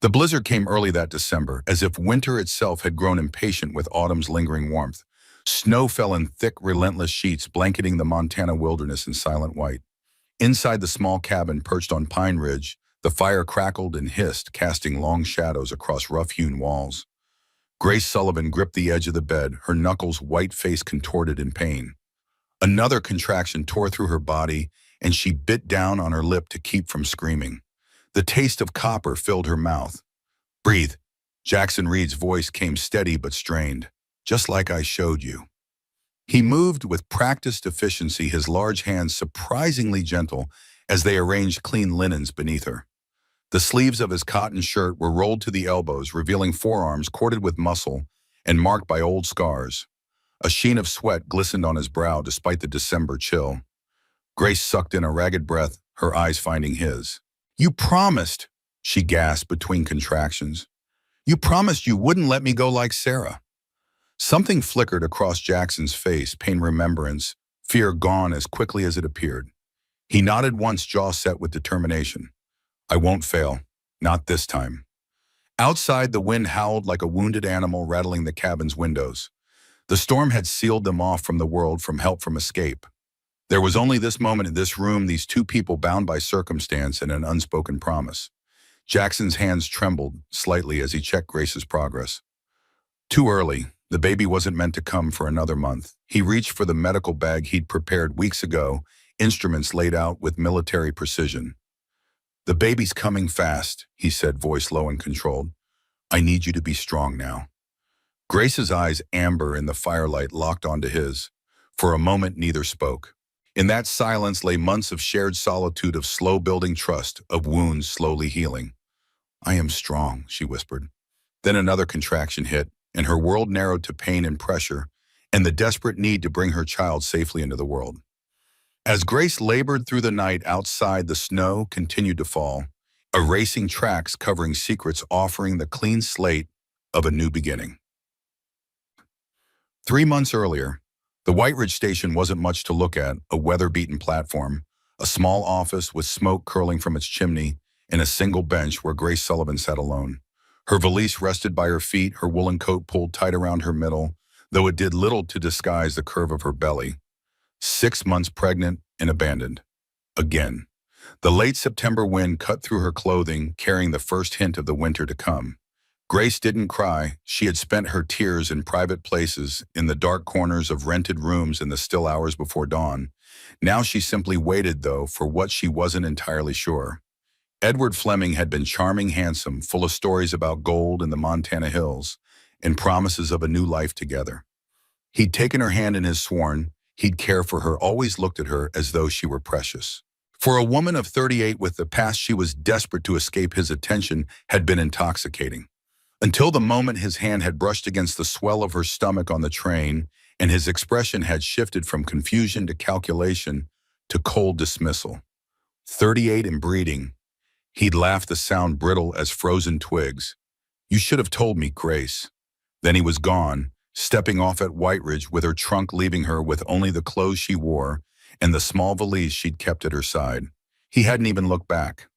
The blizzard came early that December, as if winter itself had grown impatient with autumn's lingering warmth. Snow fell in thick, relentless sheets, blanketing the Montana wilderness in silent white. Inside the small cabin perched on Pine Ridge, the fire crackled and hissed, casting long shadows across rough-hewn walls. Grace Sullivan gripped the edge of the bed, her knuckles white face contorted in pain. Another contraction tore through her body, and she bit down on her lip to keep from screaming. The taste of copper filled her mouth. "Breathe." Jackson Reed's voice came steady but strained. "Just like I showed you." He moved with practiced efficiency, his large hands surprisingly gentle as they arranged clean linens beneath her. The sleeves of his cotton shirt were rolled to the elbows, revealing forearms corded with muscle and marked by old scars. A sheen of sweat glistened on his brow despite the December chill. Grace sucked in a ragged breath, her eyes finding his. "You promised," she gasped between contractions. "You promised you wouldn't let me go like Sarah." Something flickered across Jackson's face, pain, remembrance, fear gone as quickly as it appeared. He nodded once, jaw set with determination. "I won't fail. Not this time." Outside, the wind howled like a wounded animal, rattling the cabin's windows. The storm had sealed them off from the world, from help, from escape. There was only this moment in this room, these two people bound by circumstance and an unspoken promise. Jackson's hands trembled slightly as he checked Grace's progress. Too early. The baby wasn't meant to come for another month. He reached for the medical bag he'd prepared weeks ago, instruments laid out with military precision. "The baby's coming fast," he said, voice low and controlled. "I need you to be strong now." Grace's eyes, amber in the firelight, locked onto his. For a moment, neither spoke. In that silence lay months of shared solitude, of slow building trust, of wounds slowly healing. "I am strong," she whispered. Then another contraction hit, and her world narrowed to pain and pressure, and the desperate need to bring her child safely into the world. As Grace labored through the night outside, the snow continued to fall, erasing tracks, covering secrets, offering the clean slate of a new beginning. 3 months earlier, the White Ridge station wasn't much to look at, a weather-beaten platform, a small office with smoke curling from its chimney, and a single bench where Grace Sullivan sat alone. Her valise rested by her feet, her woolen coat pulled tight around her middle, though it did little to disguise the curve of her belly. 6 months pregnant and abandoned. Again. The late September wind cut through her clothing, carrying the first hint of the winter to come. Grace didn't cry. She had spent her tears in private places, in the dark corners of rented rooms in the still hours before dawn. Now she simply waited, though, for what she wasn't entirely sure. Edward Fleming had been charming, handsome, full of stories about gold in the Montana hills, and promises of a new life together. He'd taken her hand in his, sworn he'd care for her, always looked at her as though she were precious. For a woman of 38 with the past she was desperate to escape his attention had been intoxicating. Until the moment his hand had brushed against the swell of her stomach on the train, and his expression had shifted from confusion to calculation to cold dismissal. 38 and breeding. He'd laughed, the sound brittle as frozen twigs. "You should have told me, Grace." Then he was gone, stepping off at White Ridge with her trunk, leaving her with only the clothes she wore and the small valise she'd kept at her side. He hadn't even looked back.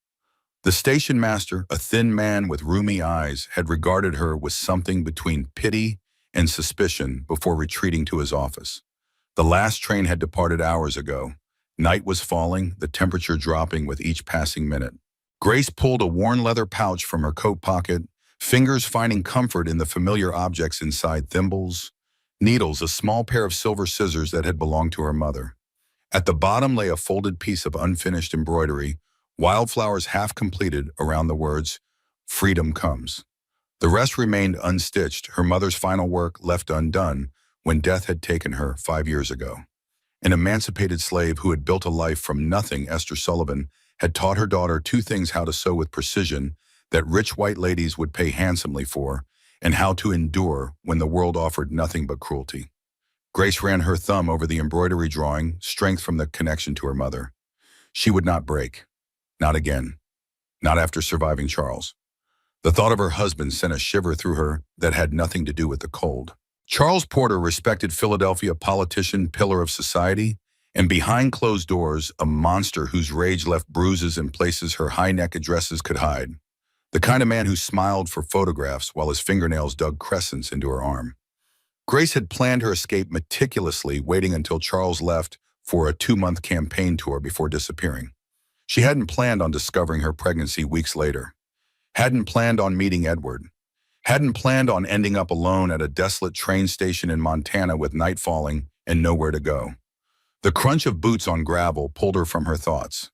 The station master, a thin man with rheumy eyes, had regarded her with something between pity and suspicion before retreating to his office. The last train had departed hours ago. Night was falling, the temperature dropping with each passing minute. Grace pulled a worn leather pouch from her coat pocket, fingers finding comfort in the familiar objects inside: thimbles, needles, a small pair of silver scissors that had belonged to her mother. At the bottom lay a folded piece of unfinished embroidery, wildflowers half completed around the words, "Freedom Comes." The rest remained unstitched, her mother's final work left undone when death had taken her 5 years ago. An emancipated slave who had built a life from nothing, Esther Sullivan had taught her daughter two things: how to sew with precision that rich white ladies would pay handsomely for, and how to endure when the world offered nothing but cruelty. Grace ran her thumb over the embroidery, drawing strength from the connection to her mother. She would not break. Not again. Not after surviving Charles. The thought of her husband sent a shiver through her that had nothing to do with the cold. Charles Porter, respected Philadelphia politician, pillar of society, and behind closed doors, a monster whose rage left bruises in places her high neck dresses could hide. The kind of man who smiled for photographs while his fingernails dug crescents into her arm. Grace had planned her escape meticulously, waiting until Charles left for a 2-month campaign tour before disappearing. She hadn't planned on discovering her pregnancy weeks later. Hadn't planned on meeting Edward. Hadn't planned on ending up alone at a desolate train station in Montana with night falling and nowhere to go. The crunch of boots on gravel pulled her from her thoughts.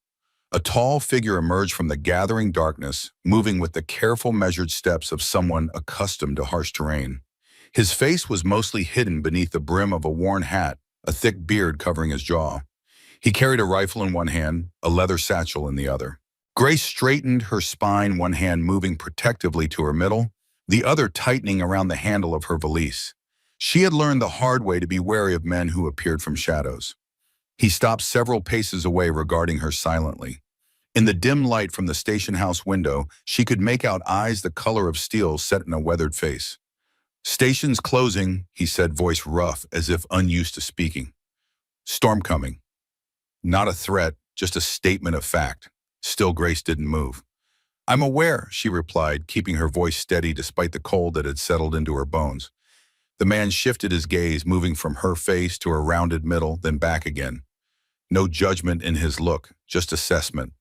A tall figure emerged from the gathering darkness, moving with the careful, measured steps of someone accustomed to harsh terrain. His face was mostly hidden beneath the brim of a worn hat, a thick beard covering his jaw. He carried a rifle in one hand, a leather satchel in the other. Grace straightened her spine, one hand moving protectively to her middle, the other tightening around the handle of her valise. She had learned the hard way to be wary of men who appeared from shadows. He stopped several paces away, regarding her silently. In the dim light from the station house window, she could make out eyes the color of steel set in a weathered face. "Station's closing," he said, voice rough as if unused to speaking. "Storm coming." Not a threat, just a statement of fact. Still, Grace didn't move. "I'm aware," she replied, keeping her voice steady despite the cold that had settled into her bones. The man shifted his gaze, moving from her face to her rounded middle, then back again. No judgment in his look, just assessment.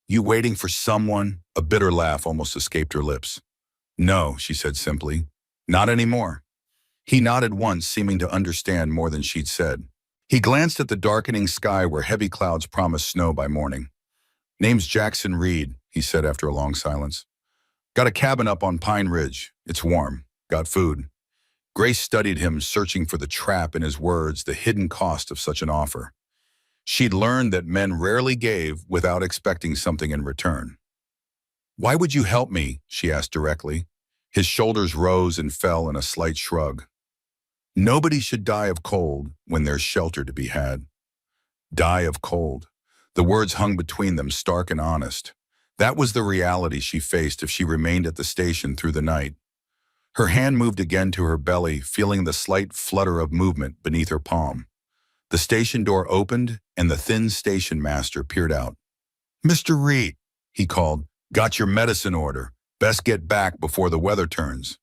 "You waiting for someone?" A bitter laugh almost escaped her lips. "No," she said simply. "Not anymore." He nodded once, seeming to understand more than she'd said. He glanced at the darkening sky where heavy clouds promised snow by morning. "Name's Jackson Reed," he said after a long silence. "Got a cabin up on Pine Ridge. It's warm. Got food." Grace studied him, searching for the trap in his words, the hidden cost of such an offer. She'd learned that men rarely gave without expecting something in return. "Why would you help me?" she asked directly. His shoulders rose and fell in a slight shrug. "Nobody should die of cold when there's shelter to be had." Die of cold. The words hung between them, stark and honest. That was the reality she faced if she remained at the station through the night. Her hand moved again to her belly, feeling the slight flutter of movement beneath her palm. The station door opened, and the thin station master peered out. "Mr. Reed," he called, "got your medicine order. Best get back before the weather turns."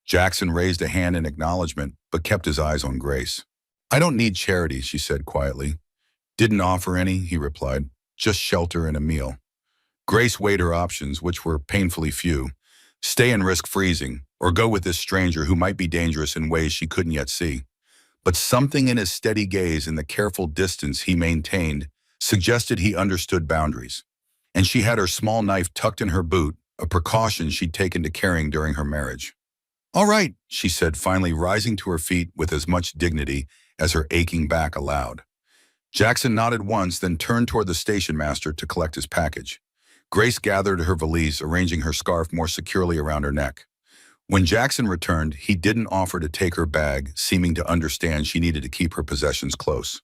Jackson raised a hand in acknowledgement, but kept his eyes on Grace. "I don't need charity," she said quietly. "Didn't offer any," he replied. "Just shelter and a meal." Grace weighed her options, which were painfully few. Stay and risk freezing, or go with this stranger who might be dangerous in ways she couldn't yet see. But something in his steady gaze and the careful distance he maintained suggested he understood boundaries. And she had her small knife tucked in her boot, a precaution she'd taken to carrying during her marriage. "All right," she said, finally rising to her feet with as much dignity as her aching back allowed. Jackson nodded once, then turned toward the station master to collect his package. Grace gathered her valise, arranging her scarf more securely around her neck. When Jackson returned, he didn't offer to take her bag, seeming to understand she needed to keep her possessions close.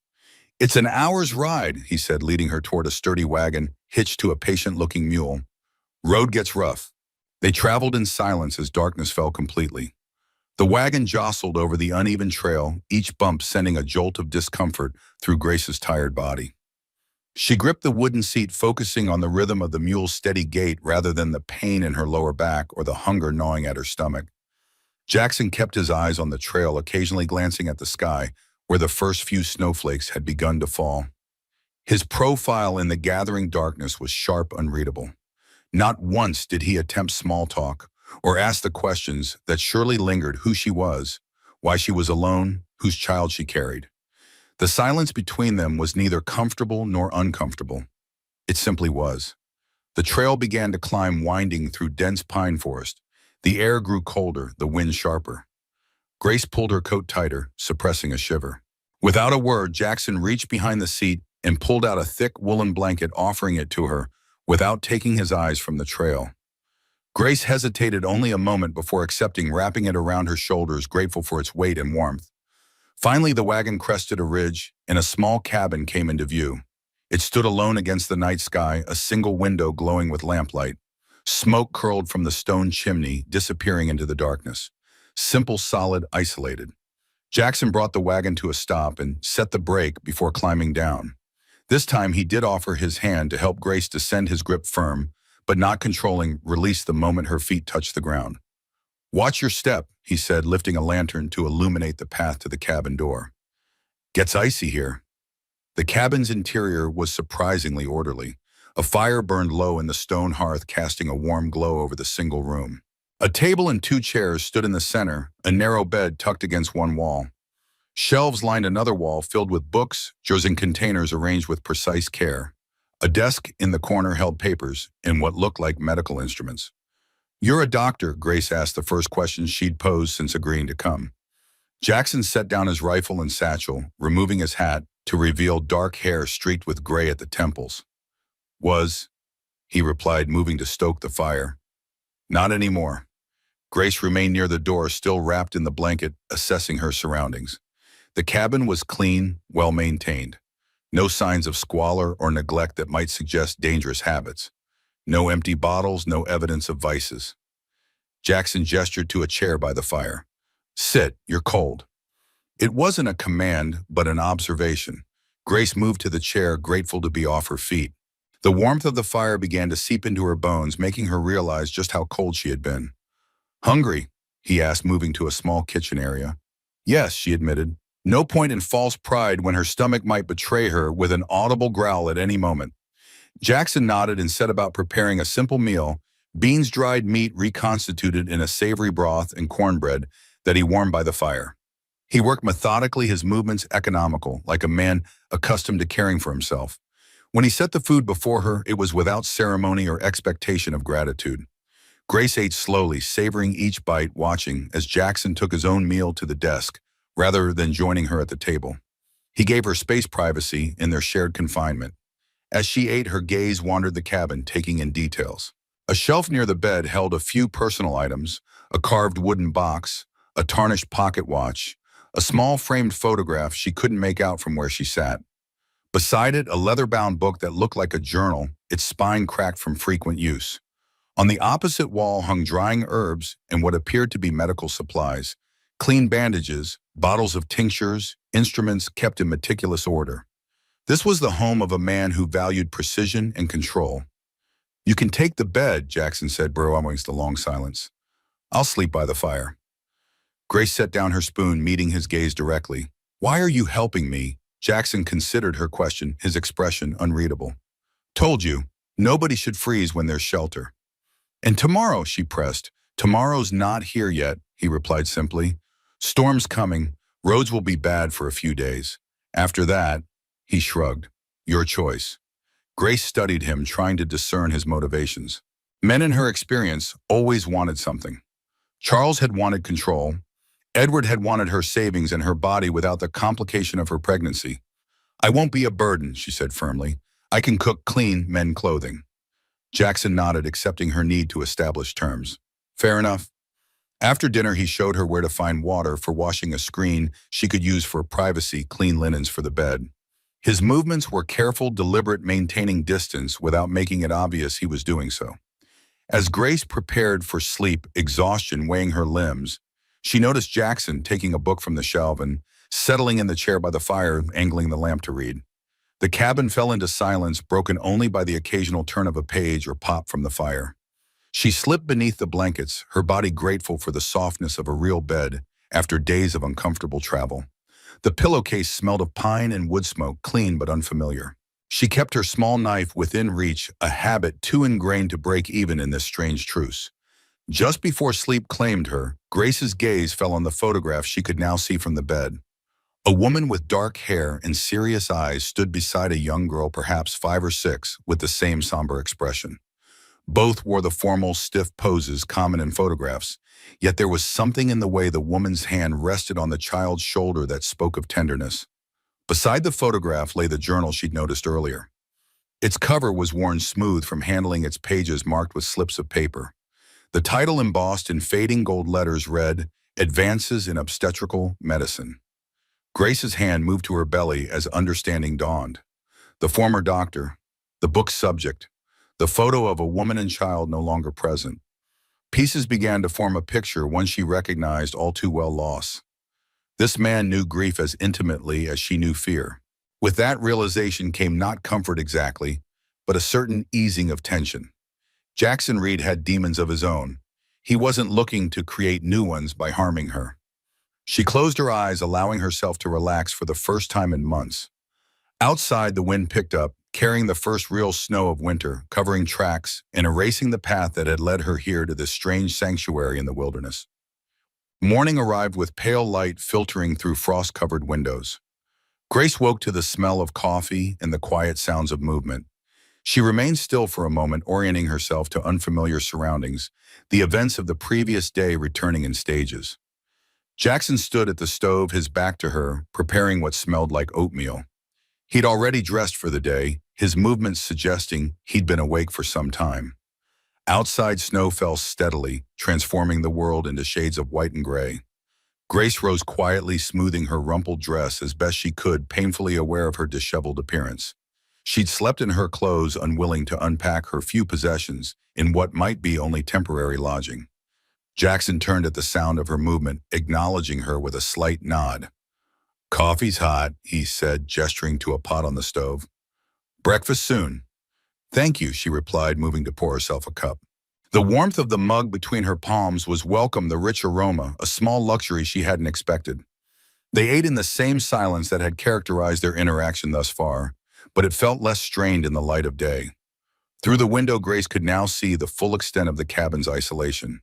"It's an hour's ride," he said, leading her toward a sturdy wagon hitched to a patient-looking mule. "Road gets rough." They traveled in silence as darkness fell completely. The wagon jostled over the uneven trail, each bump sending a jolt of discomfort through Grace's tired body. She gripped the wooden seat, focusing on the rhythm of the mule's steady gait rather than the pain in her lower back or the hunger gnawing at her stomach. Jackson kept his eyes on the trail, occasionally glancing at the sky, where the first few snowflakes had begun to fall. His profile in the gathering darkness was sharp, unreadable. Not once did he attempt small talk or ask the questions that surely lingered: who she was, why she was alone, whose child she carried. The silence between them was neither comfortable nor uncomfortable. It simply was. The trail began to climb, winding through dense pine forest. The air grew colder, the wind sharper. Grace pulled her coat tighter, suppressing a shiver. Without a word, Jackson reached behind the seat and pulled out a thick woolen blanket, offering it to her without taking his eyes from the trail. Grace hesitated only a moment before accepting, wrapping it around her shoulders, grateful for its weight and warmth. Finally, the wagon crested a ridge, and a small cabin came into view. It stood alone against the night sky, a single window glowing with lamplight. Smoke curled from the stone chimney, disappearing into the darkness. Simple, solid, isolated. Jackson brought the wagon to a stop and set the brake before climbing down. This time he did offer his hand to help Grace descend, his grip firm, but not controlling, released the moment her feet touched the ground. "Watch your step," he said, lifting a lantern to illuminate the path to the cabin door. "Gets icy here." The cabin's interior was surprisingly orderly. A fire burned low in the stone hearth, casting a warm glow over the single room. A table and two chairs stood in the center, a narrow bed tucked against one wall. Shelves lined another wall filled with books, drawers and containers arranged with precise care. A desk in the corner held papers and what looked like medical instruments. "You're a doctor," Grace asked, the first question she'd posed since agreeing to come. Jackson set down his rifle and satchel, removing his hat to reveal dark hair streaked with gray at the temples. "Was," he replied, moving to stoke the fire. "Not anymore." Grace remained near the door, still wrapped in the blanket, assessing her surroundings. The cabin was clean, well-maintained. No signs of squalor or neglect that might suggest dangerous habits. No empty bottles, no evidence of vices. Jackson gestured to a chair by the fire. "Sit, you're cold." It wasn't a command, but an observation. Grace moved to the chair, grateful to be off her feet. The warmth of the fire began to seep into her bones, making her realize just how cold she had been. "Hungry?" he asked, moving to a small kitchen area. "Yes," she admitted. No point in false pride when her stomach might betray her with an audible growl at any moment. Jackson nodded and set about preparing a simple meal, beans, dried meat reconstituted in a savory broth, and cornbread that he warmed by the fire. He worked methodically, his movements economical, like a man accustomed to caring for himself. When he set the food before her, it was without ceremony or expectation of gratitude. Grace ate slowly, savoring each bite, watching as Jackson took his own meal to the desk, rather than joining her at the table. He gave her space, privacy in their shared confinement. As she ate, her gaze wandered the cabin, taking in details. A shelf near the bed held a few personal items, a carved wooden box, a tarnished pocket watch, a small framed photograph she couldn't make out from where she sat. Beside it, a leather-bound book that looked like a journal, its spine cracked from frequent use. On the opposite wall hung drying herbs and what appeared to be medical supplies, clean bandages, bottles of tinctures, instruments kept in meticulous order. This was the home of a man who valued precision and control. "You can take the bed," Jackson said, burrowing amongst the long silence. "I'll sleep by the fire." Grace set down her spoon, meeting his gaze directly. "Why are you helping me?" Jackson considered her question, his expression unreadable. "Told you, nobody should freeze when there's shelter." "And tomorrow," she pressed. "Tomorrow's not here yet," he replied simply. "Storm's coming. Roads will be bad for a few days. After that," he shrugged. "Your choice." Grace studied him, trying to discern his motivations. Men in her experience always wanted something. Charles had wanted control. Edward had wanted her savings and her body without the complication of her pregnancy. "I won't be a burden," she said firmly. "I can cook, clean, mend clothing." Jackson nodded, accepting her need to establish terms. "Fair enough." After dinner, he showed her where to find water for washing a screen she could use for privacy, clean linens for the bed. His movements were careful, deliberate, maintaining distance without making it obvious he was doing so. As Grace prepared for sleep, exhaustion weighing her limbs, she noticed Jackson taking a book from the shelf and settling in the chair by the fire, angling the lamp to read. The cabin fell into silence, broken only by the occasional turn of a page or pop from the fire. She slipped beneath the blankets, her body grateful for the softness of a real bed after days of uncomfortable travel. The pillowcase smelled of pine and wood smoke, clean but unfamiliar. She kept her small knife within reach, a habit too ingrained to break even in this strange truce. Just before sleep claimed her, Grace's gaze fell on the photograph she could now see from the bed. A woman with dark hair and serious eyes stood beside a young girl, perhaps 5 or 6, with the same somber expression. Both wore the formal, stiff poses common in photographs, yet there was something in the way the woman's hand rested on the child's shoulder that spoke of tenderness. Beside the photograph lay the journal she'd noticed earlier. Its cover was worn smooth from handling, its pages marked with slips of paper. The title, embossed in fading gold letters, read, "Advances in Obstetrical Medicine." Grace's hand moved to her belly as understanding dawned. The former doctor, the book's subject, the photo of a woman and child no longer present. Pieces began to form a picture, one she recognized all too well: loss. This man knew grief as intimately as she knew fear. With that realization came not comfort exactly, but a certain easing of tension. Jackson Reed had demons of his own. He wasn't looking to create new ones by harming her. She closed her eyes, allowing herself to relax for the first time in months. Outside, the wind picked up, carrying the first real snow of winter, covering tracks and erasing the path that had led her here to this strange sanctuary in the wilderness. Morning arrived with pale light filtering through frost-covered windows. Grace woke to the smell of coffee and the quiet sounds of movement. She remained still for a moment, orienting herself to unfamiliar surroundings, the events of the previous day returning in stages. Jackson stood at the stove, his back to her, preparing what smelled like oatmeal. He'd already dressed for the day, his movements suggesting he'd been awake for some time. Outside, snow fell steadily, transforming the world into shades of white and gray. Grace rose quietly, smoothing her rumpled dress as best she could, painfully aware of her disheveled appearance. She'd slept in her clothes, unwilling to unpack her few possessions in what might be only temporary lodging. Jackson turned at the sound of her movement, acknowledging her with a slight nod. "Coffee's hot," he said, gesturing to a pot on the stove. "Breakfast soon." "Thank you," she replied, moving to pour herself a cup. The warmth of the mug between her palms was welcome, the rich aroma, a small luxury she hadn't expected. They ate in the same silence that had characterized their interaction thus far, but it felt less strained in the light of day. Through the window, Grace could now see the full extent of the cabin's isolation.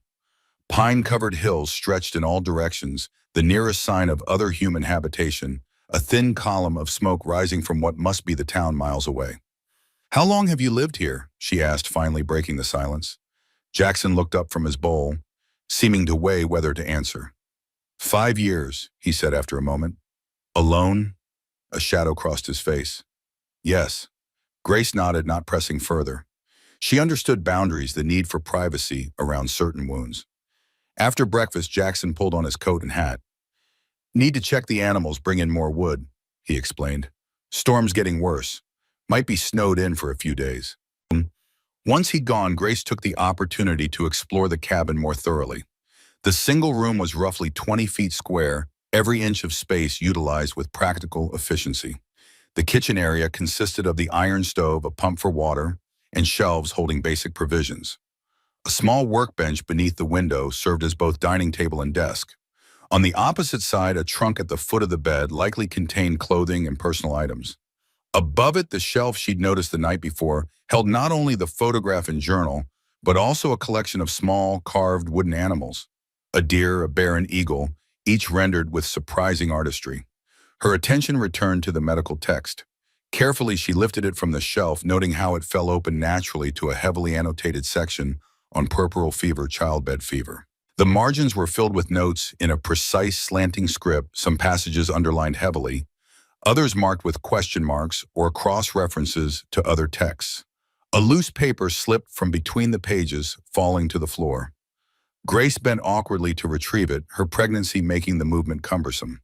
Pine-covered hills stretched in all directions, the nearest sign of other human habitation, a thin column of smoke rising from what must be the town miles away. "How long have you lived here?" she asked, finally breaking the silence. Jackson looked up from his bowl, seeming to weigh whether to answer. 5 years, he said after a moment. "Alone?" A shadow crossed his face. "Yes." Grace nodded, not pressing further. She understood boundaries, the need for privacy around certain wounds. After breakfast, Jackson pulled on his coat and hat. "Need to check the animals, bring in more wood," he explained. "Storm's getting worse. Might be snowed in for a few days." Once he'd gone, Grace took the opportunity to explore the cabin more thoroughly. The single room was roughly 20 feet square, every inch of space utilized with practical efficiency. The kitchen area consisted of the iron stove, a pump for water, and shelves holding basic provisions. A small workbench beneath the window served as both dining table and desk. On the opposite side, a trunk at the foot of the bed likely contained clothing and personal items. Above it, the shelf she'd noticed the night before held not only the photograph and journal, but also a collection of small, carved wooden animals. A deer, a bear, and eagle, each rendered with surprising artistry. Her attention returned to the medical text. Carefully, she lifted it from the shelf, noting how it fell open naturally to a heavily annotated section on puerperal fever, childbed fever. The margins were filled with notes in a precise slanting script, some passages underlined heavily, others marked with question marks or cross-references to other texts. A loose paper slipped from between the pages, falling to the floor. Grace bent awkwardly to retrieve it, her pregnancy making the movement cumbersome.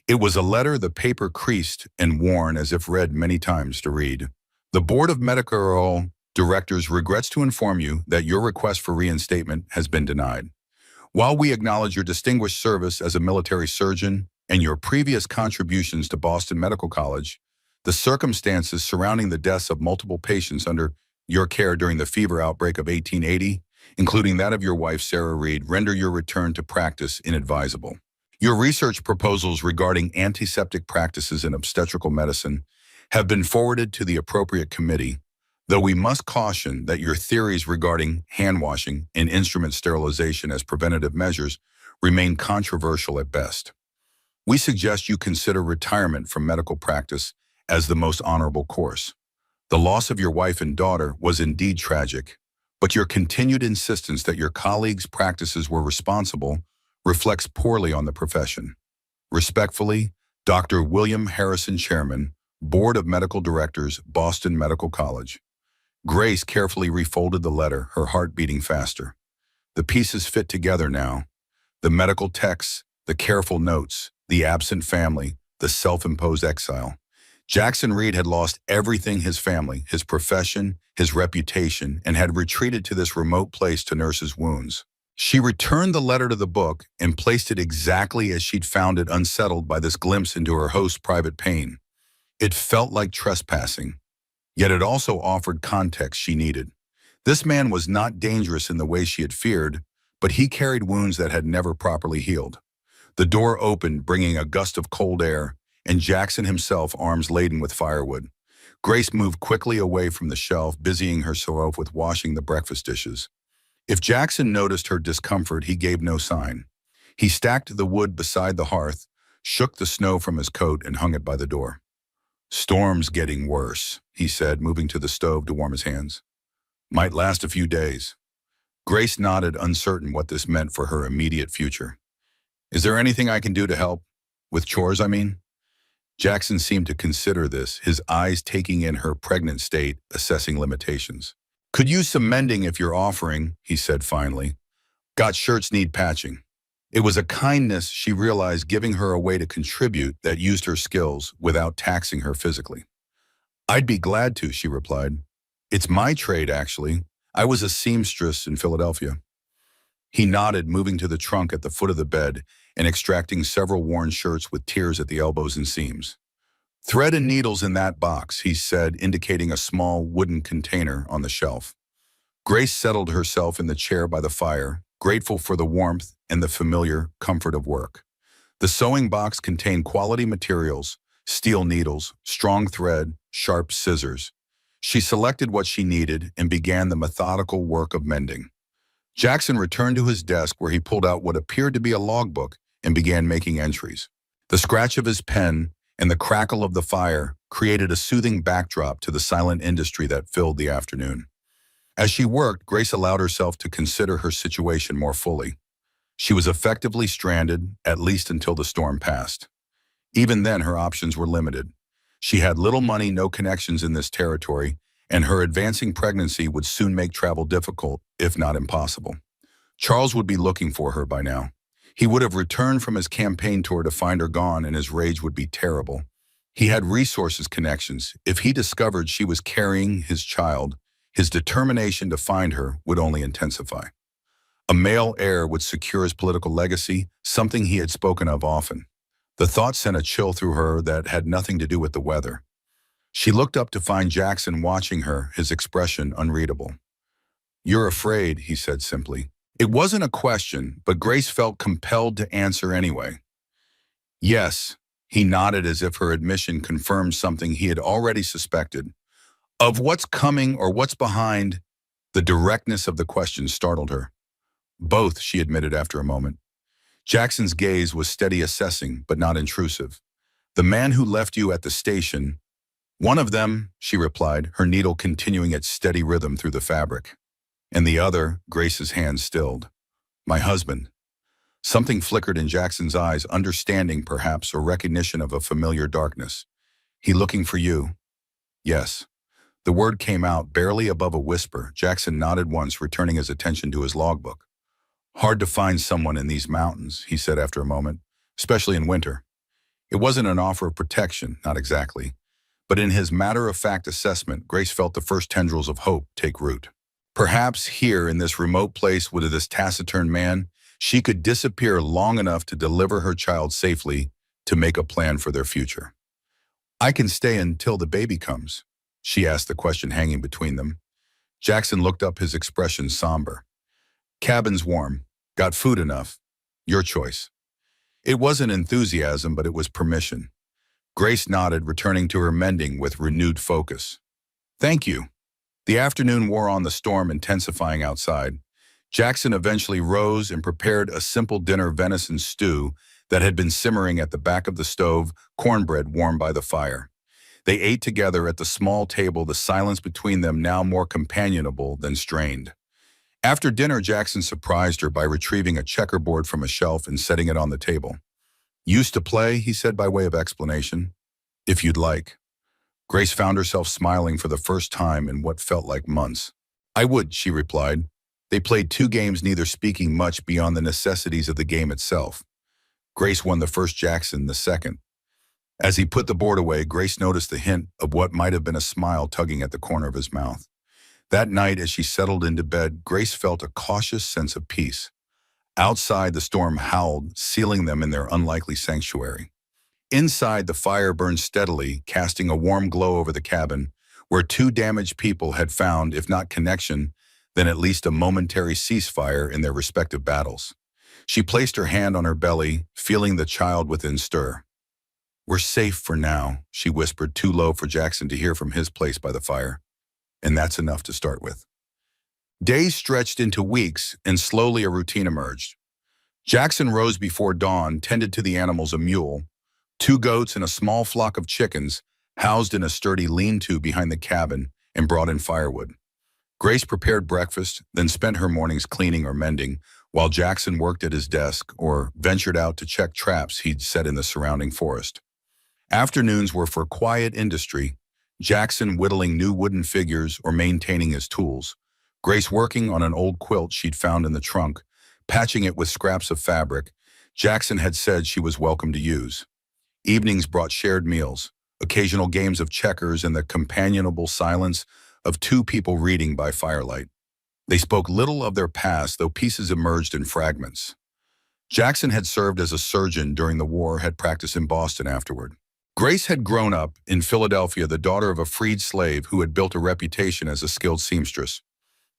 It was a letter, the paper creased and worn as if read many times to read. "The Board of Medical Directors regrets to inform you that your request for reinstatement has been denied. While we acknowledge your distinguished service as a military surgeon and your previous contributions to Boston Medical College, the circumstances surrounding the deaths of multiple patients under your care during the fever outbreak of 1880, including that of your wife Sarah Reed, render your return to practice inadvisable. Your research proposals regarding antiseptic practices in obstetrical medicine have been forwarded to the appropriate committee, though we must caution that your theories regarding hand washing and instrument sterilization as preventative measures remain controversial at best. We suggest you consider retirement from medical practice as the most honorable course. The loss of your wife and daughter was indeed tragic, but your continued insistence that your colleagues' practices were responsible reflects poorly on the profession. Respectfully, Dr. William Harrison, Chairman, Board of Medical Directors, Boston Medical College." Grace carefully refolded the letter, her heart beating faster. The pieces fit together now. The medical texts, the careful notes, the absent family, the self-imposed exile. Jackson Reed had lost everything: his family, his profession, his reputation, and had retreated to this remote place to nurse his wounds. She returned the letter to the book and placed it exactly as she'd found it, unsettled by this glimpse into her host's private pain. It felt like trespassing, yet it also offered context she needed. This man was not dangerous in the way she had feared, but he carried wounds that had never properly healed. The door opened, bringing a gust of cold air, and Jackson himself, arms laden with firewood. Grace moved quickly away from the shelf, busying herself with washing the breakfast dishes. If Jackson noticed her discomfort, he gave no sign. He stacked the wood beside the hearth, shook the snow from his coat, and hung it by the door. "Storm's getting worse," he said, moving to the stove to warm his hands. "Might last a few days." Grace nodded, uncertain what this meant for her immediate future. "Is there anything I can do to help? With chores, I mean?" Jackson seemed to consider this, his eyes taking in her pregnant state, assessing limitations. "Could use some mending if you're offering," he said finally. "Got shirts need patching." It was a kindness she realized giving her a way to contribute that used her skills without taxing her physically. "I'd be glad to," she replied. "It's my trade, actually. I was a seamstress in Philadelphia." He nodded, moving to the trunk at the foot of the bed and extracting several worn shirts with tears at the elbows and seams. "Thread and needles in that box," he said, indicating a small wooden container on the shelf. Grace settled herself in the chair by the fire, grateful for the warmth and the familiar comfort of work. The sewing box contained quality materials: steel needles, strong thread, sharp scissors. She selected what she needed and began the methodical work of mending. Jackson returned to his desk, where he pulled out what appeared to be a logbook and began making entries. The scratch of his pen and the crackle of the fire created a soothing backdrop to the silent industry that filled the afternoon. As she worked, Grace allowed herself to consider her situation more fully. She was effectively stranded, at least until the storm passed. Even then, her options were limited. She had little money, no connections in this territory, and her advancing pregnancy would soon make travel difficult, if not impossible. Charles would be looking for her by now. He would have returned from his campaign tour to find her gone, and his rage would be terrible. He had resources, connections. If he discovered she was carrying his child, his determination to find her would only intensify. A male heir would secure his political legacy, something he had spoken of often. The thought sent a chill through her that had nothing to do with the weather. She looked up to find Jackson watching her, his expression unreadable. "You're afraid," he said simply. It wasn't a question, but Grace felt compelled to answer anyway. "Yes," he nodded, as if her admission confirmed something he had already suspected. Of what's coming or what's behind? The directness of the question startled her. "Both," she admitted after a moment. Jackson's gaze was steady, assessing, but not intrusive. "The man who left you at the station—" "One of them," she replied, her needle continuing its steady rhythm through the fabric. "And the other," Grace's hand stilled. "My husband." Something flickered in Jackson's eyes, understanding perhaps, or recognition of a familiar darkness. "He looking for you?" "Yes." The word came out barely above a whisper. Jackson nodded once, returning his attention to his logbook. "Hard to find someone in these mountains," he said after a moment, "especially in winter." It wasn't an offer of protection, not exactly. But in his matter-of-fact assessment, Grace felt the first tendrils of hope take root. Perhaps here, in this remote place with this taciturn man, she could disappear long enough to deliver her child safely, to make a plan for their future. "I can stay until the baby comes," she asked, the question hanging between them. Jackson looked up, his expression somber. "Cabin's warm. Got food enough. Your choice." It wasn't enthusiasm, but it was permission. Grace nodded, returning to her mending with renewed focus. "Thank you." The afternoon wore on, the storm intensifying outside. Jackson eventually rose and prepared a simple dinner: venison stew that had been simmering at the back of the stove, cornbread warmed by the fire. They ate together at the small table, the silence between them now more companionable than strained. After dinner, Jackson surprised her by retrieving a checkerboard from a shelf and setting it on the table. "Used to play," he said by way of explanation. "If you'd like." Grace found herself smiling for the first time in what felt like months. "I would," she replied. They played 2 games, neither speaking much beyond the necessities of the game itself. Grace won the first, Jackson the second. As he put the board away, Grace noticed the hint of what might have been a smile tugging at the corner of his mouth. That night, as she settled into bed, Grace felt a cautious sense of peace. Outside, the storm howled, sealing them in their unlikely sanctuary. Inside, the fire burned steadily, casting a warm glow over the cabin, where 2 damaged people had found, if not connection, then at least a momentary ceasefire in their respective battles. She placed her hand on her belly, feeling the child within stir. "We're safe for now," she whispered, too low for Jackson to hear from his place by the fire. And that's enough to start with. Days stretched into weeks, and slowly a routine emerged. Jackson rose before dawn, tended to the animals, a mule, 2 goats, and a small flock of chickens, housed in a sturdy lean-to behind the cabin, and brought in firewood. Grace prepared breakfast, then spent her mornings cleaning or mending, while Jackson worked at his desk or ventured out to check traps he'd set in the surrounding forest. Afternoons were for quiet industry, Jackson whittling new wooden figures or maintaining his tools, Grace working on an old quilt she'd found in the trunk, patching it with scraps of fabric Jackson had said she was welcome to use. Evenings brought shared meals, occasional games of checkers, and the companionable silence of 2 people reading by firelight. They spoke little of their past, though pieces emerged in fragments. Jackson had served as a surgeon during the war, had practiced in Boston afterward. Grace had grown up in Philadelphia, the daughter of a freed slave who had built a reputation as a skilled seamstress.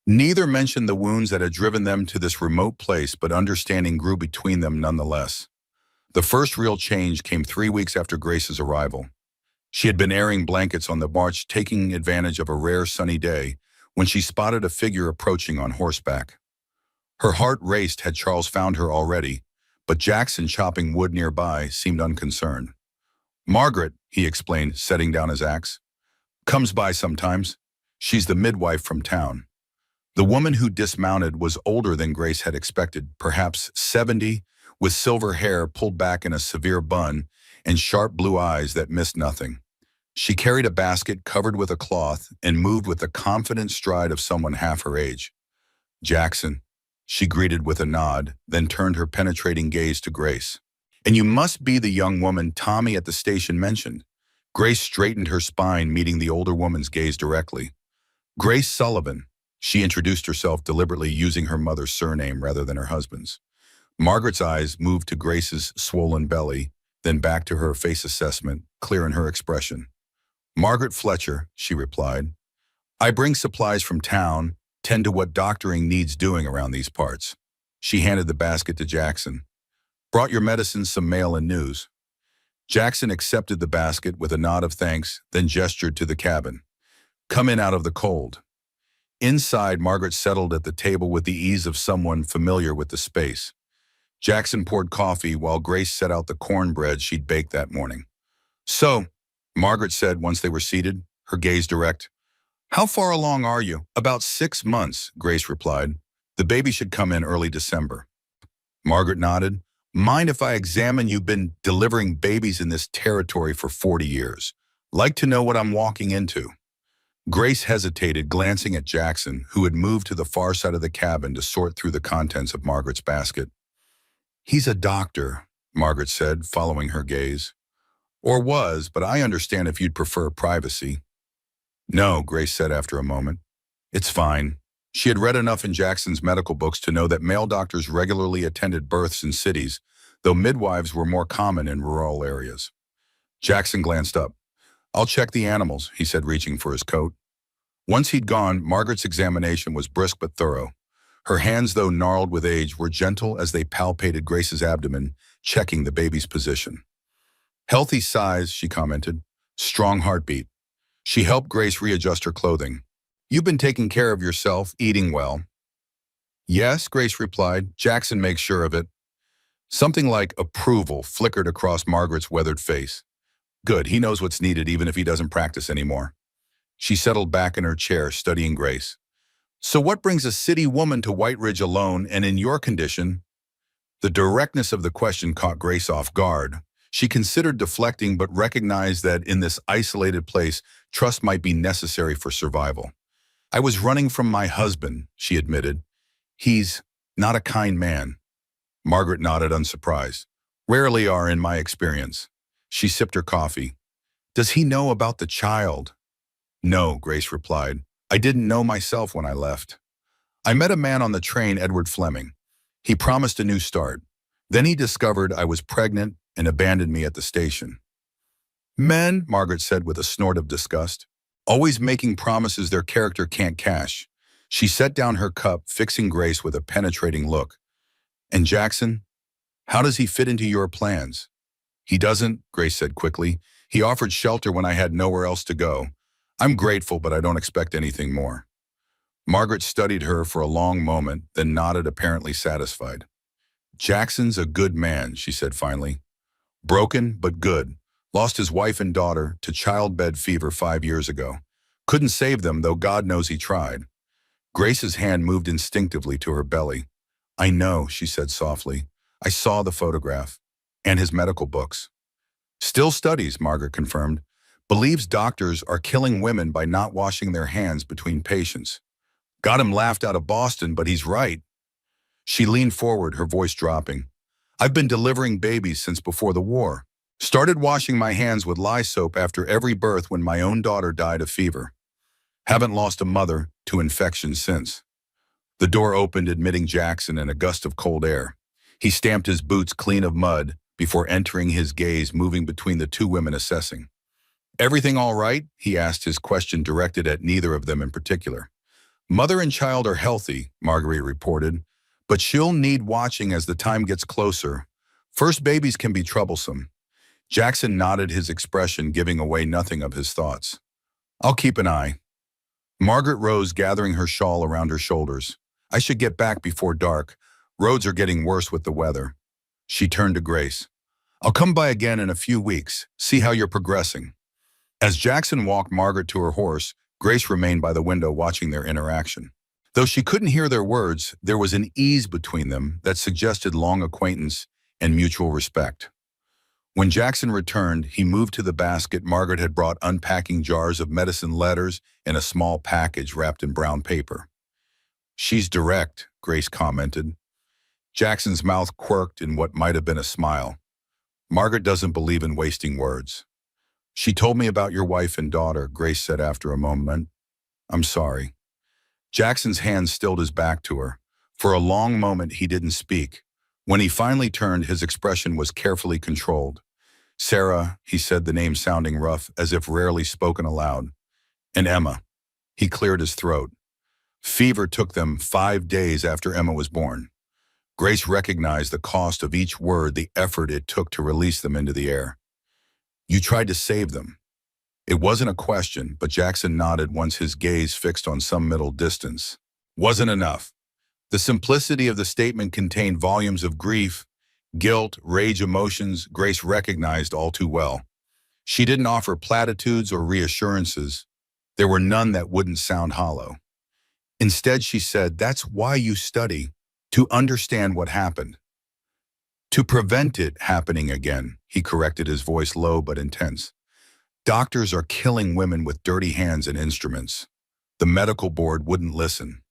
Neither mentioned the wounds that had driven them to this remote place, but understanding grew between them nonetheless. The first real change came 3 weeks after Grace's arrival. She had been airing blankets on the march, taking advantage of a rare sunny day, when she spotted a figure approaching on horseback. Her heart raced. Had Charles found her already? But Jackson, chopping wood nearby, seemed unconcerned. "Margaret," he explained, setting down his axe, "comes by sometimes. She's the midwife from town." The woman who dismounted was older than Grace had expected, perhaps 70, with silver hair pulled back in a severe bun and sharp blue eyes that missed nothing. She carried a basket covered with a cloth and moved with the confident stride of someone half her age. "Jackson," she greeted with a nod, then turned her penetrating gaze to Grace. "And you must be the young woman Tommy at the station mentioned." Grace straightened her spine, meeting the older woman's gaze directly. "Grace Sullivan." She introduced herself, deliberately using her mother's surname rather than her husband's. Margaret's eyes moved to Grace's swollen belly, then back to her face assessment, clear in her expression. "Margaret Fletcher," she replied. "I bring supplies from town, tend to what doctoring needs doing around these parts." She handed the basket to Jackson. "Brought your medicines, some mail, and news." Jackson accepted the basket with a nod of thanks, then gestured to the cabin. "Come in out of the cold." Inside, Margaret settled at the table with the ease of someone familiar with the space. Jackson poured coffee while Grace set out the cornbread she'd baked that morning. "So," Margaret said once they were seated, her gaze direct, "how far along are you?" "About 6 months," Grace replied. "The baby should come in early December." Margaret nodded. "Mind if I examine? You've been delivering babies in this territory for 40 years. Like to know what I'm walking into." Grace hesitated, glancing at Jackson, who had moved to the far side of the cabin to sort through the contents of Margaret's basket. "He's a doctor," Margaret said, following her gaze. "Or was, but I understand if you'd prefer privacy." "No," Grace said after a moment. "It's fine." She had read enough in Jackson's medical books to know that male doctors regularly attended births in cities, though midwives were more common in rural areas. Jackson glanced up. "I'll check the animals," he said, reaching for his coat. Once he'd gone, Margaret's examination was brisk but thorough. Her hands, though gnarled with age, were gentle as they palpated Grace's abdomen, checking the baby's position. "Healthy size," she commented. "Strong heartbeat." She helped Grace readjust her clothing. "You've been taking care of yourself, eating well." "Yes," Grace replied. "Jackson makes sure of it." Something like approval flickered across Margaret's weathered face. "Good, he knows what's needed even if he doesn't practice anymore." She settled back in her chair, studying Grace. "So what brings a city woman to White Ridge alone and in your condition?" The directness of the question caught Grace off guard. She considered deflecting, but recognized that in this isolated place, trust might be necessary for survival. "I was running from my husband," she admitted. "He's not a kind man." Margaret nodded, unsurprised. "Rarely are, in my experience." She sipped her coffee. "Does he know about the child?" "No," Grace replied. "I didn't know myself when I left. I met a man on the train, Edward Fleming. He promised a new start. Then he discovered I was pregnant and abandoned me at the station." "Men," Margaret said with a snort of disgust, "always making promises their character can't cash." She set down her cup, fixing Grace with a penetrating look. And Jackson, how does he fit into your plans? He doesn't, Grace said quickly. He offered shelter when I had nowhere else to go. I'm grateful, but I don't expect anything more. Margaret studied her for a long moment, then nodded, apparently satisfied. Jackson's a good man, she said finally. Broken, but good. Lost his wife and daughter to childbed fever 5 years ago. Couldn't save them, though God knows he tried. Grace's hand moved instinctively to her belly. I know, she said softly. I saw the photograph. And his medical books. Still studies, Margaret confirmed. Believes doctors are killing women by not washing their hands between patients. Got him laughed out of Boston, but he's right. She leaned forward, her voice dropping. I've been delivering babies since before the war. Started washing my hands with lye soap after every birth when my own daughter died of fever. Haven't lost a mother to infection since. The door opened, admitting Jackson in a gust of cold air. He stamped his boots clean of mud before entering, his gaze moving between the two women, assessing. Everything all right? He asked, his question directed at neither of them in particular. Mother and child are healthy, Marguerite reported, but she'll need watching as the time gets closer. First babies can be troublesome. Jackson nodded, his expression giving away nothing of his thoughts. I'll keep an eye. Margaret rose, gathering her shawl around her shoulders. I should get back before dark. Roads are getting worse with the weather. She turned to Grace. I'll come by again in a few weeks, see how you're progressing. As Jackson walked Margaret to her horse, Grace remained by the window watching their interaction. Though she couldn't hear their words, there was an ease between them that suggested long acquaintance and mutual respect. When Jackson returned, he moved to the basket Margaret had brought, unpacking jars of medicine, letters, and a small package wrapped in brown paper. She's direct, Grace commented. Jackson's mouth quirked in what might have been a smile. Margaret doesn't believe in wasting words. She told me about your wife and daughter, Grace said after a moment. I'm sorry. Jackson's hand stilled his back to her. For a long moment he didn't speak. When he finally turned, his expression was carefully controlled. Sarah, he said, the name sounding rough, as if rarely spoken aloud. And Emma. He cleared his throat. Fever took them 5 days after Emma was born. Grace recognized the cost of each word, the effort it took to release them into the air. You tried to save them. It wasn't a question, but Jackson nodded once his gaze fixed on some middle distance. Wasn't enough. The simplicity of the statement contained volumes of grief, guilt, rage, emotions Grace recognized all too well. She didn't offer platitudes or reassurances. There were none that wouldn't sound hollow. Instead, she said, that's why you study. To understand what happened. To prevent it happening again, he corrected, his voice low but intense. Doctors are killing women with dirty hands and instruments. The medical board wouldn't listen.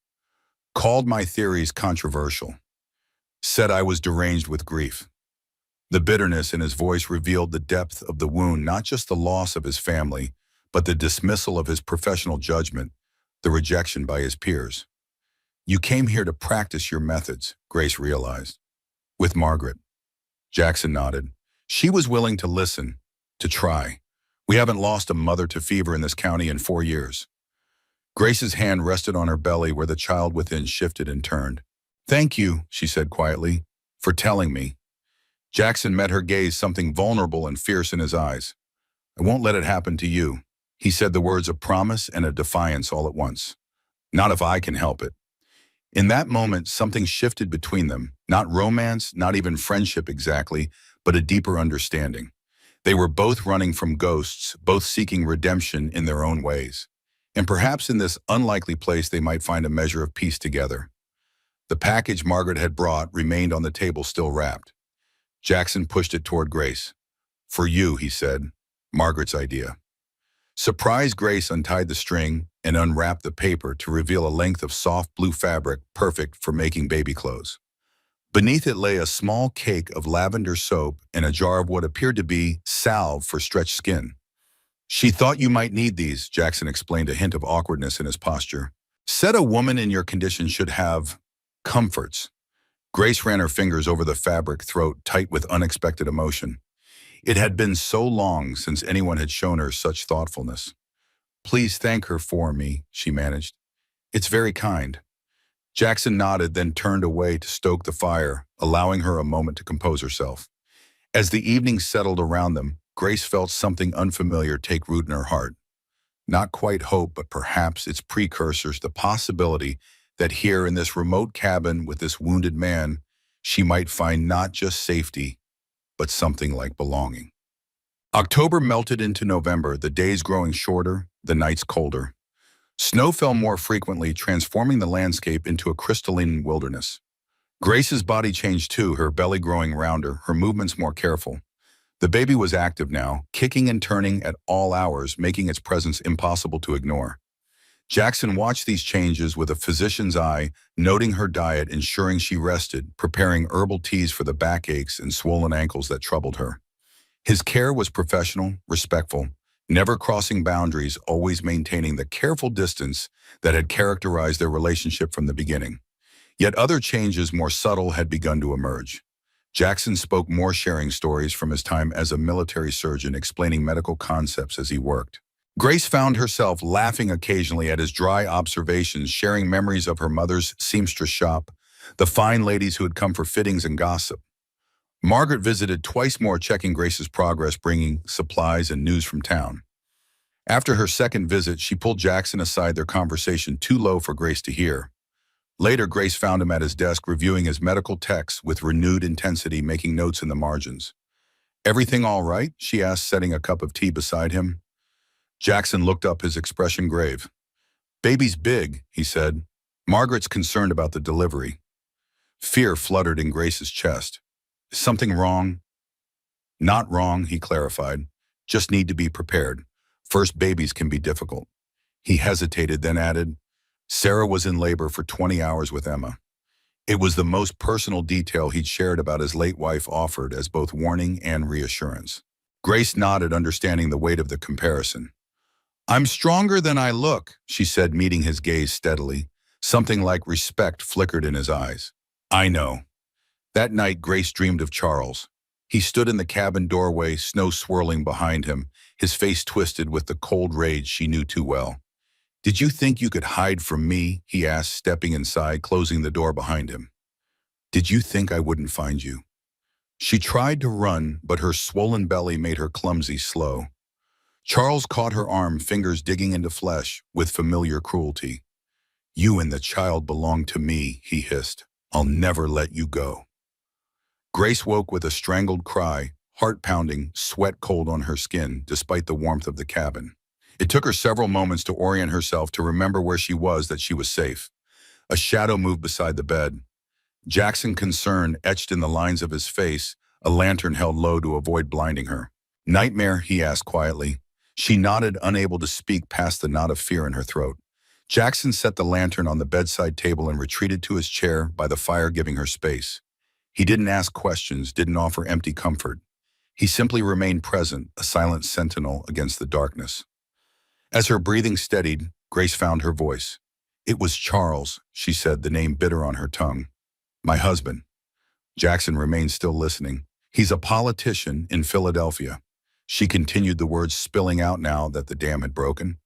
Called my theories controversial. Said I was deranged with grief. The bitterness in his voice revealed the depth of the wound, not just the loss of his family, but the dismissal of his professional judgment, the rejection by his peers. You came here to practice your methods, Grace realized. With Margaret. Jackson nodded. She was willing to listen, to try. We haven't lost a mother to fever in this county in 4 years. Grace's hand rested on her belly where the child within shifted and turned. Thank you, she said quietly, for telling me. Jackson met her gaze, something vulnerable and fierce in his eyes. I won't let it happen to you. He said the words of promise and a defiance all at once. Not if I can help it. In that moment, something shifted between them, not romance, not even friendship exactly, but a deeper understanding. They were both running from ghosts, both seeking redemption in their own ways. And perhaps in this unlikely place they might find a measure of peace together. The package Margaret had brought remained on the table, still wrapped. Jackson pushed it toward Grace. For you, he said, Margaret's idea. Surprised, Grace untied the string and unwrapped the paper to reveal a length of soft blue fabric perfect for making baby clothes. Beneath it lay a small cake of lavender soap and a jar of what appeared to be salve for stretched skin. She thought you might need these, Jackson explained, a hint of awkwardness in his posture. Said a woman in your condition should have comforts. Grace ran her fingers over the fabric, throat tight with unexpected emotion. It had been so long since anyone had shown her such thoughtfulness. Please thank her for me, she managed. It's very kind. Jackson nodded, then turned away to stoke the fire, allowing her a moment to compose herself. As the evening settled around them, Grace felt something unfamiliar take root in her heart. Not quite hope, but perhaps its precursors, the possibility that here in this remote cabin with this wounded man, she might find not just safety, but something like belonging. October melted into November, the days growing shorter, the nights colder. Snow fell more frequently, transforming the landscape into a crystalline wilderness. Grace's body changed too, her belly growing rounder, her movements more careful. The baby was active now, kicking and turning at all hours, making its presence impossible to ignore. Jackson watched these changes with a physician's eye, noting her diet, ensuring she rested, preparing herbal teas for the backaches and swollen ankles that troubled her. His care was professional, respectful, never crossing boundaries, always maintaining the careful distance that had characterized their relationship from the beginning. Yet other changes, more subtle, had begun to emerge. Jackson spoke more, sharing stories from his time as a military surgeon, explaining medical concepts as he worked. Grace found herself laughing occasionally at his dry observations, sharing memories of her mother's seamstress shop, the fine ladies who had come for fittings and gossip. Margaret visited twice more, checking Grace's progress, bringing supplies and news from town. After her second visit, she pulled Jackson aside, their conversation too low for Grace to hear. Later, Grace found him at his desk, reviewing his medical texts with renewed intensity, making notes in the margins. "Everything all right?" she asked, setting a cup of tea beside him. Jackson looked up, his expression grave. "Baby's big," he said. "Margaret's concerned about the delivery." Fear fluttered in Grace's chest. "Is something wrong?" "Not wrong," he clarified. "Just need to be prepared. First babies can be difficult." He hesitated, then added, "Sarah was in labor for 20 hours with Emma." It was the most personal detail he'd shared about his late wife, offered as both warning and reassurance. Grace nodded, understanding the weight of the comparison. "I'm stronger than I look," she said, meeting his gaze steadily. Something like respect flickered in his eyes. "I know." That night, Grace dreamed of Charles. He stood in the cabin doorway, snow swirling behind him, his face twisted with the cold rage she knew too well. "Did you think you could hide from me?" he asked, stepping inside, closing the door behind him. "Did you think I wouldn't find you?" She tried to run, but her swollen belly made her clumsy, slow. Charles caught her arm, fingers digging into flesh with familiar cruelty. "You and the child belong to me," he hissed. "I'll never let you go." Grace woke with a strangled cry, heart pounding, sweat cold on her skin, despite the warmth of the cabin. It took her several moments to orient herself, to remember where she was, that she was safe. A shadow moved beside the bed. Jackson, concern etched in the lines of his face, a lantern held low to avoid blinding her. "Nightmare?" he asked quietly. She nodded, unable to speak past the knot of fear in her throat. Jackson set the lantern on the bedside table and retreated to his chair by the fire, giving her space. He didn't ask questions, didn't offer empty comfort. He simply remained present, a silent sentinel against the darkness. As her breathing steadied, Grace found her voice. "It was Charles," she said, the name bitter on her tongue. "My husband." Jackson remained still, listening. "He's a politician in Philadelphia." She continued, the words spilling out now that the dam had broken.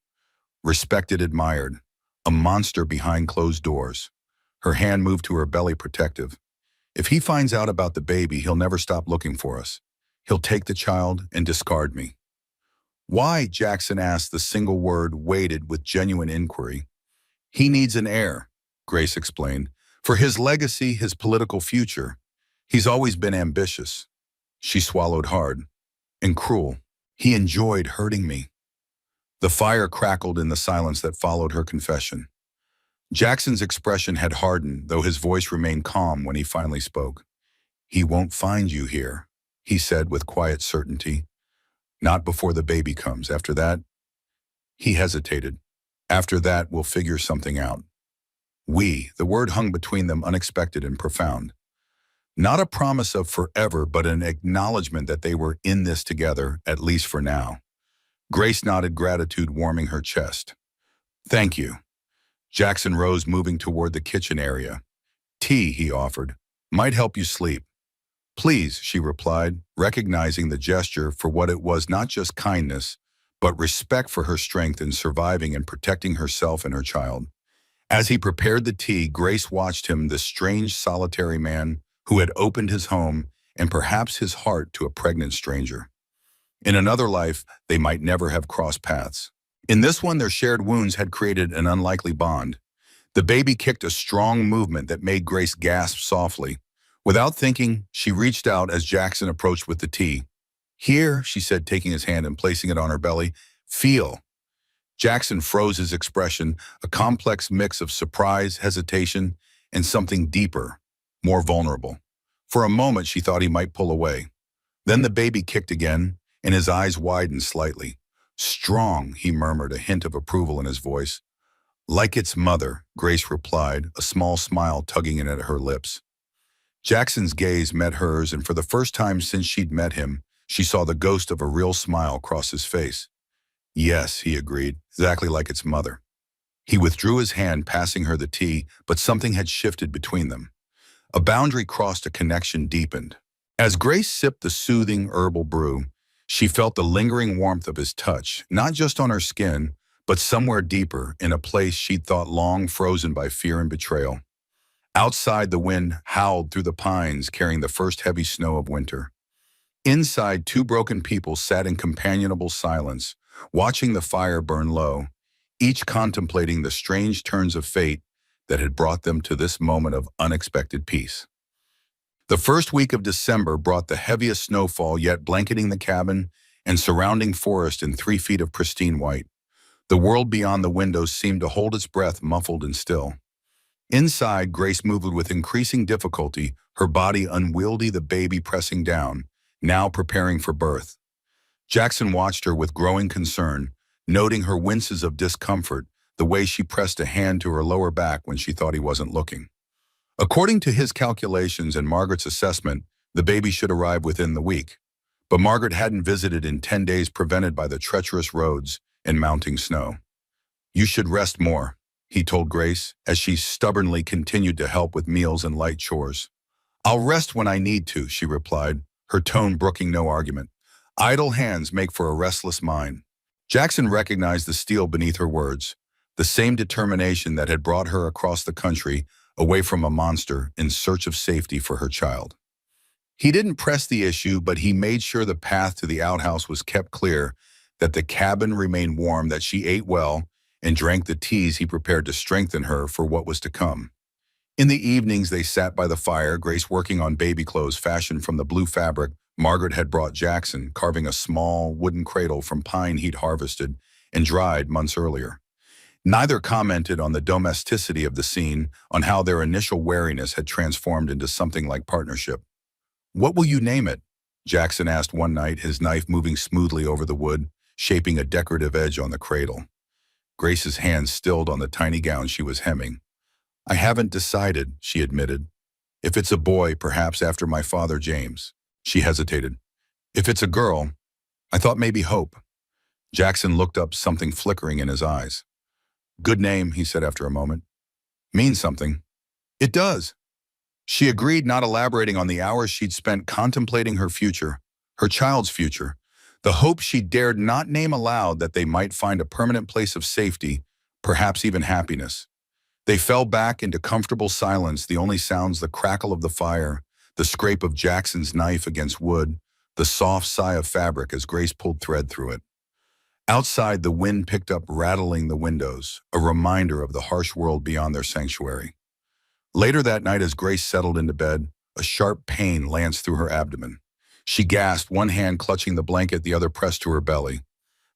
"Respected, admired. A monster behind closed doors." Her hand moved to her belly, protective. "If he finds out about the baby, he'll never stop looking for us. He'll take the child and discard me." "Why?" Jackson asked, the single word weighted with genuine inquiry. "He needs an heir," Grace explained. "For his legacy, his political future. He's always been ambitious." She swallowed hard. "And cruel. He enjoyed hurting me." The fire crackled in the silence that followed her confession. Jackson's expression had hardened, though his voice remained calm when he finally spoke. "He won't find you here," he said with quiet certainty. "Not before the baby comes. After that—" He hesitated. "After that, we'll figure something out." "We," the word hung between them, unexpected and profound. Not a promise of forever, but an acknowledgement that they were in this together, at least for now. Grace nodded, gratitude warming her chest. "Thank you." Jackson rose, moving toward the kitchen area. "Tea," he offered. "Might help you sleep." "Please," she replied, recognizing the gesture for what it was, not just kindness, but respect for her strength in surviving and protecting herself and her child. As he prepared the tea, Grace watched him, this strange, solitary man who had opened his home and perhaps his heart to a pregnant stranger. In another life, they might never have crossed paths. In this one, their shared wounds had created an unlikely bond. The baby kicked a strong movement that made Grace gasp softly. Without thinking, she reached out as Jackson approached with the tea. "Here," she said, taking his hand and placing it on her belly. "Feel." Jackson froze his expression, a complex mix of surprise, hesitation, and something deeper, more vulnerable. For a moment, she thought he might pull away. Then the baby kicked again, and his eyes widened slightly. "Strong," he murmured, a hint of approval in his voice. "Like its mother," Grace replied, a small smile tugging in at her lips. Jackson's gaze met hers, and for the first time since she'd met him, she saw the ghost of a real smile cross his face. "Yes," he agreed, "exactly like its mother." He withdrew his hand, passing her the tea, but something had shifted between them. A boundary crossed, a connection deepened. As Grace sipped the soothing herbal brew, she felt the lingering warmth of his touch, not just on her skin, but somewhere deeper, in a place she'd thought long frozen by fear and betrayal. Outside, the wind howled through the pines, carrying the first heavy snow of winter. Inside, two broken people sat in companionable silence, watching the fire burn low, each contemplating the strange turns of fate that had brought them to this moment of unexpected peace. The first week of December brought the heaviest snowfall yet, blanketing the cabin and surrounding forest in 3 feet of pristine white. The world beyond the windows seemed to hold its breath, muffled and still. Inside, Grace moved with increasing difficulty, her body unwieldy, the baby pressing down, now preparing for birth. Jackson watched her with growing concern, noting her winces of discomfort, the way she pressed a hand to her lower back when she thought he wasn't looking. According to his calculations and Margaret's assessment, the baby should arrive within the week. But Margaret hadn't visited in 10 days, prevented by the treacherous roads and mounting snow. "You should rest more," he told Grace, as she stubbornly continued to help with meals and light chores. "I'll rest when I need to," she replied, her tone brooking no argument. "Idle hands make for a restless mind." Jackson recognized the steel beneath her words, the same determination that had brought her across the country, away from a monster, in search of safety for her child. He didn't press the issue, but he made sure the path to the outhouse was kept clear, that the cabin remained warm, that she ate well, and drank the teas he prepared to strengthen her for what was to come. In the evenings, they sat by the fire, Grace working on baby clothes fashioned from the blue fabric Margaret had brought Jackson, carving a small wooden cradle from pine he'd harvested and dried months earlier. Neither commented on the domesticity of the scene, on how their initial wariness had transformed into something like partnership. "What will you name it?" Jackson asked one night, his knife moving smoothly over the wood, shaping a decorative edge on the cradle. Grace's hands stilled on the tiny gown she was hemming. "I haven't decided," she admitted. "If it's a boy, perhaps after my father, James." She hesitated. "If it's a girl, I thought maybe Hope." Jackson looked up, something flickering in his eyes. "Good name," he said after a moment. "Means something." "It does." She agreed, not elaborating on the hours she'd spent contemplating her future, her child's future, the hope she dared not name aloud, that they might find a permanent place of safety, perhaps even happiness. They fell back into comfortable silence, the only sounds the crackle of the fire, the scrape of Jackson's knife against wood, the soft sigh of fabric as Grace pulled thread through it. Outside, the wind picked up, rattling the windows, a reminder of the harsh world beyond their sanctuary. Later that night, as Grace settled into bed, a sharp pain lanced through her abdomen. She gasped, one hand clutching the blanket, the other pressed to her belly.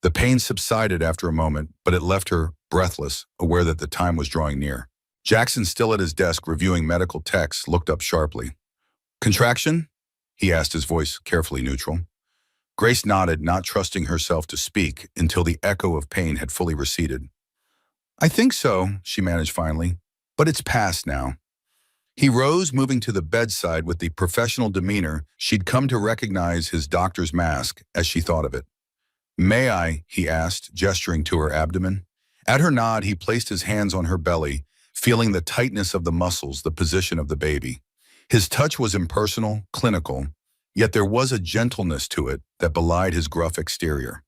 The pain subsided after a moment, but it left her breathless, aware that the time was drawing near. Jackson, still at his desk reviewing medical texts, looked up sharply. "Contraction?" he asked, his voice carefully neutral. Grace nodded, not trusting herself to speak until the echo of pain had fully receded. "I think so," she managed finally, "but it's past now." He rose, moving to the bedside with the professional demeanor she'd come to recognize, his doctor's mask, as she thought of it. "May I?" he asked, gesturing to her abdomen. At her nod, he placed his hands on her belly, feeling the tightness of the muscles, the position of the baby. His touch was impersonal, clinical, yet there was a gentleness to it that belied his gruff exterior.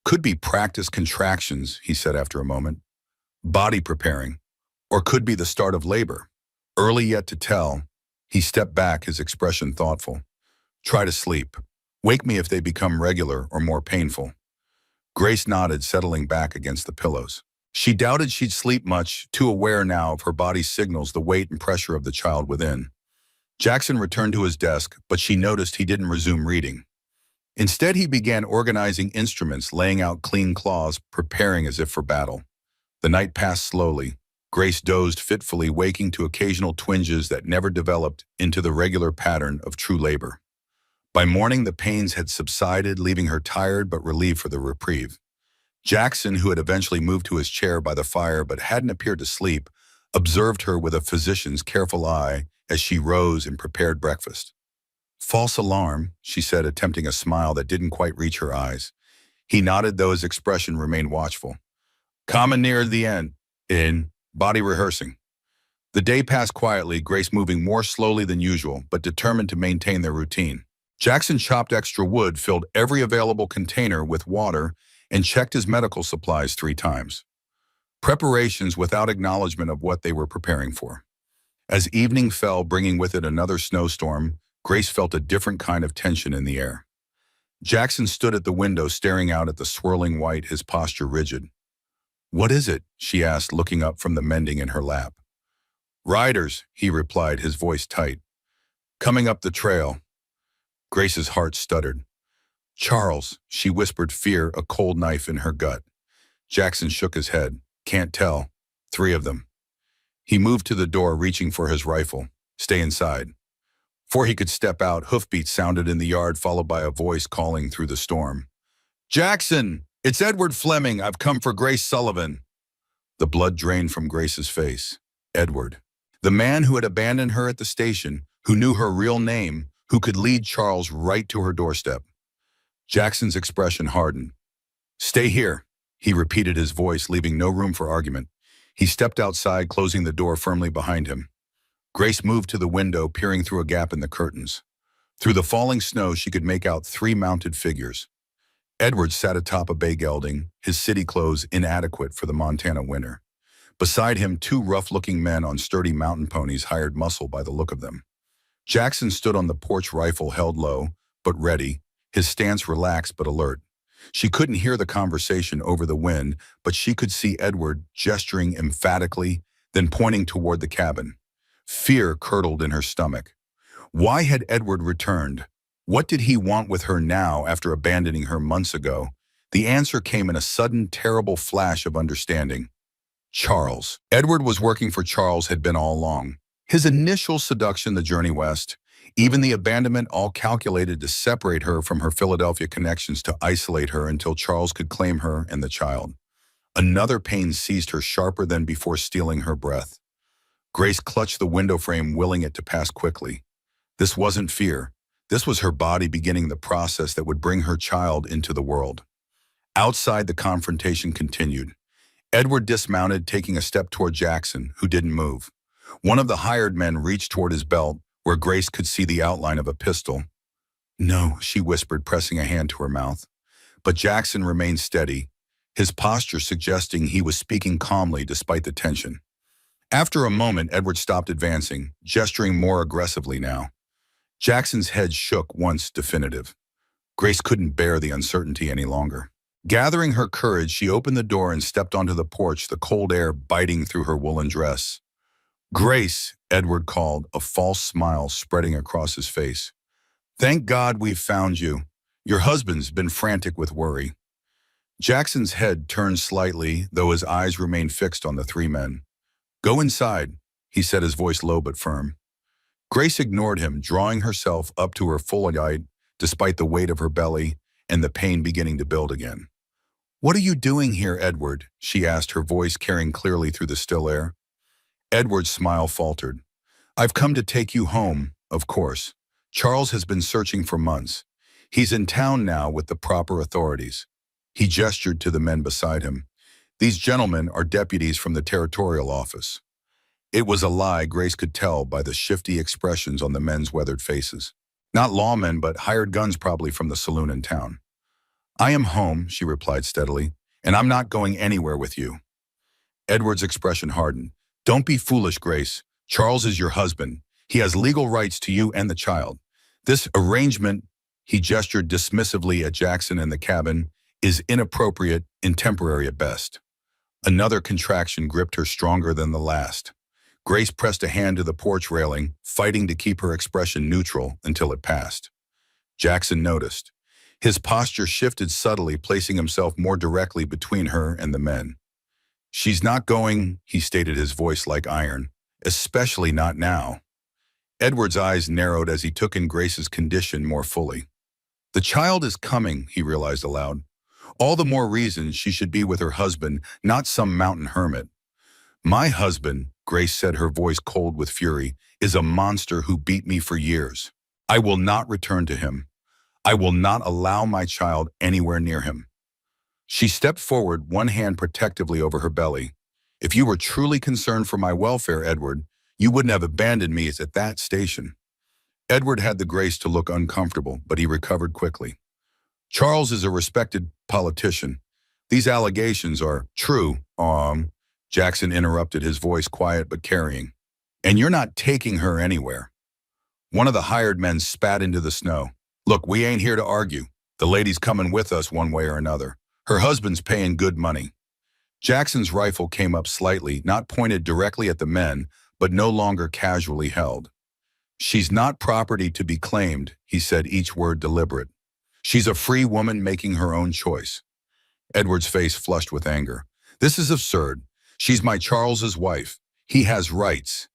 "Could be practice contractions," he said after a moment. "Body preparing. or could be the start of labor. Early yet to tell, he stepped back, his expression thoughtful. Try to sleep. Wake me if they become regular or more painful. Grace nodded, settling back against the pillows. She doubted she'd sleep much, too aware now of her body's signals, the weight and pressure of the child within. Jackson returned to his desk, but she noticed he didn't resume reading. Instead, he began organizing instruments, laying out clean cloths, preparing as if for battle. The night passed slowly. Grace dozed fitfully, waking to occasional twinges that never developed into the regular pattern of true labor. By morning, the pains had subsided, leaving her tired but relieved for the reprieve. Jackson, who had eventually moved to his chair by the fire but hadn't appeared to sleep, observed her with a physician's careful eye as she rose and prepared breakfast. False alarm, she said, attempting a smile that didn't quite reach her eyes. He nodded, though his expression remained watchful. Common near the end. In body rehearsing. The day passed quietly, Grace moving more slowly than usual, but determined to maintain their routine. Jackson chopped extra wood, filled every available container with water, and checked his medical supplies 3 times. Preparations without acknowledgement of what they were preparing for. As evening fell, bringing with it another snowstorm, Grace felt a different kind of tension in the air. Jackson stood at the window, staring out at the swirling white, his posture rigid. What is it? She asked, looking up from the mending in her lap. Riders, he replied, his voice tight. Coming up the trail. Grace's heart stuttered. Charles, she whispered, fear a cold knife in her gut. Jackson shook his head. Can't tell. 3 of them. He moved to the door, reaching for his rifle. Stay inside. Before he could step out, hoofbeats sounded in the yard, followed by a voice calling through the storm. Jackson! It's Edward Fleming. I've come for Grace Sullivan. The blood drained from Grace's face. Edward. The man who had abandoned her at the station, who knew her real name, who could lead Charles right to her doorstep. Jackson's expression hardened. Stay here, he repeated, his voice leaving no room for argument. He stepped outside, closing the door firmly behind him. Grace moved to the window, peering through a gap in the curtains. Through the falling snow, she could make out 3 mounted figures. Edward sat atop a bay gelding, his city clothes inadequate for the Montana winter. Beside him, 2 rough-looking men on sturdy mountain ponies, hired muscle by the look of them. Jackson stood on the porch, rifle held low, but ready, his stance relaxed but alert. She couldn't hear the conversation over the wind, but she could see Edward gesturing emphatically, then pointing toward the cabin. Fear curdled in her stomach. Why had Edward returned? What did he want with her now after abandoning her months ago? The answer came in a sudden, terrible flash of understanding. Charles. Edward was working for Charles, had been all along. His initial seduction, the journey west, even the abandonment, all calculated to separate her from her Philadelphia connections, to isolate her until Charles could claim her and the child. Another pain seized her, sharper than before, stealing her breath. Grace clutched the window frame, willing it to pass quickly. This wasn't fear. This was her body beginning the process that would bring her child into the world. Outside, the confrontation continued. Edward dismounted, taking a step toward Jackson, who didn't move. One of the hired men reached toward his belt, where Grace could see the outline of a pistol. No, she whispered, pressing a hand to her mouth. But Jackson remained steady, his posture suggesting he was speaking calmly despite the tension. After a moment, Edward stopped advancing, gesturing more aggressively now. Jackson's head shook once definitive. Grace couldn't bear the uncertainty any longer. Gathering her courage, she opened the door and stepped onto the porch, the cold air biting through her woolen dress. Grace, Edward called, a false smile spreading across his face. Thank God we've found you. Your husband's been frantic with worry. Jackson's head turned slightly, though his eyes remained fixed on the 3 men. Go inside, he said, his voice low but firm. Grace ignored him, drawing herself up to her full height, despite the weight of her belly and the pain beginning to build again. What are you doing here, Edward? She asked, her voice carrying clearly through the still air. Edward's smile faltered. I've come to take you home, of course. Charles has been searching for months. He's in town now with the proper authorities. He gestured to the men beside him. These gentlemen are deputies from the territorial office. It was a lie, Grace could tell by the shifty expressions on the men's weathered faces. Not lawmen, but hired guns, probably from the saloon in town. I am home, she replied steadily, and I'm not going anywhere with you. Edward's expression hardened. Don't be foolish, Grace. Charles is your husband. He has legal rights to you and the child. This arrangement, he gestured dismissively at Jackson and the cabin, is inappropriate and temporary at best. Another contraction gripped her stronger than the last. Grace pressed a hand to the porch railing, fighting to keep her expression neutral until it passed. Jackson noticed. His posture shifted subtly, placing himself more directly between her and the men. She's not going, he stated, his voice like iron, especially not now. Edward's eyes narrowed as he took in Grace's condition more fully. The child is coming, he realized aloud. All the more reason she should be with her husband, not some mountain hermit. My husband, Grace said, her voice cold with fury, is a monster who beat me for years. I will not return to him. I will not allow my child anywhere near him. She stepped forward, one hand protectively over her belly. If you were truly concerned for my welfare, Edward, you wouldn't have abandoned me at that station. Edward had the grace to look uncomfortable, but he recovered quickly. Charles is a respected politician. These allegations are true, Jackson interrupted, his voice quiet but carrying. And you're not taking her anywhere. One of the hired men spat into the snow. Look, we ain't here to argue. The lady's coming with us one way or another. Her husband's paying good money. Jackson's rifle came up slightly, not pointed directly at the men, but no longer casually held. She's not property to be claimed, he said, each word deliberate. She's a free woman making her own choice. Edward's face flushed with anger. This is absurd. She's my Charles's wife. He has rights.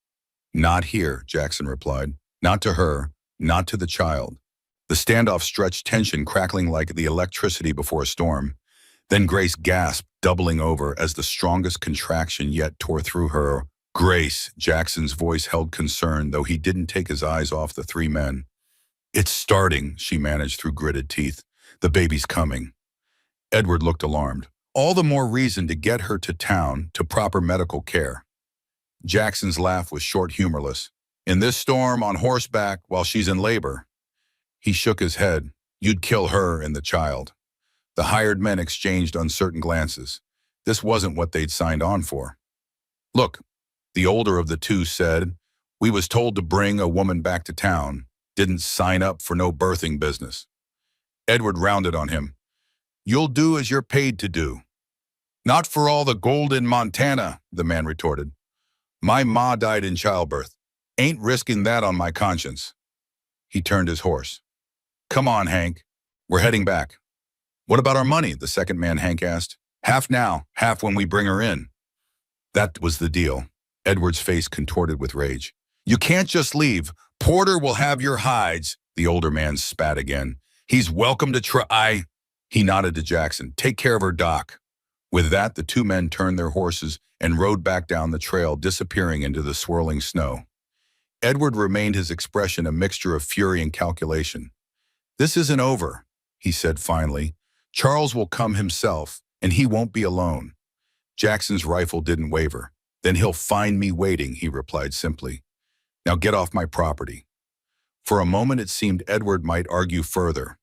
Not here, Jackson replied. Not to her, not to the child. The standoff stretched, tension crackling like the electricity before a storm. Then Grace gasped, doubling over as the strongest contraction yet tore through her. Grace, Jackson's voice held concern, though he didn't take his eyes off the three men. It's starting, she managed through gritted teeth. The baby's coming. Edward looked alarmed. All the more reason to get her to town, to proper medical care. Jackson's laugh was short, humorless. In this storm, on horseback, while she's in labor. He shook his head. You'd kill her and the child. The hired men exchanged uncertain glances. This wasn't what they'd signed on for. Look, the older of the two said, we was told to bring a woman back to town. Didn't sign up for no birthing business. Edward rounded on him. You'll do as you're paid to do. Not for all the gold in Montana, the man retorted. My ma died in childbirth. Ain't risking that on my conscience. He turned his horse. Come on, Hank. We're heading back. What about our money? The second man, Hank asked. Half now, half when we bring her in. That was the deal. Edward's face contorted with rage. You can't just leave. Porter will have your hides. The older man spat again. He's welcome to try. He nodded to Jackson. Take care of her, Doc. With that, the two men turned their horses and rode back down the trail, disappearing into the swirling snow. Edward remained, his expression a mixture of fury and calculation. This isn't over, he said finally. Charles will come himself, and he won't be alone. Jackson's rifle didn't waver. Then he'll find me waiting, he replied simply. Now get off my property. For a moment it seemed Edward might argue further.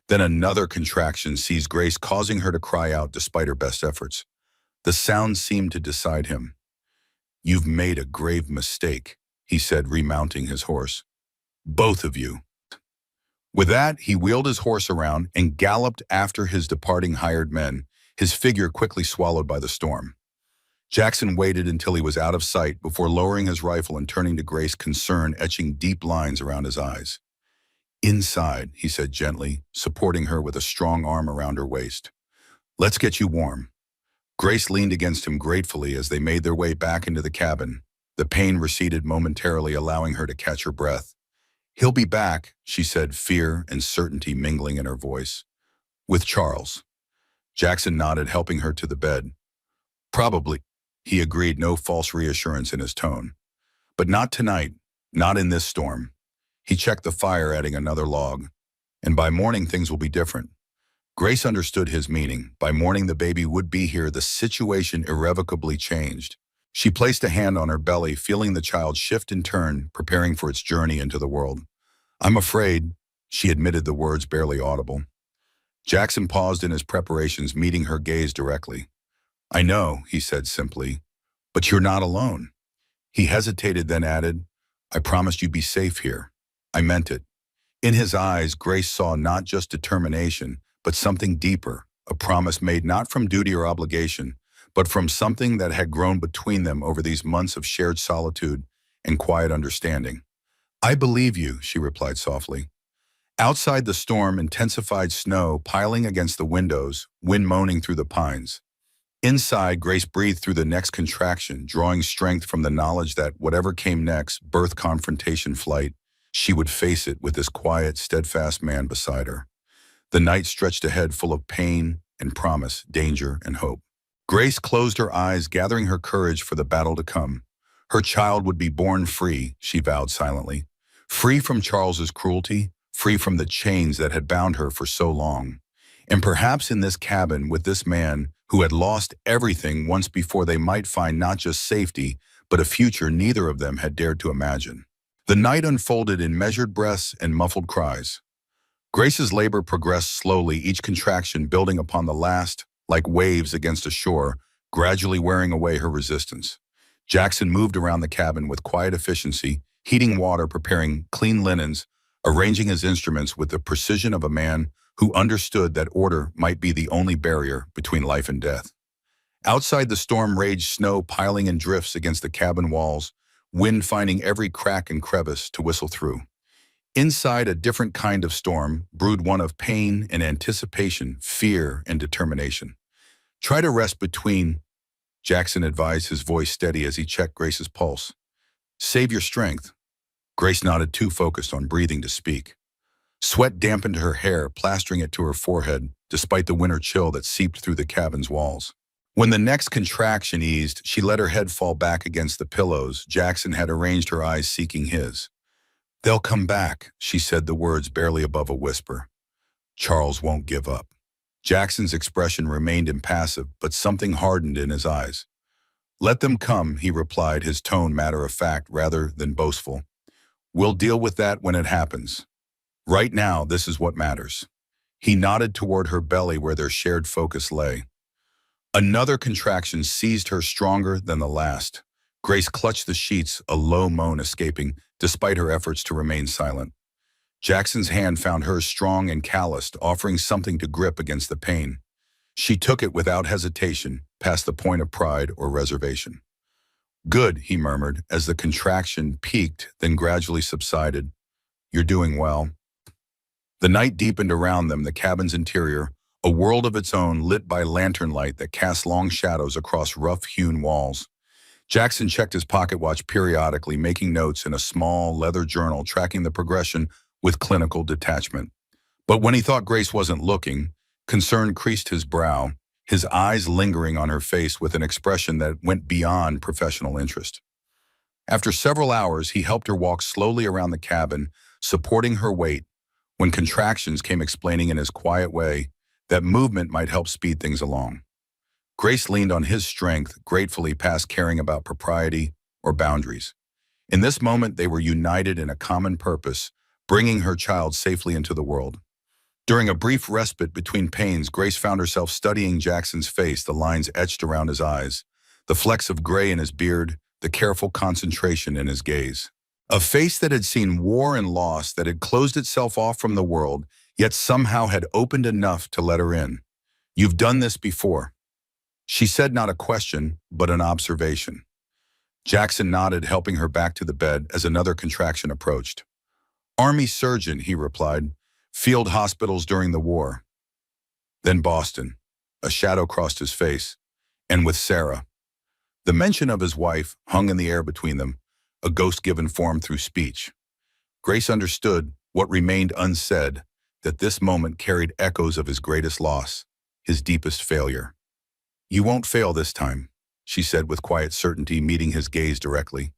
Then another contraction seized Grace, causing her to cry out despite her best efforts. The sound seemed to decide him. You've made a grave mistake, he said, remounting his horse. Both of you. With that, he wheeled his horse around and galloped after his departing hired men, his figure quickly swallowed by the storm. Jackson waited until he was out of sight before lowering his rifle and turning to Grace, concern etching deep lines around his eyes. Inside, he said gently, supporting her with a strong arm around her waist. Let's get you warm. Grace leaned against him gratefully as they made their way back into the cabin. The pain receded momentarily, allowing her to catch her breath. He'll be back, she said, fear and certainty mingling in her voice. With Charles. Jackson nodded, helping her to the bed. Probably, he agreed, no false reassurance in his tone. But not tonight, not in this storm. He checked the fire, adding another log. And by morning, things will be different. Grace understood his meaning. By morning, the baby would be here. The situation irrevocably changed. She placed a hand on her belly, feeling the child shift and turn, preparing for its journey into the world. I'm afraid, she admitted, the words barely audible. Jackson paused in his preparations, meeting her gaze directly. I know, he said simply, but you're not alone. He hesitated, then added, I promised you'd be safe here. I meant it. In his eyes, Grace saw not just determination, but something deeper, a promise made not from duty or obligation, but from something that had grown between them over these months of shared solitude and quiet understanding. I believe you, she replied softly. Outside, the storm intensified, snow piling against the windows, wind moaning through the pines. Inside, Grace breathed through the next contraction, drawing strength from the knowledge that whatever came next, birth, confrontation, flight, she would face it with this quiet, steadfast man beside her. The night stretched ahead full of pain and promise, danger and hope. Grace closed her eyes, gathering her courage for the battle to come. Her child would be born free, she vowed silently. Free from Charles's cruelty, free from the chains that had bound her for so long. And perhaps in this cabin with this man who had lost everything once before, they might find not just safety, but a future neither of them had dared to imagine. The night unfolded in measured breaths and muffled cries. Grace's labor progressed slowly, each contraction building upon the last, like waves against a shore, gradually wearing away her resistance. Jackson moved around the cabin with quiet efficiency, heating water, preparing clean linens, arranging his instruments with the precision of a man who understood that order might be the only barrier between life and death. Outside, the storm raged, snow piling in drifts against the cabin walls, wind finding every crack and crevice to whistle through. Inside, a different kind of storm brewed, one of pain and anticipation, fear and determination. Try to rest between, Jackson advised, his voice steady as he checked Grace's pulse. Save your strength. Grace nodded, too focused on breathing to speak. Sweat dampened her hair, plastering it to her forehead, despite the winter chill that seeped through the cabin's walls. When the next contraction eased, she let her head fall back against the pillows. Jackson had arranged, her eyes seeking his. They'll come back, she said, the words barely above a whisper. Charles won't give up. Jackson's expression remained impassive, but something hardened in his eyes. Let them come, he replied, his tone matter-of-fact rather than boastful. We'll deal with that when it happens. Right now, this is what matters. He nodded toward her belly where their shared focus lay. Another contraction seized her, stronger than the last. Grace clutched the sheets, a low moan escaping, despite her efforts to remain silent. Jackson's hand found hers, strong and calloused, offering something to grip against the pain. She took it without hesitation, past the point of pride or reservation. Good, he murmured, as the contraction peaked, then gradually subsided. You're doing well. The night deepened around them, the cabin's interior, a world of its own, lit by lantern light that cast long shadows across rough-hewn walls. Jackson checked his pocket watch periodically, making notes in a small leather journal, tracking the progression with clinical detachment. But when he thought Grace wasn't looking, concern creased his brow, his eyes lingering on her face with an expression that went beyond professional interest. After several hours, he helped her walk slowly around the cabin, supporting her weight. When contractions came, explaining in his quiet way that movement might help speed things along. Grace leaned on his strength, gratefully, past caring about propriety or boundaries. In this moment, they were united in a common purpose, bringing her child safely into the world. During a brief respite between pains, Grace found herself studying Jackson's face, the lines etched around his eyes, the flecks of gray in his beard, the careful concentration in his gaze. A face that had seen war and loss, that had closed itself off from the world, yet somehow had opened enough to let her in. You've done this before. She said, not a question, but an observation. Jackson nodded, helping her back to the bed as another contraction approached. Army surgeon, he replied. Field hospitals during the war. Then Boston. A shadow crossed his face. And with Sarah. The mention of his wife hung in the air between them, a ghost given form through speech. Grace understood what remained unsaid, that this moment carried echoes of his greatest loss, his deepest failure. You won't fail this time, she said with quiet certainty, meeting his gaze directly.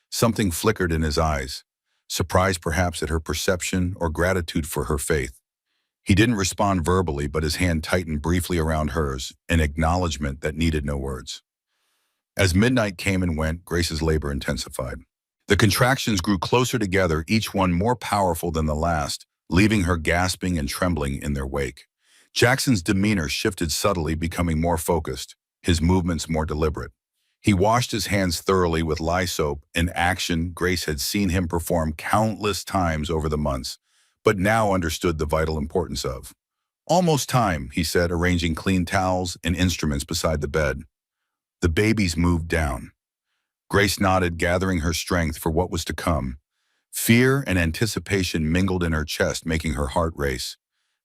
Something flickered in his eyes, surprise perhaps at her perception or gratitude for her faith. He didn't respond verbally, but his hand tightened briefly around hers, an acknowledgement that needed no words. As midnight came and went, Grace's labor intensified. The contractions grew closer together, each one more powerful than the last, leaving her gasping and trembling in their wake. Jackson's demeanor shifted subtly, becoming more focused, his movements more deliberate. He washed his hands thoroughly with lye soap, an action Grace had seen him perform countless times over the months, but now understood the vital importance of. Almost time, he said, arranging clean towels and instruments beside the bed. The babies moved down. Grace nodded, gathering her strength for what was to come. Fear and anticipation mingled in her chest, making her heart race.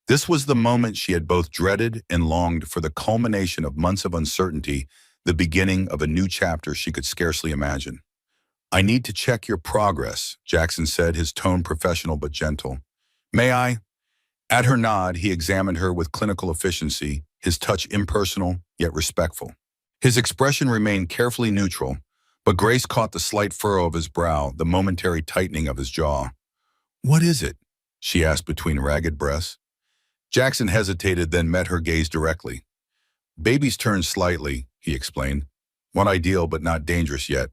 This was the moment she had both dreaded and longed for, the culmination of months of uncertainty, the beginning of a new chapter she could scarcely imagine. "I need to check your progress," Jackson said, his tone professional but gentle. "May I?" At her nod, he examined her with clinical efficiency, his touch impersonal yet respectful. His expression remained carefully neutral, but Grace caught the slight furrow of his brow, the momentary tightening of his jaw. "What is it?" she asked between ragged breaths. Jackson hesitated, then met her gaze directly. "Baby's turned slightly," he explained. "Not ideal, but not dangerous yet.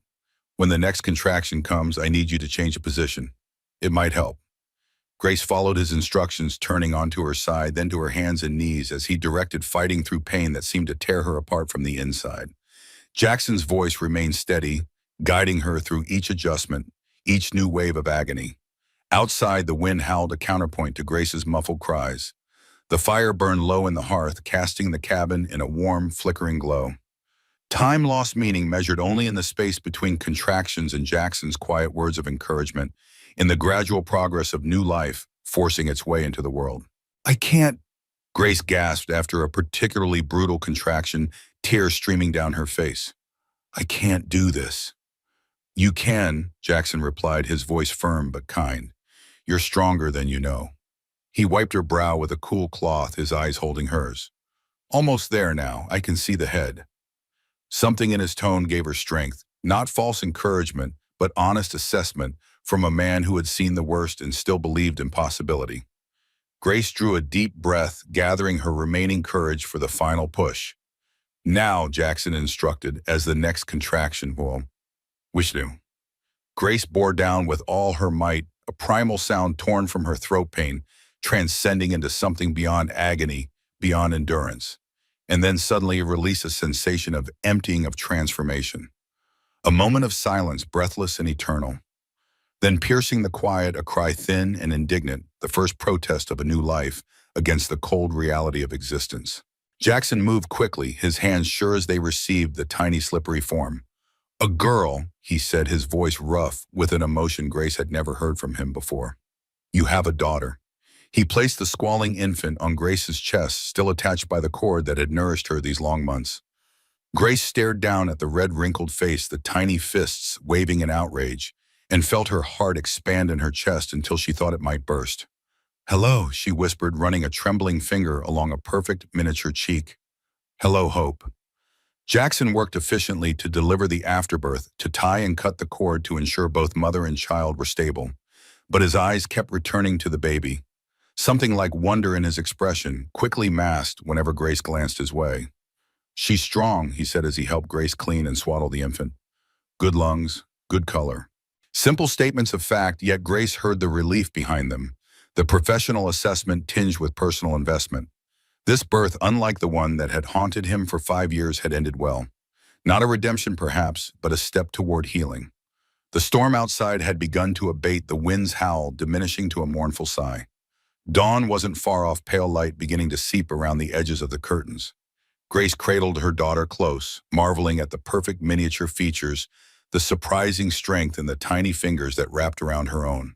When the next contraction comes, I need you to change a position. It might help." Grace followed his instructions, turning onto her side, then to her hands and knees as he directed, fighting through pain that seemed to tear her apart from the inside. Jackson's voice remained steady, guiding her through each adjustment, each new wave of agony. Outside, the wind howled a counterpoint to Grace's muffled cries. The fire burned low in the hearth, casting the cabin in a warm, flickering glow. Time lost meaning, measured only in the space between contractions and Jackson's quiet words of encouragement, in the gradual progress of new life forcing its way into the world. "I can't," Grace gasped after a particularly brutal contraction, tears streaming down her face. "I can't do this." "You can," Jackson replied, his voice firm but kind. "You're stronger than you know." He wiped her brow with a cool cloth, his eyes holding hers. "Almost there now, I can see the head." Something in his tone gave her strength, not false encouragement, but honest assessment from a man who had seen the worst and still believed in possibility. Grace drew a deep breath, gathering her remaining courage for the final push. "Now," Jackson instructed, as the next contraction will. "Wishnu." Grace bore down with all her might, a primal sound torn from her throat pain, transcending into something beyond agony, beyond endurance. And then suddenly release a sensation of emptying, of transformation. A moment of silence, breathless and eternal. Then piercing the quiet, a cry thin and indignant, the first protest of a new life against the cold reality of existence. Jackson moved quickly, his hands sure as they received the tiny slippery form. "A girl," he said, his voice rough with an emotion Grace had never heard from him before. "You have a daughter." He placed the squalling infant on Grace's chest, still attached by the cord that had nourished her these long months. Grace stared down at the red, wrinkled face, the tiny fists waving in outrage, and felt her heart expand in her chest until she thought it might burst. "Hello," she whispered, running a trembling finger along a perfect miniature cheek. "Hello, Hope." Jackson worked efficiently to deliver the afterbirth, to tie and cut the cord to ensure both mother and child were stable. But his eyes kept returning to the baby. Something like wonder in his expression, quickly masked whenever Grace glanced his way. "She's strong," he said as he helped Grace clean and swaddle the infant. "Good lungs, good color." Simple statements of fact, yet Grace heard the relief behind them, the professional assessment tinged with personal investment. This birth, unlike the one that had haunted him for 5 years, had ended well. Not a redemption perhaps, but a step toward healing. The storm outside had begun to abate, the wind's howl diminishing to a mournful sigh. Dawn wasn't far off, pale light beginning to seep around the edges of the curtains. Grace cradled her daughter close, marveling at the perfect miniature features, the surprising strength in the tiny fingers that wrapped around her own.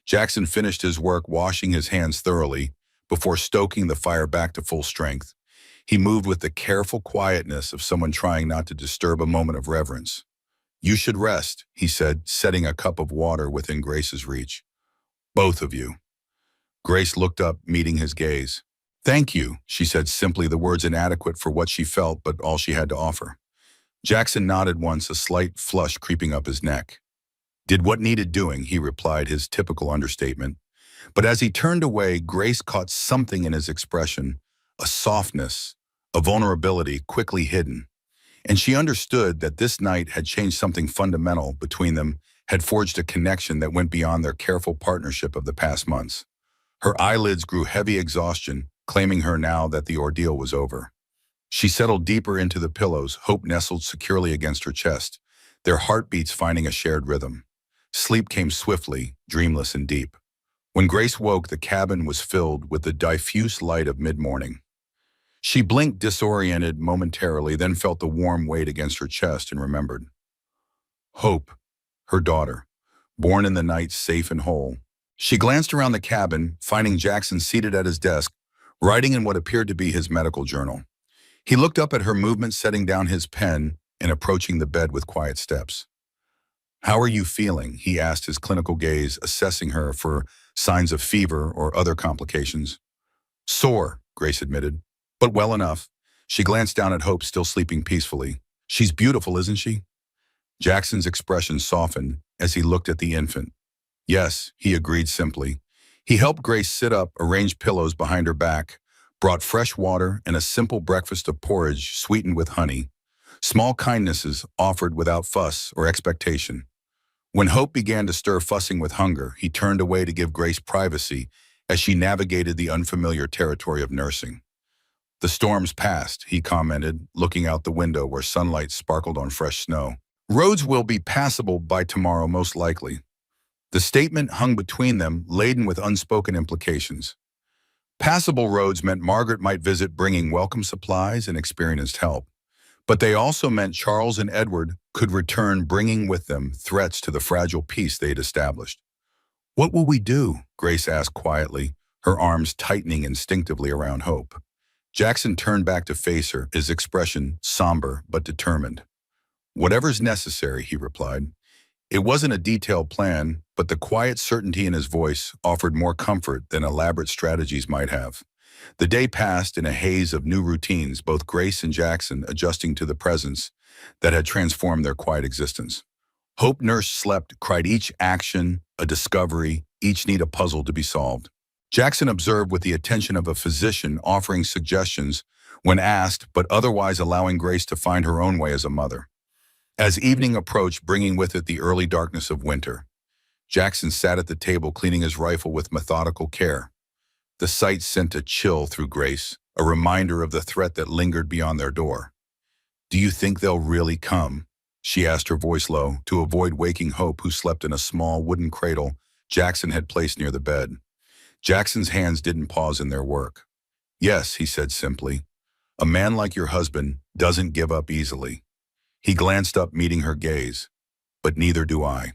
Jackson finished his work, washing his hands thoroughly, before stoking the fire back to full strength. He moved with the careful quietness of someone trying not to disturb a moment of reverence. "You should rest," he said, setting a cup of water within Grace's reach. "Both of you." Grace looked up, meeting his gaze. "Thank you," she said simply, the words inadequate for what she felt, but all she had to offer. Jackson nodded once, a slight flush creeping up his neck. "Did what needed doing," he replied, his typical understatement. But as he turned away, Grace caught something in his expression, a softness, a vulnerability quickly hidden. And she understood that this night had changed something fundamental between them, had forged a connection that went beyond their careful partnership of the past months. Her eyelids grew heavy, exhaustion claiming her now that the ordeal was over. She settled deeper into the pillows, hope nestled securely against her chest, their heartbeats finding a shared rhythm. Sleep came swiftly, dreamless and deep. When Grace woke, the cabin was filled with the diffuse light of mid-morning. She blinked disoriented momentarily, then felt the warm weight against her chest and remembered. Hope, her daughter, born in the night safe and whole. She glanced around the cabin, finding Jackson seated at his desk, writing in what appeared to be his medical journal. He looked up at her movement, setting down his pen and approaching the bed with quiet steps. How are you feeling? He asked, his clinical gaze assessing her for signs of fever or other complications. Sore, Grace admitted, but well enough. She glanced down at Hope, still sleeping peacefully. She's beautiful, isn't she? Jackson's expression softened as he looked at the infant. Yes, he agreed simply. He helped Grace sit up, arranged pillows behind her back, brought fresh water and a simple breakfast of porridge sweetened with honey. Small kindnesses offered without fuss or expectation. When Hope began to stir, fussing with hunger, he turned away to give Grace privacy as she navigated the unfamiliar territory of nursing. The storm's passed, he commented, looking out the window where sunlight sparkled on fresh snow. Roads will be passable by tomorrow, most likely. The statement hung between them, laden with unspoken implications. Passable roads meant Margaret might visit, bringing welcome supplies and experienced help. But they also meant Charles and Edward could return, bringing with them threats to the fragile peace they'd established. What will we do? Grace asked quietly, her arms tightening instinctively around Hope. Jackson turned back to face her, his expression somber but determined. Whatever's necessary, he replied. It wasn't a detailed plan, but the quiet certainty in his voice offered more comfort than elaborate strategies might have. The day passed in a haze of new routines, both Grace and Jackson adjusting to the presence that had transformed their quiet existence. Hope nursed, slept, cried, each action a discovery, each need a puzzle to be solved. Jackson observed with the attention of a physician, offering suggestions when asked, but otherwise allowing Grace to find her own way as a mother. As evening approached, bringing with it the early darkness of winter, Jackson sat at the table, cleaning his rifle with methodical care. The sight sent a chill through Grace, a reminder of the threat that lingered beyond their door. Do you think they'll really come? She asked, her voice low, to avoid waking Hope, who slept in a small wooden cradle Jackson had placed near the bed. Jackson's hands didn't pause in their work. Yes, he said simply. A man like your husband doesn't give up easily. He glanced up, meeting her gaze. But neither do I.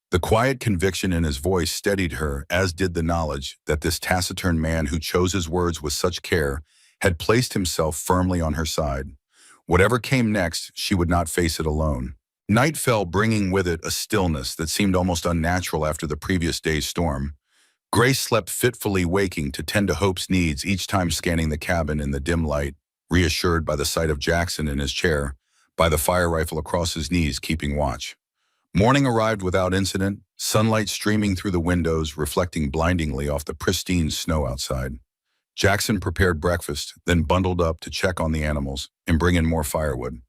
The quiet conviction in his voice steadied her, as did the knowledge that this taciturn man who chose his words with such care had placed himself firmly on her side. Whatever came next, she would not face it alone. Night fell, bringing with it a stillness that seemed almost unnatural after the previous day's storm. Grace slept fitfully, waking to tend to Hope's needs, each time scanning the cabin in the dim light, reassured by the sight of Jackson in his chair, by the fire rifle across his knees, keeping watch. Morning arrived without incident, sunlight streaming through the windows, reflecting blindingly off the pristine snow outside. Jackson prepared breakfast, then bundled up to check on the animals and bring in more firewood.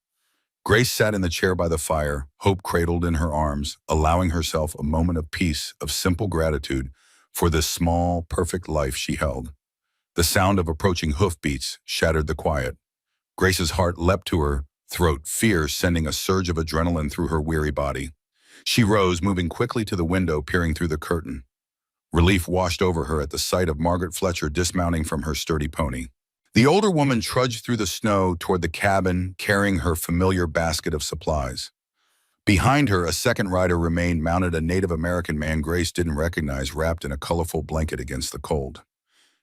Grace sat in the chair by the fire, Hope cradled in her arms, allowing herself a moment of peace, of simple gratitude for this small, perfect life she held. The sound of approaching hoofbeats shattered the quiet. Grace's heart leapt to her throat, fear sending a surge of adrenaline through her weary body. She rose, moving quickly to the window, peering through the curtain. Relief washed over her at the sight of Margaret Fletcher dismounting from her sturdy pony. The older woman trudged through the snow toward the cabin, carrying her familiar basket of supplies. Behind her, a second rider remained, mounted, a Native American man Grace didn't recognize, wrapped in a colorful blanket against the cold.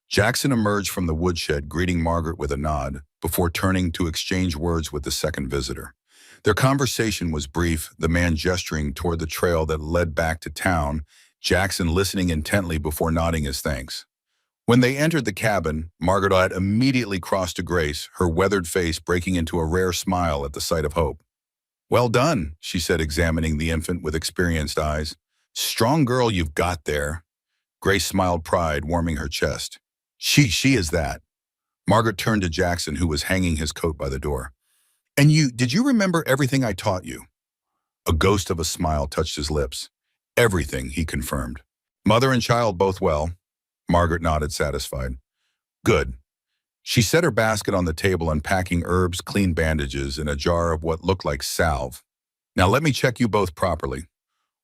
Jackson emerged from the woodshed, greeting Margaret with a nod, before turning to exchange words with the second visitor. Their conversation was brief, the man gesturing toward the trail that led back to town, Jackson listening intently before nodding his thanks. When they entered the cabin, Margaret had immediately crossed to Grace, her weathered face breaking into a rare smile at the sight of Hope. Well done, she said, examining the infant with experienced eyes. Strong girl you've got there. Grace smiled, pride warming her chest. She is that. Margaret turned to Jackson, who was hanging his coat by the door. And did you remember everything I taught you? A ghost of a smile touched his lips. Everything, he confirmed. Mother and child both well. Margaret nodded, satisfied. Good. She set her basket on the table, unpacking herbs, clean bandages, and a jar of what looked like salve. Now let me check you both properly.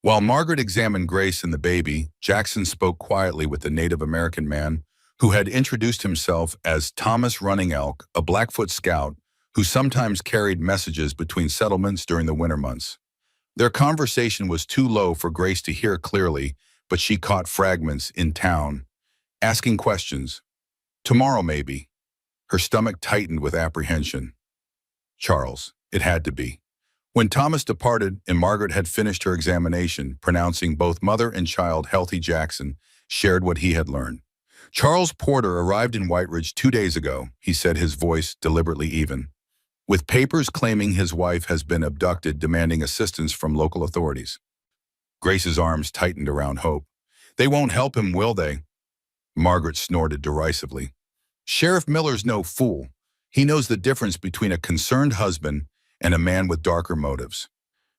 While Margaret examined Grace and the baby, Jackson spoke quietly with the Native American man who had introduced himself as Thomas Running Elk, a Blackfoot scout who sometimes carried messages between settlements during the winter months. Their conversation was too low for Grace to hear clearly, but she caught fragments in town, asking questions. Tomorrow, maybe. Her stomach tightened with apprehension. Charles, it had to be. When Thomas departed and Margaret had finished her examination, pronouncing both mother and child healthy, Jackson shared what he had learned. Charles Porter arrived in White Ridge 2 days ago, he said, his voice deliberately even, with papers claiming his wife has been abducted, demanding assistance from local authorities. Grace's arms tightened around Hope. They won't help him, will they? Margaret snorted derisively. Sheriff Miller's no fool. He knows the difference between a concerned husband and a man with darker motives.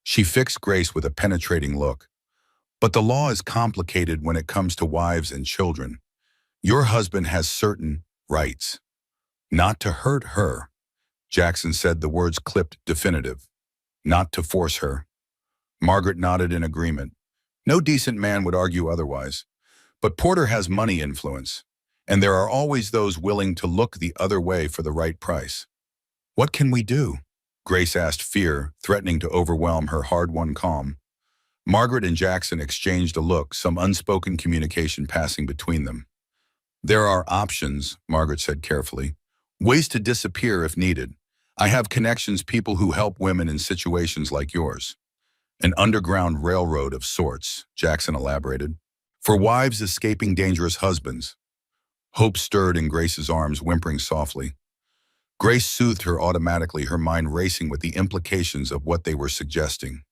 She fixed Grace with a penetrating look. But the law is complicated when it comes to wives and children. Your husband has certain rights. Not to hurt her. Jackson said, the words clipped definitive. Not to force her. Margaret nodded in agreement. No decent man would argue otherwise. But Porter has money influence, and there are always those willing to look the other way for the right price. What can we do? Grace asked, fear threatening to overwhelm her hard-won calm. Margaret and Jackson exchanged a look, some unspoken communication passing between them. There are options, Margaret said carefully. Ways to disappear if needed. I have connections, people who help women in situations like yours. An underground railroad of sorts, Jackson elaborated. For wives escaping dangerous husbands. Hope stirred in Grace's arms, whimpering softly. Grace soothed her automatically, her mind racing with the implications of what they were suggesting.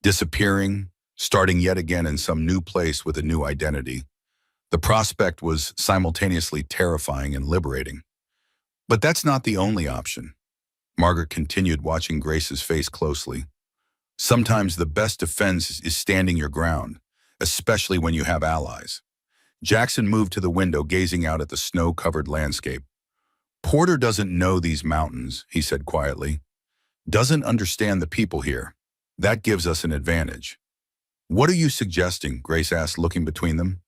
Disappearing, starting yet again in some new place with a new identity. The prospect was simultaneously terrifying and liberating. But that's not the only option. Margaret continued, watching Grace's face closely. Sometimes the best defense is standing your ground, especially when you have allies. Jackson moved to the window, gazing out at the snow-covered landscape. Porter doesn't know these mountains, he said quietly. Doesn't understand the people here. That gives us an advantage. What are you suggesting? Grace asked, looking between them.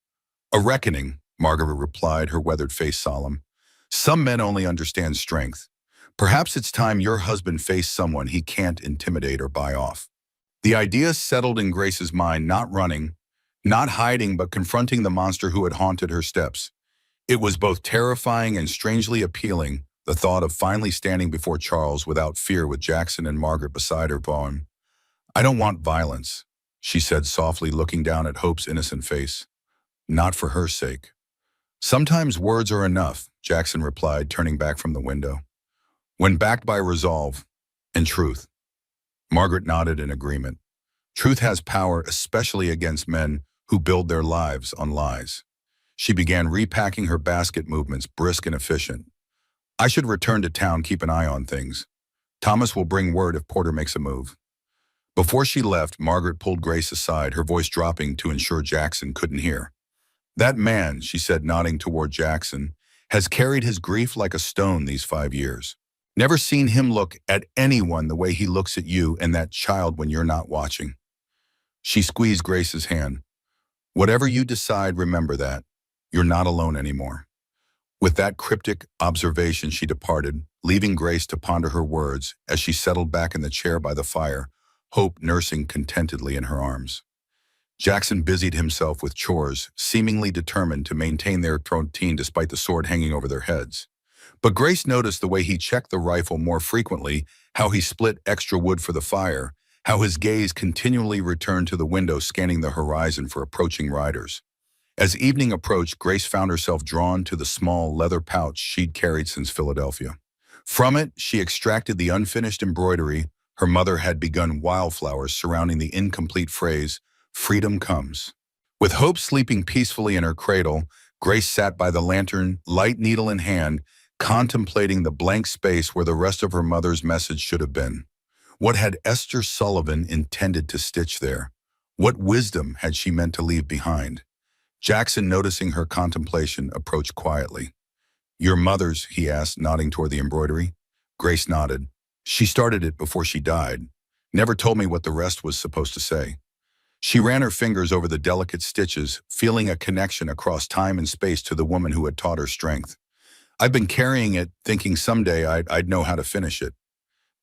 A reckoning, Margaret replied, her weathered face solemn. Some men only understand strength. Perhaps it's time your husband faced someone he can't intimidate or buy off. The idea settled in Grace's mind, not running, not hiding, but confronting the monster who had haunted her steps. It was both terrifying and strangely appealing, the thought of finally standing before Charles without fear, with Jackson and Margaret beside her. Vaughn. I don't want violence, she said softly, looking down at Hope's innocent face. Not for her sake. Sometimes words are enough, Jackson replied, turning back from the window. When backed by resolve and truth. Margaret nodded in agreement. Truth has power, especially against men who build their lives on lies. She began repacking her basket, movements brisk and efficient. I should return to town, keep an eye on things. Thomas will bring word if Porter makes a move. Before she left, Margaret pulled Grace aside, her voice dropping to ensure Jackson couldn't hear. That man, she said, nodding toward Jackson, has carried his grief like a stone these 5 years. Never seen him look at anyone the way he looks at you and that child when you're not watching. She squeezed Grace's hand. Whatever you decide, remember that. You're not alone anymore. With that cryptic observation, she departed, leaving Grace to ponder her words as she settled back in the chair by the fire, Hope nursing contentedly in her arms. Jackson busied himself with chores, seemingly determined to maintain their routine despite the sword hanging over their heads. But Grace noticed the way he checked the rifle more frequently, how he split extra wood for the fire, how his gaze continually returned to the window, scanning the horizon for approaching riders. As evening approached, Grace found herself drawn to the small leather pouch she'd carried since Philadelphia. From it, she extracted the unfinished embroidery her mother had begun, wildflowers surrounding the incomplete phrase, "Freedom comes." With Hope sleeping peacefully in her cradle, Grace sat by the lantern, light needle in hand, contemplating the blank space where the rest of her mother's message should have been. What had Esther Sullivan intended to stitch there? What wisdom had she meant to leave behind? Jackson, noticing her contemplation, approached quietly. Your mother's, he asked, nodding toward the embroidery. Grace nodded. She started it before she died. Never told me what the rest was supposed to say. She ran her fingers over the delicate stitches, feeling a connection across time and space to the woman who had taught her strength. I've been carrying it, thinking someday I'd know how to finish it.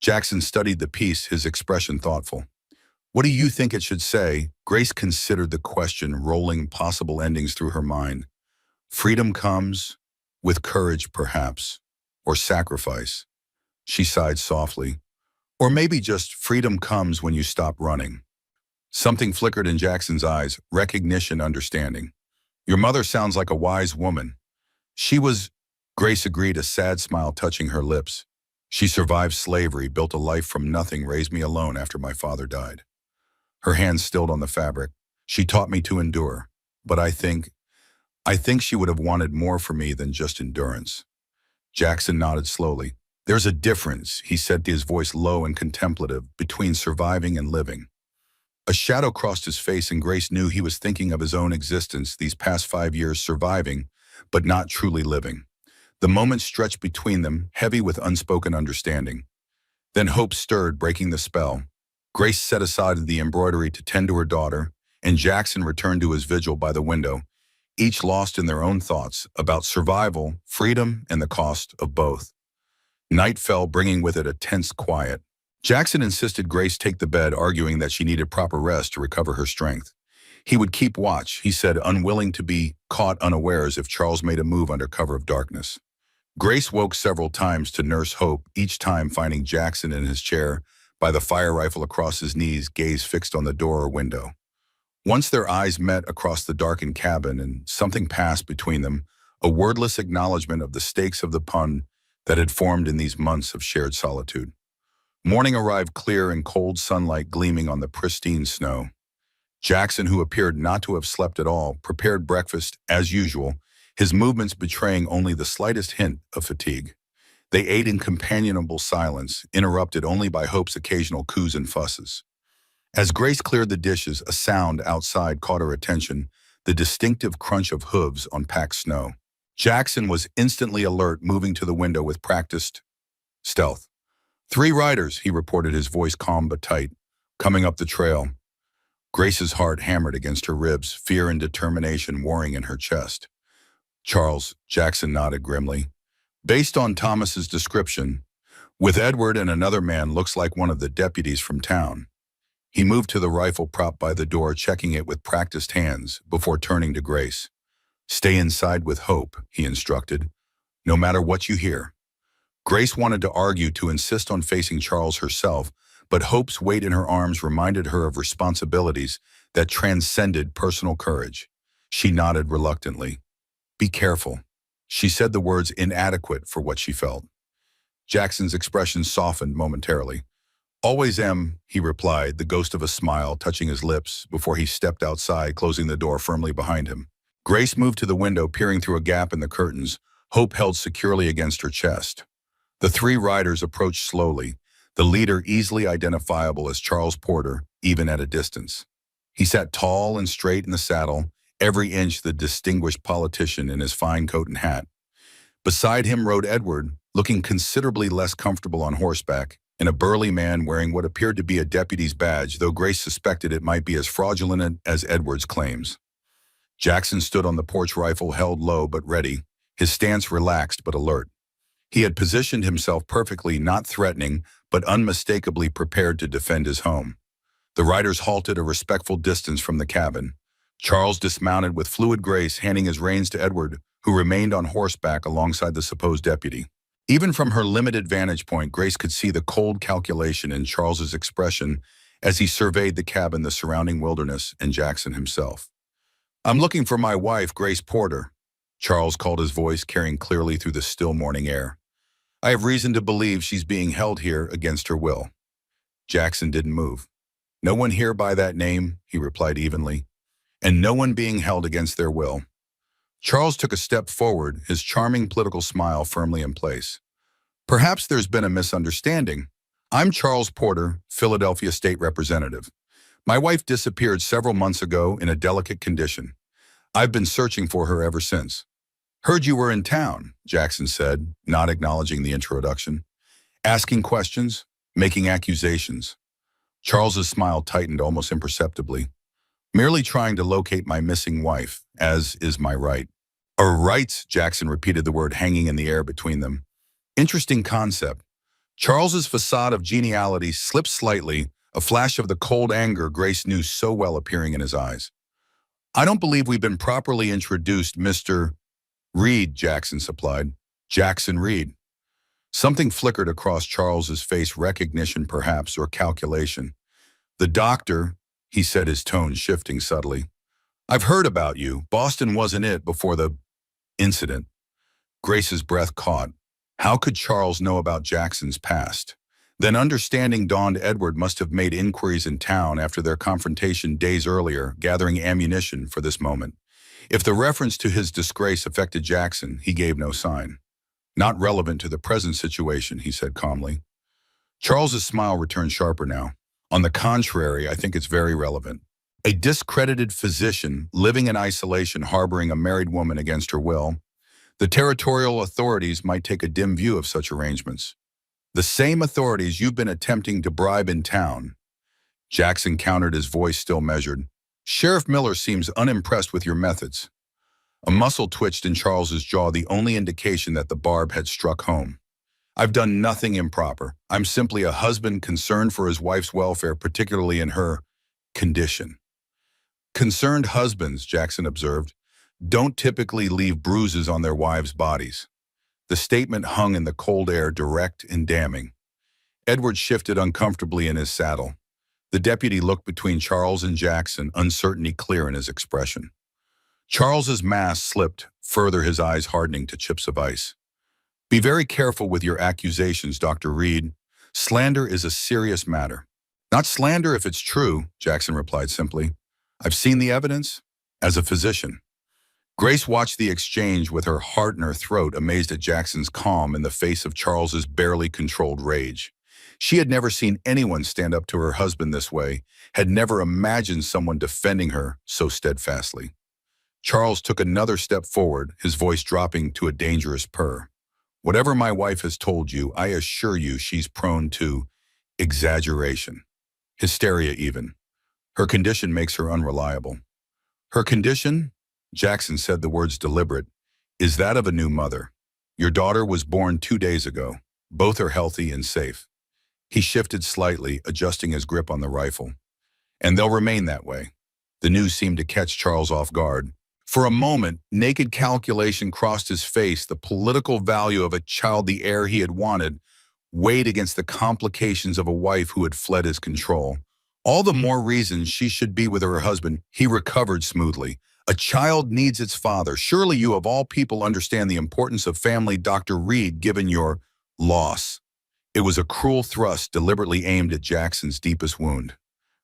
Jackson studied the piece, his expression thoughtful. What do you think it should say? Grace considered the question, rolling possible endings through her mind. Freedom comes with courage, perhaps, or sacrifice. She sighed softly. Or maybe just freedom comes when you stop running. Something flickered in Jackson's eyes, recognition, understanding. Your mother sounds like a wise woman. She was, Grace agreed, a sad smile touching her lips. She survived slavery, built a life from nothing, raised me alone after my father died. Her hands stilled on the fabric. She taught me to endure. But I think she would have wanted more for me than just endurance. Jackson nodded slowly. There's a difference, he said, his voice low and contemplative, between surviving and living. A shadow crossed his face, and Grace knew he was thinking of his own existence these past 5 years, surviving, but not truly living. The moments stretched between them, heavy with unspoken understanding. Then hope stirred, breaking the spell. Grace set aside the embroidery to tend to her daughter, and Jackson returned to his vigil by the window, each lost in their own thoughts about survival, freedom, and the cost of both. Night fell, bringing with it a tense quiet. Jackson insisted Grace take the bed, arguing that she needed proper rest to recover her strength. He would keep watch, he said, unwilling to be caught unawares if Charles made a move under cover of darkness. Grace woke several times to nurse hope, each time finding Jackson in his chair, by the fire rifle across his knees, gaze fixed on the door or window. Once their eyes met across the darkened cabin and something passed between them, a wordless acknowledgement of the stakes of the pun that had formed in these months of shared solitude. Morning arrived, clear and cold sunlight gleaming on the pristine snow. Jackson, who appeared not to have slept at all, prepared breakfast as usual, his movements betraying only the slightest hint of fatigue. They ate in companionable silence, interrupted only by Hope's occasional coos and fusses. As Grace cleared the dishes, a sound outside caught her attention, the distinctive crunch of hooves on packed snow. Jackson was instantly alert, moving to the window with practiced stealth. 3 riders, he reported, his voice calm but tight, coming up the trail. Grace's heart hammered against her ribs, fear and determination warring in her chest. Charles, Jackson nodded grimly. Based on Thomas's description, with Edward and another man, looks like one of the deputies from town. He moved to the rifle prop by the door, checking it with practiced hands before turning to Grace. Stay inside with Hope, he instructed, no matter what you hear. Grace wanted to argue, to insist on facing Charles herself, but Hope's weight in her arms reminded her of responsibilities that transcended personal courage. She nodded reluctantly. Be careful. She said the words inadequate for what she felt. Jackson's expression softened momentarily. Always am, he replied, the ghost of a smile touching his lips before he stepped outside, closing the door firmly behind him. Grace moved to the window, peering through a gap in the curtains, Hope held securely against her chest. The 3 riders approached slowly, the leader easily identifiable as Charles Porter, even at a distance. He sat tall and straight in the saddle, every inch the distinguished politician in his fine coat and hat. Beside him rode Edward, looking considerably less comfortable on horseback, and a burly man wearing what appeared to be a deputy's badge, though Grace suspected it might be as fraudulent as Edward's claims. Jackson stood on the porch, rifle held low but ready, his stance relaxed but alert. He had positioned himself perfectly, not threatening, but unmistakably prepared to defend his home. The riders halted a respectful distance from the cabin. Charles dismounted with fluid grace, handing his reins to Edward, who remained on horseback alongside the supposed deputy. Even from her limited vantage point, Grace could see the cold calculation in Charles's expression as he surveyed the cabin, the surrounding wilderness, and Jackson himself. I'm looking for my wife, Grace Porter, Charles called, his voice carrying clearly through the still morning air. I have reason to believe she's being held here against her will. Jackson didn't move. No one here by that name, he replied evenly, and no one being held against their will. Charles took a step forward, his charming political smile firmly in place. Perhaps there's been a misunderstanding. I'm Charles Porter, Philadelphia State Representative. My wife disappeared several months ago in a delicate condition. I've been searching for her ever since. Heard you were in town, Jackson said, not acknowledging the introduction. Asking questions, making accusations. Charles's smile tightened almost imperceptibly. Merely trying to locate my missing wife, as is my right. Our rights, Jackson repeated the word hanging in the air between them. Interesting concept. Charles's facade of geniality slipped slightly, a flash of the cold anger Grace knew so well appearing in his eyes. I don't believe we've been properly introduced, Mr. Reed, Jackson supplied. Jackson Reed. Something flickered across Charles's face, recognition perhaps, or calculation. The doctor, he said, his tone shifting subtly. I've heard about you. Boston wasn't it before the incident. Grace's breath caught. How could Charles know about Jackson's past? Then understanding dawned Edward must have made inquiries in town after their confrontation days earlier, gathering ammunition for this moment. If the reference to his disgrace affected Jackson, he gave no sign. Not relevant to the present situation, he said calmly. Charles's smile returned sharper now. On the contrary, I think it's very relevant. A discredited physician living in isolation harboring a married woman against her will. The territorial authorities might take a dim view of such arrangements. The same authorities you've been attempting to bribe in town. Jackson countered, his voice still measured. Sheriff Miller seems unimpressed with your methods. A muscle twitched in Charles's jaw, the only indication that the barb had struck home. I've done nothing improper. I'm simply a husband concerned for his wife's welfare, particularly in her condition. Concerned husbands, Jackson observed, don't typically leave bruises on their wives' bodies. The statement hung in the cold air, direct and damning. Edward shifted uncomfortably in his saddle. The deputy looked between Charles and Jackson, uncertainty clear in his expression. Charles's mask slipped, further his eyes hardening to chips of ice. Be very careful with your accusations, Dr. Reed. Slander is a serious matter. Not slander if it's true, Jackson replied simply. I've seen the evidence as a physician. Grace watched the exchange with her heart in her throat, amazed at Jackson's calm in the face of Charles's barely controlled rage. She had never seen anyone stand up to her husband this way, had never imagined someone defending her so steadfastly. Charles took another step forward, his voice dropping to a dangerous purr. Whatever my wife has told you, I assure you she's prone to exaggeration, hysteria even. Her condition makes her unreliable. Her condition, Jackson said the words deliberate, is that of a new mother. Your daughter was born 2 days ago. Both are healthy and safe. He shifted slightly, adjusting his grip on the rifle. And they'll remain that way. The news seemed to catch Charles off guard. For a moment, naked calculation crossed his face, the political value of a child, the heir he had wanted, weighed against the complications of a wife who had fled his control. All the more reason she should be with her husband. He recovered smoothly. A child needs its father. Surely you of all people understand the importance of family, Dr. Reed, given your loss. It was a cruel thrust deliberately aimed at Jackson's deepest wound.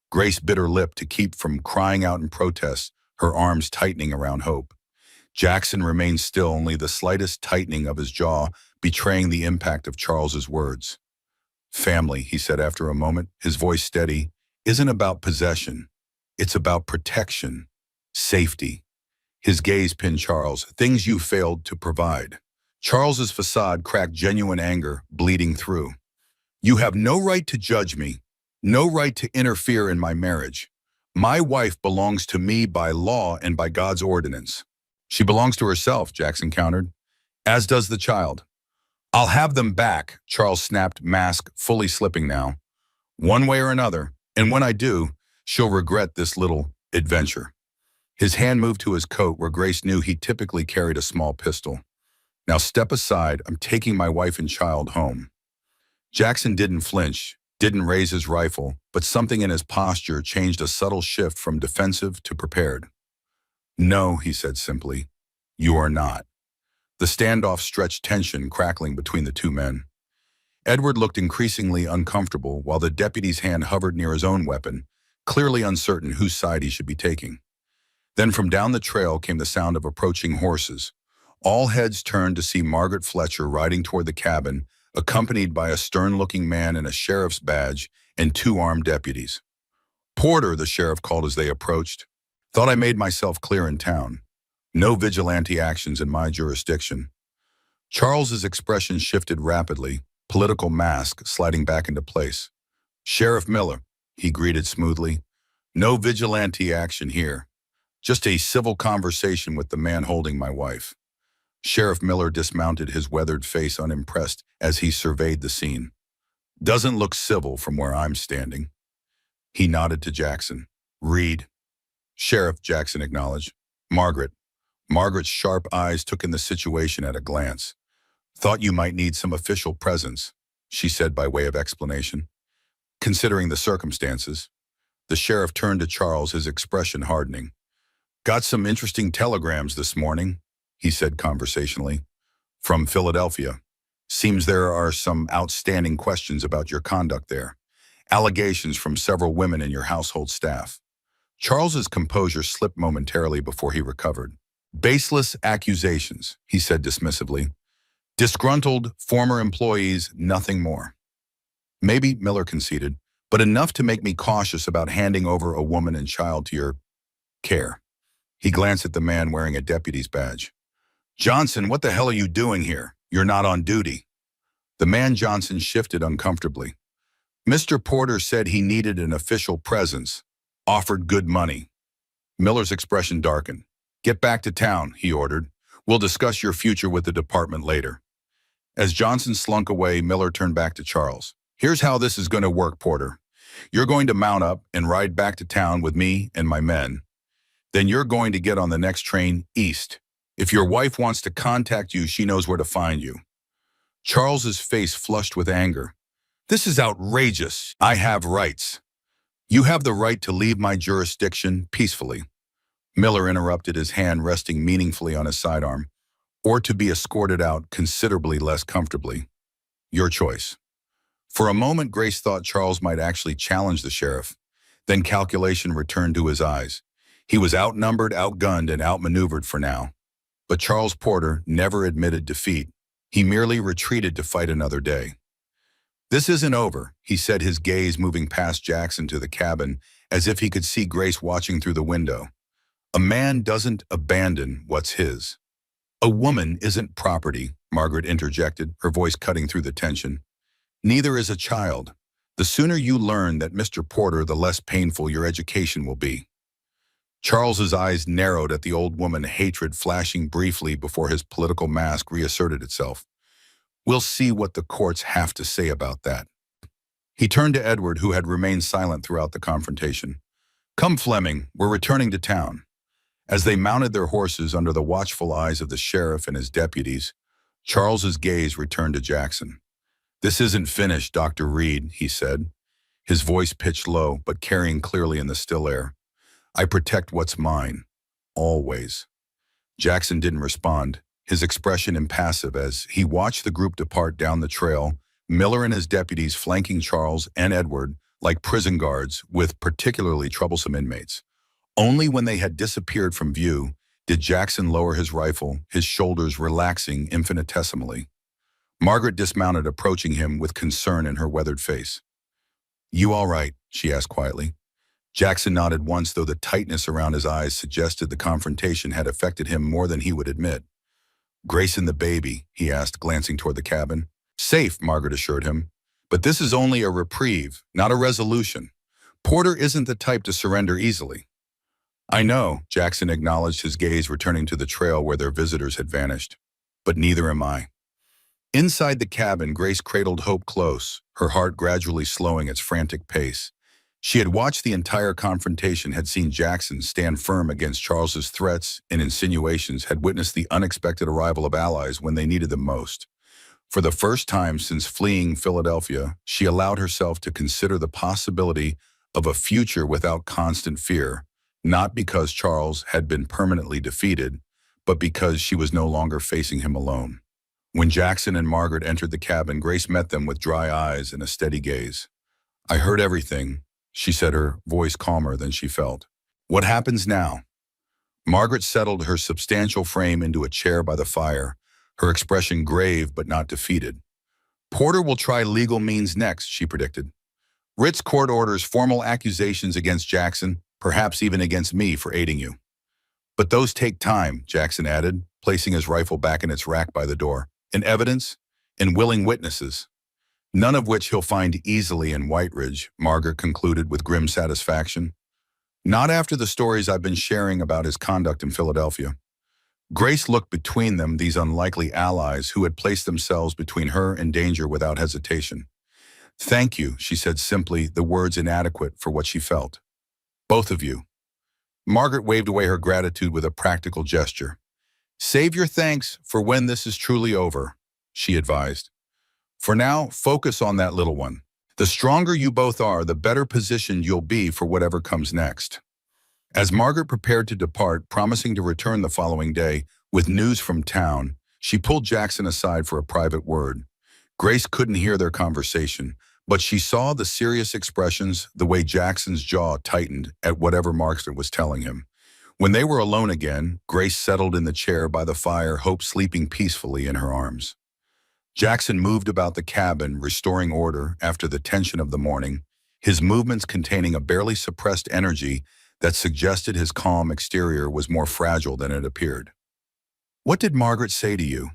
Grace bit her lip to keep from crying out in protest, her arms tightening around Hope. Jackson remained still, only the slightest tightening of his jaw betraying the impact of Charles's words. Family, he said after a moment, his voice steady, isn't about possession. It's about protection, safety. His gaze pinned Charles, things you failed to provide. Charles's facade cracked, genuine anger bleeding through. You have no right to judge me, no right to interfere in my marriage. My wife belongs to me by law and by God's ordinance. She belongs to herself, Jackson countered, as does the child. I'll have them back, Charles snapped, mask fully slipping now. One way or another, and when I do, she'll regret this little adventure. His hand moved to his coat where Grace knew he typically carried a small pistol. Now step aside, I'm taking my wife and child home. Jackson didn't flinch, didn't raise his rifle, but something in his posture changed, a subtle shift from defensive to prepared. No, he said simply, you are not. The standoff stretched, tension crackling between the two men. Edward looked increasingly uncomfortable while the deputy's hand hovered near his own weapon, clearly uncertain whose side he should be taking. Then from down the trail came the sound of approaching horses. All heads turned to see Margaret Fletcher riding toward the cabin, accompanied by a stern-looking man in a sheriff's badge and 2 armed deputies. Porter, the sheriff called as they approached. Thought I made myself clear in town. No vigilante actions in my jurisdiction. Charles's expression shifted rapidly, political mask sliding back into place. Sheriff Miller, he greeted smoothly. No vigilante action here. Just a civil conversation with the man holding my wife. Sheriff Miller dismounted, his weathered face unimpressed as he surveyed the scene. Doesn't look civil from where I'm standing. He nodded to Jackson. Reed. Sheriff, Jackson acknowledged. Margaret. Margaret's sharp eyes took in the situation at a glance. Thought you might need some official presence, she said by way of explanation. Considering the circumstances. The sheriff turned to Charles, his expression hardening. Got some interesting telegrams this morning, he said conversationally. From Philadelphia. Seems there are some outstanding questions about your conduct there. Allegations from several women in your household staff. Charles's composure slipped momentarily before he recovered. Baseless accusations, he said dismissively. Disgruntled former employees, nothing more. Maybe, Miller conceded, but enough to make me cautious about handing over a woman and child to your care. He glanced at the man wearing a deputy's badge. Johnson, what the hell are you doing here? You're not on duty. The man Johnson shifted uncomfortably. Mr. Porter said he needed an official presence, offered good money. Miller's expression darkened. Get back to town, he ordered. We'll discuss your future with the department later. As Johnson slunk away, Miller turned back to Charles. Here's how this is going to work, Porter. You're going to mount up and ride back to town with me and my men. Then you're going to get on the next train east. If your wife wants to contact you, she knows where to find you. Charles's face flushed with anger. This is outrageous. I have rights. You have the right to leave my jurisdiction peacefully. Miller interrupted, his hand resting meaningfully on his sidearm, or to be escorted out considerably less comfortably. Your choice. For a moment, Grace thought Charles might actually challenge the sheriff. Then calculation returned to his eyes. He was outnumbered, outgunned, and outmaneuvered for now. But Charles Porter never admitted defeat. He merely retreated to fight another day. This isn't over, he said, his gaze moving past Jackson to the cabin, as if he could see Grace watching through the window. A man doesn't abandon what's his. A woman isn't property, Margaret interjected, her voice cutting through the tension. Neither is a child. The sooner you learn that, Mr. Porter, the less painful your education will be. Charles's eyes narrowed at the old woman, hatred flashing briefly before his political mask reasserted itself. We'll see what the courts have to say about that. He turned to Edward, who had remained silent throughout the confrontation. Come, Fleming, we're returning to town. As they mounted their horses under the watchful eyes of the sheriff and his deputies, Charles's gaze returned to Jackson. This isn't finished, Dr. Reed, he said, his voice pitched low but carrying clearly in the still air. I protect what's mine, always. Jackson didn't respond, his expression impassive as he watched the group depart down the trail, Miller and his deputies flanking Charles and Edward like prison guards with particularly troublesome inmates. Only when they had disappeared from view did Jackson lower his rifle, his shoulders relaxing infinitesimally. Margaret dismounted, approaching him with concern in her weathered face. You all right? She asked quietly. Jackson nodded once, though the tightness around his eyes suggested the confrontation had affected him more than he would admit. Grace and the baby, he asked, glancing toward the cabin. Safe, Margaret assured him. But this is only a reprieve, not a resolution. Porter isn't the type to surrender easily. I know, Jackson acknowledged, his gaze returning to the trail where their visitors had vanished. But neither am I. Inside the cabin, Grace cradled Hope close, her heart gradually slowing its frantic pace. She had watched the entire confrontation, had seen Jackson stand firm against Charles's threats and insinuations, had witnessed the unexpected arrival of allies when they needed them most. For the first time since fleeing Philadelphia, she allowed herself to consider the possibility of a future without constant fear, not because Charles had been permanently defeated, but because she was no longer facing him alone. When Jackson and Margaret entered the cabin, Grace met them with dry eyes and a steady gaze. I heard everything, she said, her voice calmer than she felt. What happens now? Margaret settled her substantial frame into a chair by the fire, her expression grave but not defeated. Porter will try legal means next, she predicted. Writs court orders formal accusations against Jackson, perhaps even against me for aiding you. But those take time, Jackson added, placing his rifle back in its rack by the door. And evidence? And willing witnesses. None of which he'll find easily in White Ridge, Margaret concluded with grim satisfaction. Not after the stories I've been sharing about his conduct in Philadelphia. Grace looked between them, these unlikely allies who had placed themselves between her and danger without hesitation. Thank you, she said simply, the words inadequate for what she felt. Both of you. Margaret waved away her gratitude with a practical gesture. Save your thanks for when this is truly over, she advised. For now, focus on that little one. The stronger you both are, the better positioned you'll be for whatever comes next. As Margaret prepared to depart, promising to return the following day with news from town, she pulled Jackson aside for a private word. Grace couldn't hear their conversation, but she saw the serious expressions, the way Jackson's jaw tightened at whatever Margaret was telling him. When they were alone again, Grace settled in the chair by the fire, Hope sleeping peacefully in her arms. Jackson moved about the cabin, restoring order after the tension of the morning, his movements containing a barely suppressed energy that suggested his calm exterior was more fragile than it appeared. What did Margaret say to you?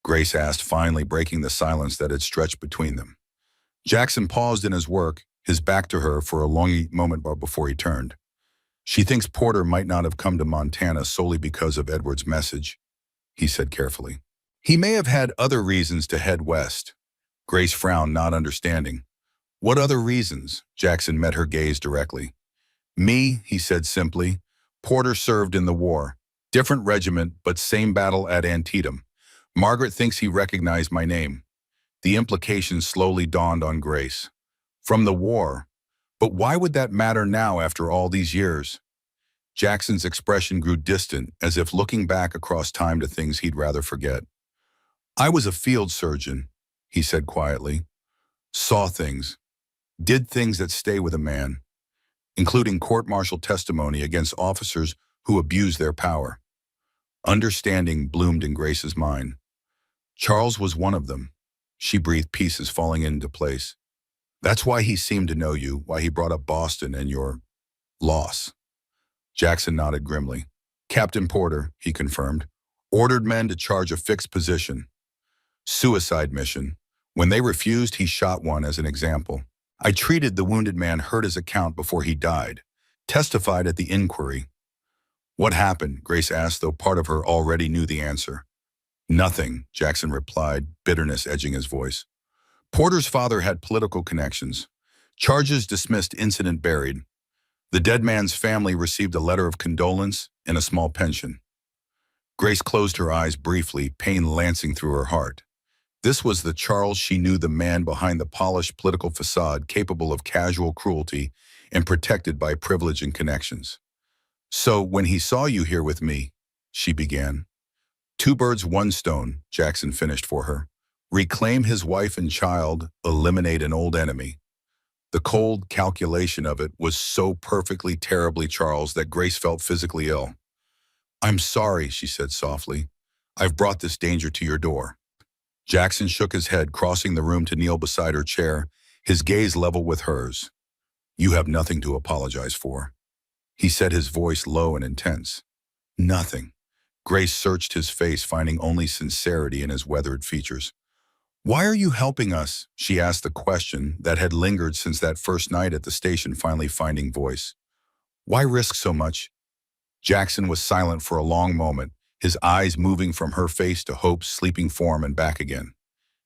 Grace asked, finally breaking the silence that had stretched between them. Jackson paused in his work, his back to her for a long moment before he turned. She thinks Porter might not have come to Montana solely because of Edward's message, he said carefully. He may have had other reasons to head west. Grace frowned, not understanding. What other reasons? Jackson met her gaze directly. Me, he said simply. Porter served in the war. Different regiment, but same battle at Antietam. Margaret thinks he recognized my name. The implication slowly dawned on Grace. From the war. But why would that matter now after all these years? Jackson's expression grew distant, as if looking back across time to things he'd rather forget. I was a field surgeon, he said quietly. Saw things. Did things that stay with a man, including court-martial testimony against officers who abused their power. Understanding bloomed in Grace's mind. Charles was one of them. She breathed, pieces falling into place. That's why he seemed to know you, why he brought up Boston and your loss. Jackson nodded grimly. Captain Porter, he confirmed, ordered men to charge a fixed position. Suicide mission. When they refused, he shot one as an example. I treated the wounded man, heard his account before he died, testified at the inquiry. What happened? Grace asked, though part of her already knew the answer. Nothing, Jackson replied, bitterness edging his voice. Porter's father had political connections. Charges dismissed, incident buried. The dead man's family received a letter of condolence and a small pension. Grace closed her eyes briefly, pain lancing through her heart. This was the Charles she knew, the man behind the polished political facade, capable of casual cruelty and protected by privilege and connections. So when he saw you here with me, she began. Two birds, one stone, Jackson finished for her. Reclaim his wife and child, eliminate an old enemy. The cold calculation of it was so perfectly, terribly Charles that Grace felt physically ill. I'm sorry, she said softly. I've brought this danger to your door. Jackson shook his head, crossing the room to kneel beside her chair, his gaze level with hers. You have nothing to apologize for. He said, his voice low and intense. Nothing. Grace searched his face, finding only sincerity in his weathered features. Why are you helping us? She asked, the question that had lingered since that first night at the station finally finding voice. Why risk so much? Jackson was silent for a long moment, his eyes moving from her face to Hope's sleeping form and back again.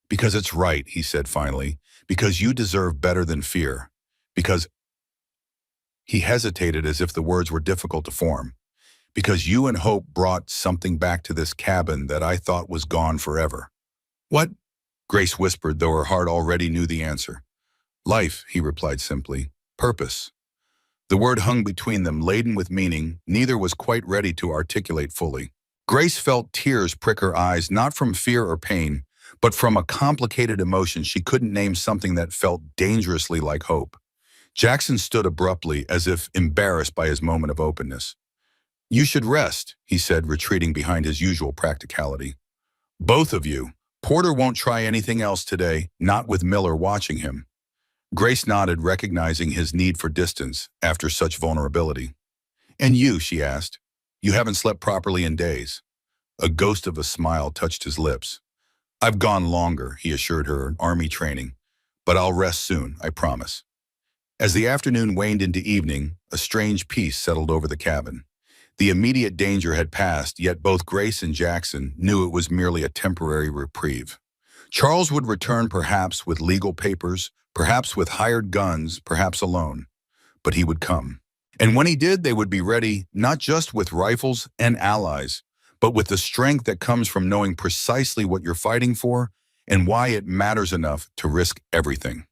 Because it's right, he said finally. Because you deserve better than fear. Because... He hesitated as if the words were difficult to form. Because you and Hope brought something back to this cabin that I thought was gone forever. What? Grace whispered, though her heart already knew the answer. Life, he replied simply. Purpose. The word hung between them, laden with meaning, neither was quite ready to articulate fully. Grace felt tears prick her eyes, not from fear or pain, but from a complicated emotion she couldn't name, something that felt dangerously like hope. Jackson stood abruptly, as if embarrassed by his moment of openness. You should rest, he said, retreating behind his usual practicality. Both of you. Porter won't try anything else today, not with Miller watching him. Grace nodded, recognizing his need for distance after such vulnerability. And you, she asked. You haven't slept properly in days." A ghost of a smile touched his lips. "I've gone longer," he assured her, in army training. "But I'll rest soon, I promise." As the afternoon waned into evening, a strange peace settled over the cabin. The immediate danger had passed, yet both Grace and Jackson knew it was merely a temporary reprieve. Charles would return perhaps with legal papers, perhaps with hired guns, perhaps alone. But he would come. And when he did, they would be ready, not just with rifles and allies, but with the strength that comes from knowing precisely what you're fighting for and why it matters enough to risk everything.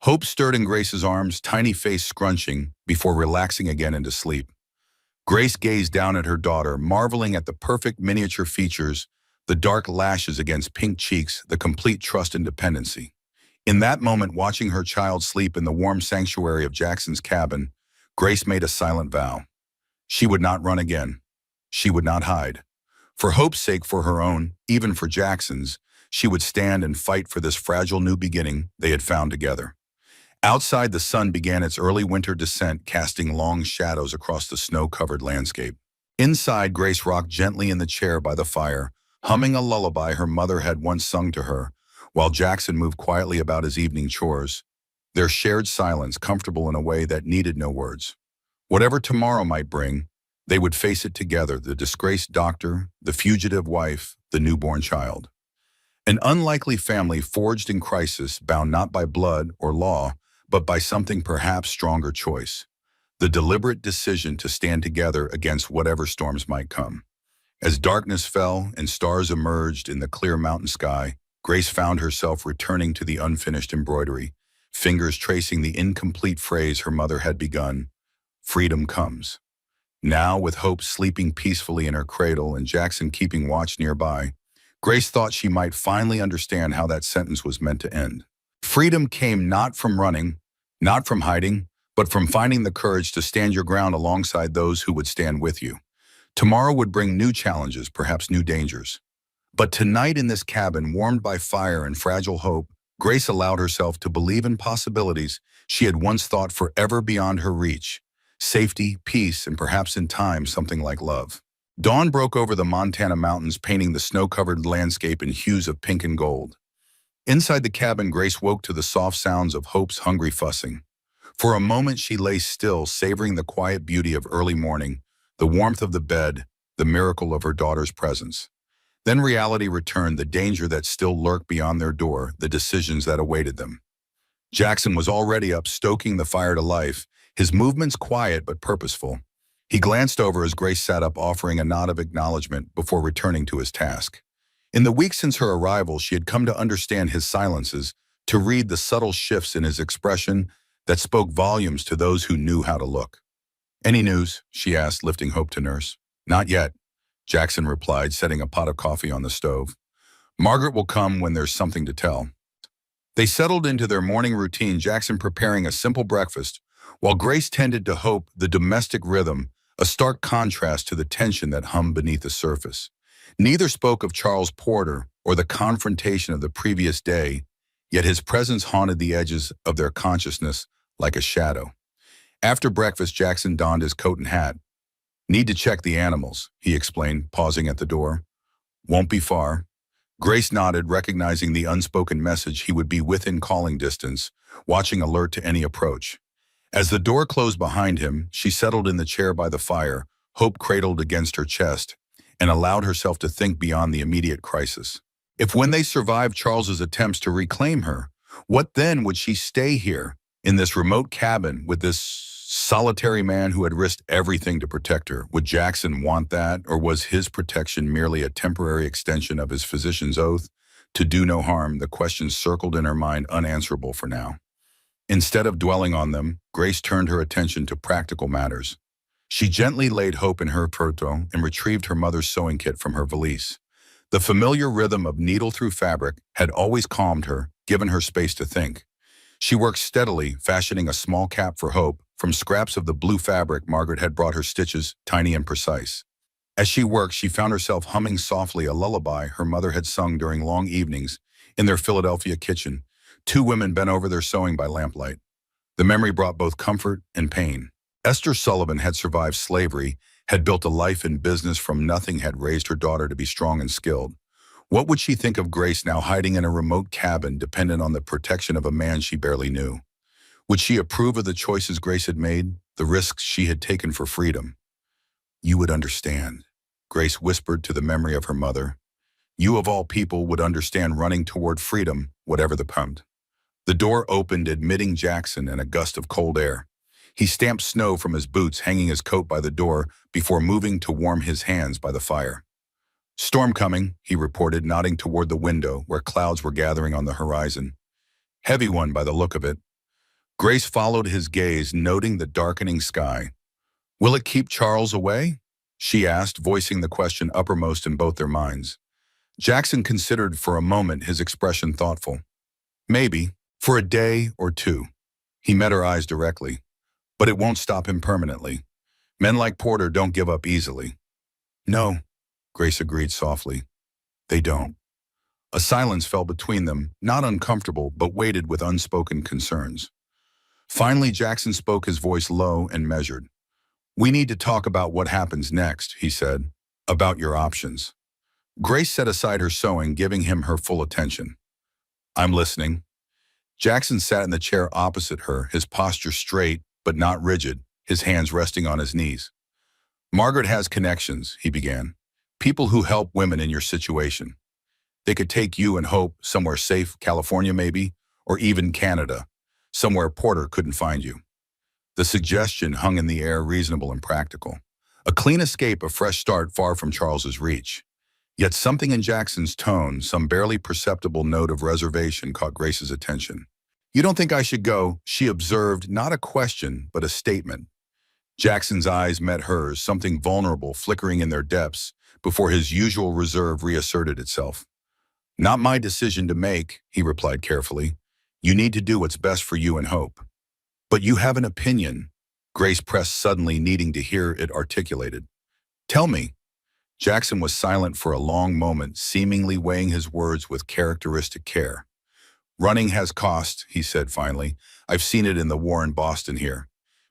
Hope stirred in Grace's arms, tiny face scrunching, before relaxing again into sleep. Grace gazed down at her daughter, marveling at the perfect miniature features, the dark lashes against pink cheeks, the complete trust and dependency. In that moment, watching her child sleep in the warm sanctuary of Jackson's cabin, Grace made a silent vow. She would not run again. She would not hide. For Hope's sake, for her own, even for Jackson's, she would stand and fight for this fragile new beginning they had found together. Outside, the sun began its early winter descent, casting long shadows across the snow-covered landscape. Inside, Grace rocked gently in the chair by the fire, humming a lullaby her mother had once sung to her, while Jackson moved quietly about his evening chores, their shared silence comfortable in a way that needed no words. Whatever tomorrow might bring, they would face it together, the disgraced doctor, the fugitive wife, the newborn child. An unlikely family forged in crisis, bound not by blood or law, but by something perhaps stronger: choice. The deliberate decision to stand together against whatever storms might come. As darkness fell and stars emerged in the clear mountain sky, Grace found herself returning to the unfinished embroidery, fingers tracing the incomplete phrase her mother had begun: "Freedom comes." Now, with Hope sleeping peacefully in her cradle and Jackson keeping watch nearby, Grace thought she might finally understand how that sentence was meant to end. Freedom came not from running, not from hiding, but from finding the courage to stand your ground alongside those who would stand with you. Tomorrow would bring new challenges, perhaps new dangers. But tonight in this cabin, warmed by fire and fragile hope, Grace allowed herself to believe in possibilities she had once thought forever beyond her reach: safety, peace, and perhaps in time something like love. Dawn broke over the Montana mountains, painting the snow-covered landscape in hues of pink and gold. Inside the cabin, Grace woke to the soft sounds of Hope's hungry fussing. For a moment she lay still, savoring the quiet beauty of early morning, the warmth of the bed, the miracle of her daughter's presence. Then reality returned, the danger that still lurked beyond their door, the decisions that awaited them. Jackson was already up, stoking the fire to life, his movements quiet but purposeful. He glanced over as Grace sat up, offering a nod of acknowledgement before returning to his task. In the weeks since her arrival, she had come to understand his silences, to read the subtle shifts in his expression that spoke volumes to those who knew how to look. "Any news?" she asked, lifting Hope to nurse. "Not yet," Jackson replied, setting a pot of coffee on the stove. "Margaret will come when there's something to tell." They settled into their morning routine, Jackson preparing a simple breakfast, while Grace tended to Hope, the domestic rhythm, a stark contrast to the tension that hummed beneath the surface. Neither spoke of Charles Porter or the confrontation of the previous day, yet his presence haunted the edges of their consciousness like a shadow. After breakfast, Jackson donned his coat and hat. "Need to check the animals," he explained, pausing at the door. "Won't be far." Grace nodded, recognizing the unspoken message he would be within calling distance, watching alert to any approach. As the door closed behind him, she settled in the chair by the fire, Hope cradled against her chest, and allowed herself to think beyond the immediate crisis. If when they survived Charles's attempts to reclaim her, what then would she stay here, in this remote cabin, with this solitary man who had risked everything to protect her? Would Jackson want that, or was his protection merely a temporary extension of his physician's oath to do no harm? The questions circled in her mind, unanswerable for now. Instead of dwelling on them, Grace turned her attention to practical matters. She gently laid Hope in her proto and retrieved her mother's sewing kit from her valise. The familiar rhythm of needle through fabric had always calmed her, given her space to think. She worked steadily, fashioning a small cap for Hope from scraps of the blue fabric Margaret had brought her, stitches tiny and precise. As she worked, she found herself humming softly a lullaby her mother had sung during long evenings in their Philadelphia kitchen. Two women bent over their sewing by lamplight. The memory brought both comfort and pain. Esther Sullivan had survived slavery, had built a life in business from nothing, had raised her daughter to be strong and skilled. What would she think of Grace now hiding in a remote cabin, dependent on the protection of a man she barely knew? Would she approve of the choices Grace had made, the risks she had taken for freedom? You would understand, Grace whispered to the memory of her mother. You of all people would understand running toward freedom, whatever the pumped. The door opened, admitting Jackson and a gust of cold air. He stamped snow from his boots, hanging his coat by the door before moving to warm his hands by the fire. Storm coming, he reported, nodding toward the window where clouds were gathering on the horizon. Heavy one by the look of it. Grace followed his gaze, noting the darkening sky. Will it keep Charles away? She asked, voicing the question uppermost in both their minds. Jackson considered for a moment, his expression thoughtful. Maybe, for a day or two. He met her eyes directly. But it won't stop him permanently. Men like Porter don't give up easily. No, Grace agreed softly. They don't. A silence fell between them, not uncomfortable, but weighted with unspoken concerns. Finally, Jackson spoke, his voice low and measured. We need to talk about what happens next, he said. About your options. Grace set aside her sewing, giving him her full attention. I'm listening. Jackson sat in the chair opposite her, his posture straight but not rigid, his hands resting on his knees. Margaret has connections, he began. People who help women in your situation. They could take you and Hope somewhere safe, California maybe, or even Canada, somewhere Porter couldn't find you. The suggestion hung in the air, reasonable and practical. A clean escape, a fresh start far from Charles's reach. Yet something in Jackson's tone, some barely perceptible note of reservation, caught Grace's attention. You don't think I should go, she observed, not a question, but a statement. Jackson's eyes met hers, something vulnerable flickering in their depths, before his usual reserve reasserted itself. Not my decision to make, he replied carefully. You need to do what's best for you and Hope. But you have an opinion, Grace pressed, suddenly needing to hear it articulated. Tell me. Jackson was silent for a long moment, seemingly weighing his words with characteristic care. Running has cost, he said finally. I've seen it in the war in Boston here.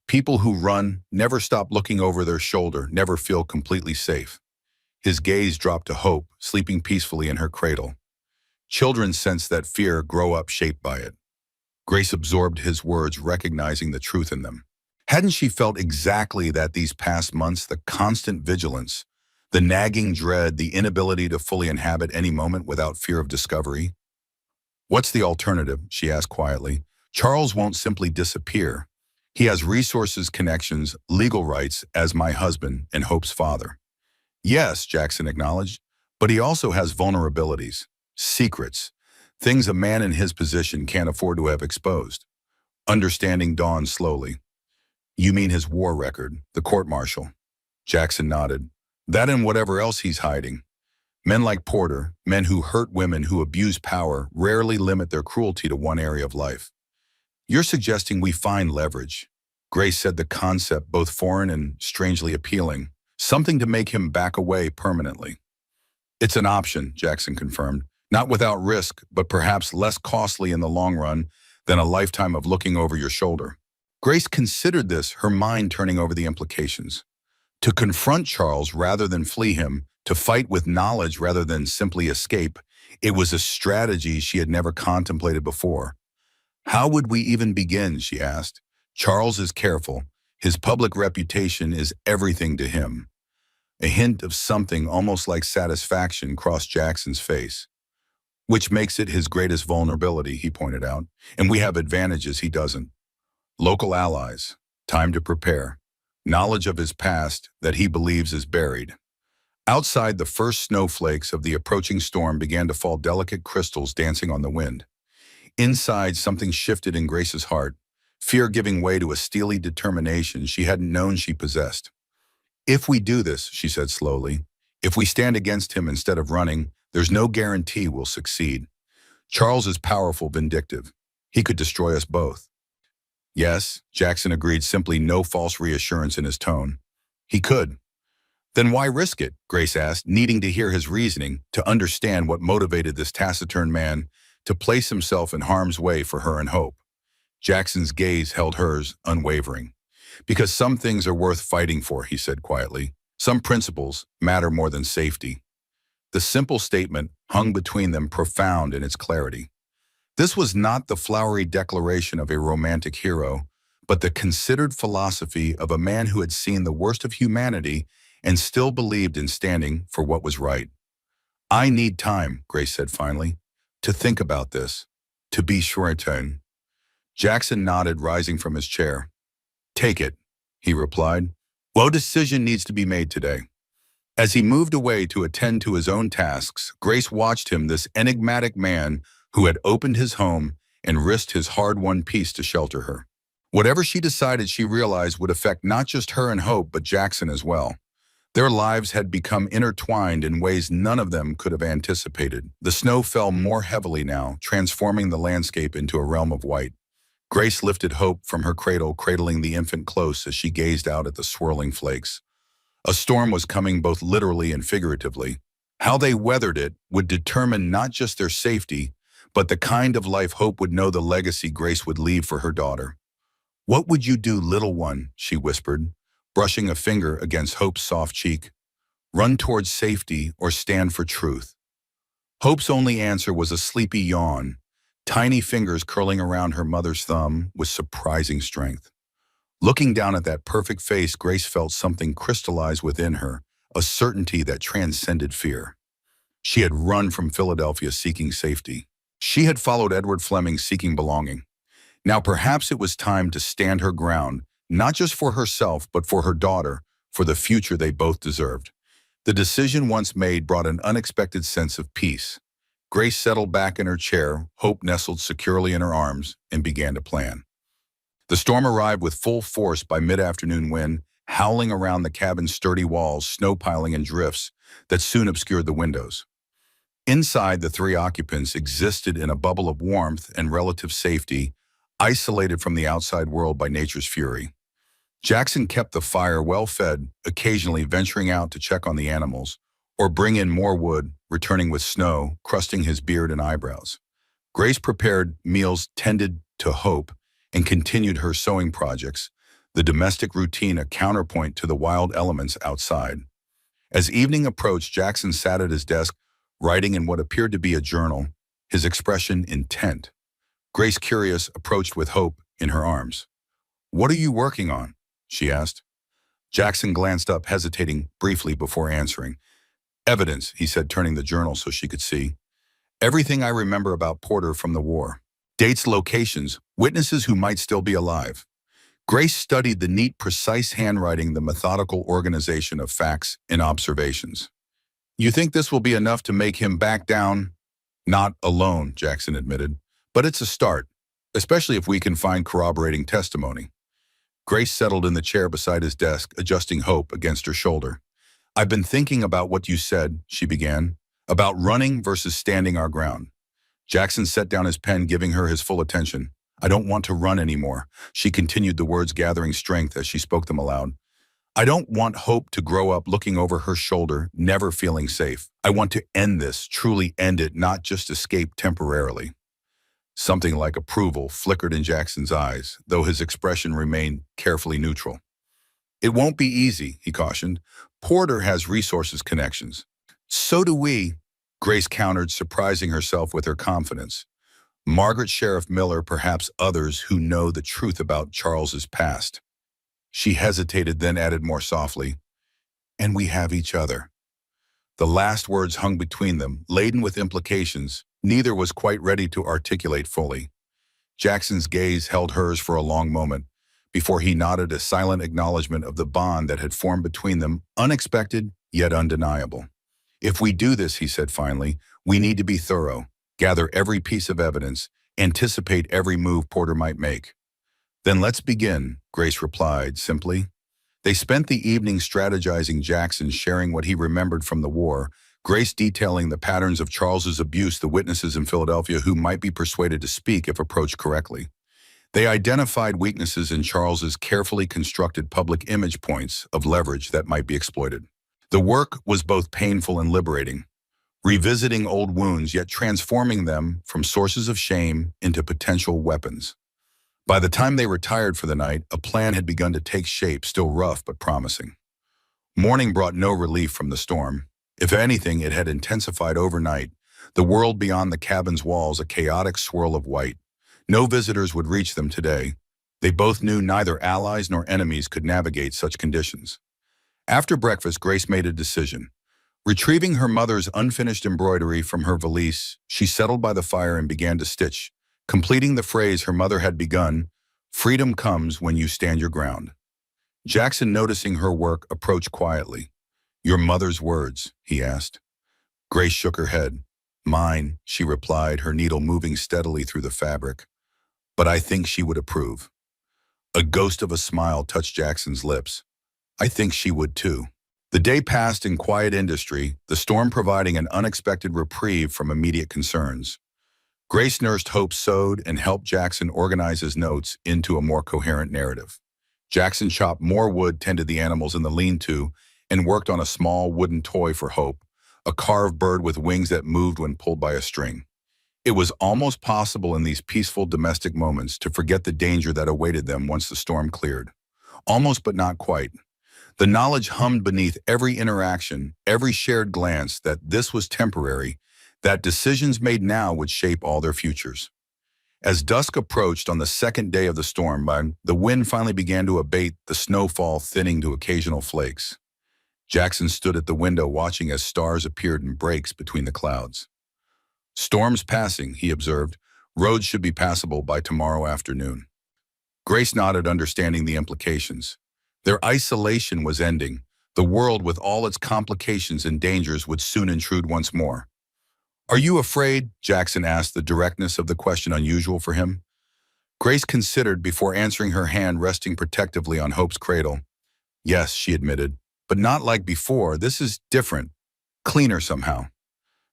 People who run never stop looking over their shoulder, never feel completely safe. His gaze dropped to Hope, sleeping peacefully in her cradle. Children sense that fear, grow up shaped by it. Grace absorbed his words, recognizing the truth in them. Hadn't she felt exactly that these past months, the constant vigilance, the nagging dread, the inability to fully inhabit any moment without fear of discovery? What's the alternative? She asked quietly. Charles won't simply disappear. He has resources, connections, legal rights as my husband and Hope's father. Yes, Jackson acknowledged, but he also has vulnerabilities, secrets, things a man in his position can't afford to have exposed. Understanding dawned slowly. You mean his war record, the court-martial? Jackson nodded. That and whatever else he's hiding. Men like Porter, men who hurt women, who abuse power, rarely limit their cruelty to one area of life. You're suggesting we find leverage. Grace said, the concept both foreign and strangely appealing, something to make him back away permanently. It's an option, Jackson confirmed, not without risk, but perhaps less costly in the long run than a lifetime of looking over your shoulder. Grace considered this, her mind turning over the implications. To confront Charles rather than flee him, to fight with knowledge rather than simply escape, it was a strategy she had never contemplated before. How would we even begin, she asked. Charles is careful. His public reputation is everything to him. A hint of something almost like satisfaction crossed Jackson's face. Which makes it his greatest vulnerability, he pointed out, and we have advantages he doesn't. Local allies, time to prepare, knowledge of his past that he believes is buried. Outside, the first snowflakes of the approaching storm began to fall, delicate crystals dancing on the wind. Inside, something shifted in Grace's heart, fear giving way to a steely determination she hadn't known she possessed. If we do this, she said slowly, if we stand against him instead of running, there's no guarantee we'll succeed. Charles is powerful, vindictive. He could destroy us both. Yes, Jackson agreed, simply no false reassurance in his tone. He could. Then why risk it? Grace asked, needing to hear his reasoning, to understand what motivated this taciturn man to place himself in harm's way for her and Hope. Jackson's gaze held hers, unwavering. Because some things are worth fighting for, he said quietly. Some principles matter more than safety. The simple statement hung between them profound in its clarity. This was not the flowery declaration of a romantic hero, but the considered philosophy of a man who had seen the worst of humanity and still believed in standing for what was right. "I need time," Grace said finally, "to think about this, to be certain." Jackson nodded, rising from his chair. "Take it," he replied. "No decision needs to be made today." As he moved away to attend to his own tasks, Grace watched him, this enigmatic man who had opened his home and risked his hard-won peace to shelter her. Whatever she decided, she realized would affect not just her and Hope, but Jackson as well. Their lives had become intertwined in ways none of them could have anticipated. The snow fell more heavily now, transforming the landscape into a realm of white. Grace lifted Hope from her cradle, cradling the infant close as she gazed out at the swirling flakes. A storm was coming, both literally and figuratively. How they weathered it would determine not just their safety, but the kind of life Hope would know, the legacy Grace would leave for her daughter. "What would you do, little one?" she whispered, brushing a finger against Hope's soft cheek. "Run towards safety or stand for truth?" Hope's only answer was a sleepy yawn, tiny fingers curling around her mother's thumb with surprising strength. Looking down at that perfect face, Grace felt something crystallize within her, a certainty that transcended fear. She had run from Philadelphia seeking safety. She had followed Edward Fleming seeking belonging. Now perhaps it was time to stand her ground, not just for herself, but for her daughter, for the future they both deserved. The decision once made brought an unexpected sense of peace. Grace settled back in her chair, Hope nestled securely in her arms, and began to plan. The storm arrived with full force by mid-afternoon, wind howling around the cabin's sturdy walls, snow piling in drifts that soon obscured the windows. Inside, the three occupants existed in a bubble of warmth and relative safety, isolated from the outside world by nature's fury. Jackson kept the fire well fed, occasionally venturing out to check on the animals, or bring in more wood, returning with snow, crusting his beard and eyebrows. Grace prepared meals, tended to Hope, and continued her sewing projects, the domestic routine a counterpoint to the wild elements outside. As evening approached, Jackson sat at his desk, writing in what appeared to be a journal, his expression intent. Grace, curious, approached with Hope in her arms. "What are you working on?" she asked. Jackson glanced up, hesitating briefly before answering. "Evidence," he said, turning the journal so she could see. "Everything I remember about Porter from the war. Dates, locations, witnesses who might still be alive." Grace studied the neat, precise handwriting, the methodical organization of facts and observations. "You think this will be enough to make him back down?" "Not alone," Jackson admitted. "But it's a start, especially if we can find corroborating testimony." Grace settled in the chair beside his desk, adjusting Hope against her shoulder. "I've been thinking about what you said," she began, "about running versus standing our ground." Jackson set down his pen, giving her his full attention. "I don't want to run anymore," she continued, the words gathering strength as she spoke them aloud. "I don't want Hope to grow up looking over her shoulder, never feeling safe. I want to end this, truly end it, not just escape temporarily." Something like approval flickered in Jackson's eyes, though his expression remained carefully neutral. "It won't be easy," he cautioned. "Porter has resources, connections." "So do we," Grace countered, surprising herself with her confidence. "Margaret Sheriff Miller, perhaps others who know the truth about Charles's past." She hesitated, then added more softly, "And we have each other." The last words hung between them, laden with implications neither was quite ready to articulate fully. Jackson's gaze held hers for a long moment, before he nodded a silent acknowledgement of the bond that had formed between them, unexpected yet undeniable. "If we do this," he said finally, "we need to be thorough, gather every piece of evidence, anticipate every move Porter might make." "Then let's begin," Grace replied simply. They spent the evening strategizing, Jackson sharing what he remembered from the war, Grace detailing the patterns of Charles's abuse, the witnesses in Philadelphia who might be persuaded to speak if approached correctly. They identified weaknesses in Charles's carefully constructed public image, points of leverage that might be exploited. The work was both painful and liberating, revisiting old wounds yet transforming them from sources of shame into potential weapons. By the time they retired for the night, a plan had begun to take shape, still rough but promising. Morning brought no relief from the storm. If anything, it had intensified overnight, the world beyond the cabin's walls a chaotic swirl of white. No visitors would reach them today. They both knew neither allies nor enemies could navigate such conditions. After breakfast, Grace made a decision. Retrieving her mother's unfinished embroidery from her valise, she settled by the fire and began to stitch, completing the phrase her mother had begun, "Freedom comes when you stand your ground." Jackson, noticing her work, approached quietly. "Your mother's words?" he asked. Grace shook her head. "Mine," she replied, her needle moving steadily through the fabric. "But I think she would approve." A ghost of a smile touched Jackson's lips. "I think she would too." The day passed in quiet industry, the storm providing an unexpected reprieve from immediate concerns. Grace nursed hope, sewed, and helped Jackson organize his notes into a more coherent narrative. Jackson chopped more wood, tended the animals in the lean-to, and worked on a small wooden toy for Hope, a carved bird with wings that moved when pulled by a string. It was almost possible in these peaceful domestic moments to forget the danger that awaited them once the storm cleared. Almost, but not quite. The knowledge hummed beneath every interaction, every shared glance, that this was temporary, that decisions made now would shape all their futures. As dusk approached on the second day of the storm, the wind finally began to abate, the snowfall thinning to occasional flakes. Jackson stood at the window watching as stars appeared in breaks between the clouds. "Storm's passing," he observed. "Roads should be passable by tomorrow afternoon." Grace nodded, understanding the implications. Their isolation was ending. The world, with all its complications and dangers, would soon intrude once more. "Are you afraid?" Jackson asked, the directness of the question unusual for him. Grace considered before answering, her hand resting protectively on Hope's cradle. "Yes," she admitted, "but not like before. This is different, cleaner somehow."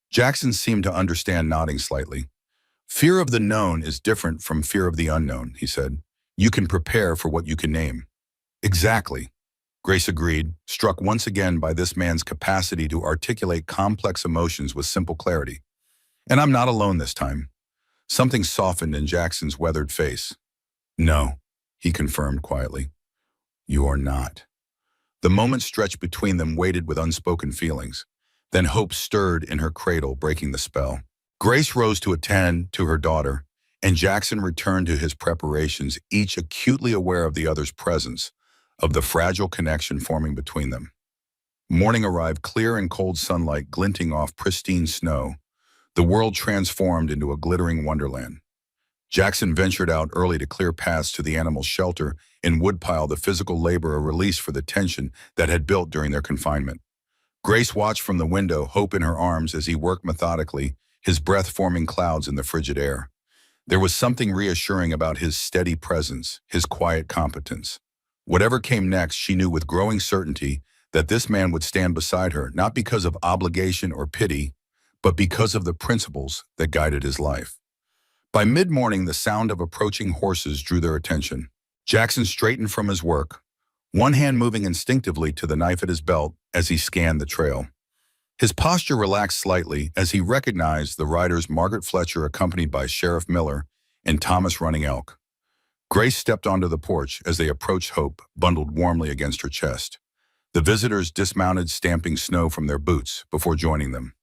Jackson seemed to understand, nodding slightly. "Fear of the known is different from fear of the unknown," he said. "You can prepare for what you can name." "Exactly," Grace agreed, struck once again by this man's capacity to articulate complex emotions with simple clarity. "And I'm not alone this time." Something softened in Jackson's weathered face. "No," he confirmed quietly. "You are not." The moment stretched between them waited with unspoken feelings. Then hope stirred in her cradle, breaking the spell. Grace rose to attend to her daughter, and Jackson returned to his preparations, each acutely aware of the other's presence, of the fragile connection forming between them. Morning arrived, clear and cold sunlight glinting off pristine snow, the world transformed into a glittering wonderland. Jackson ventured out early to clear paths to the animals' shelter and woodpile, the physical labor a release for the tension that had built during their confinement. Grace watched from the window, hope in her arms, as he worked methodically, his breath forming clouds in the frigid air. There was something reassuring about his steady presence, his quiet competence. Whatever came next, she knew with growing certainty that this man would stand beside her, not because of obligation or pity, but because of the principles that guided his life. By mid-morning, the sound of approaching horses drew their attention. Jackson straightened from his work, one hand moving instinctively to the knife at his belt as he scanned the trail. His posture relaxed slightly as he recognized the riders Margaret Fletcher, accompanied by Sheriff Miller, and Thomas Running Elk. Grace stepped onto the porch as they approached Hope, bundled warmly against her chest. The visitors dismounted, stamping snow from their boots before joining them.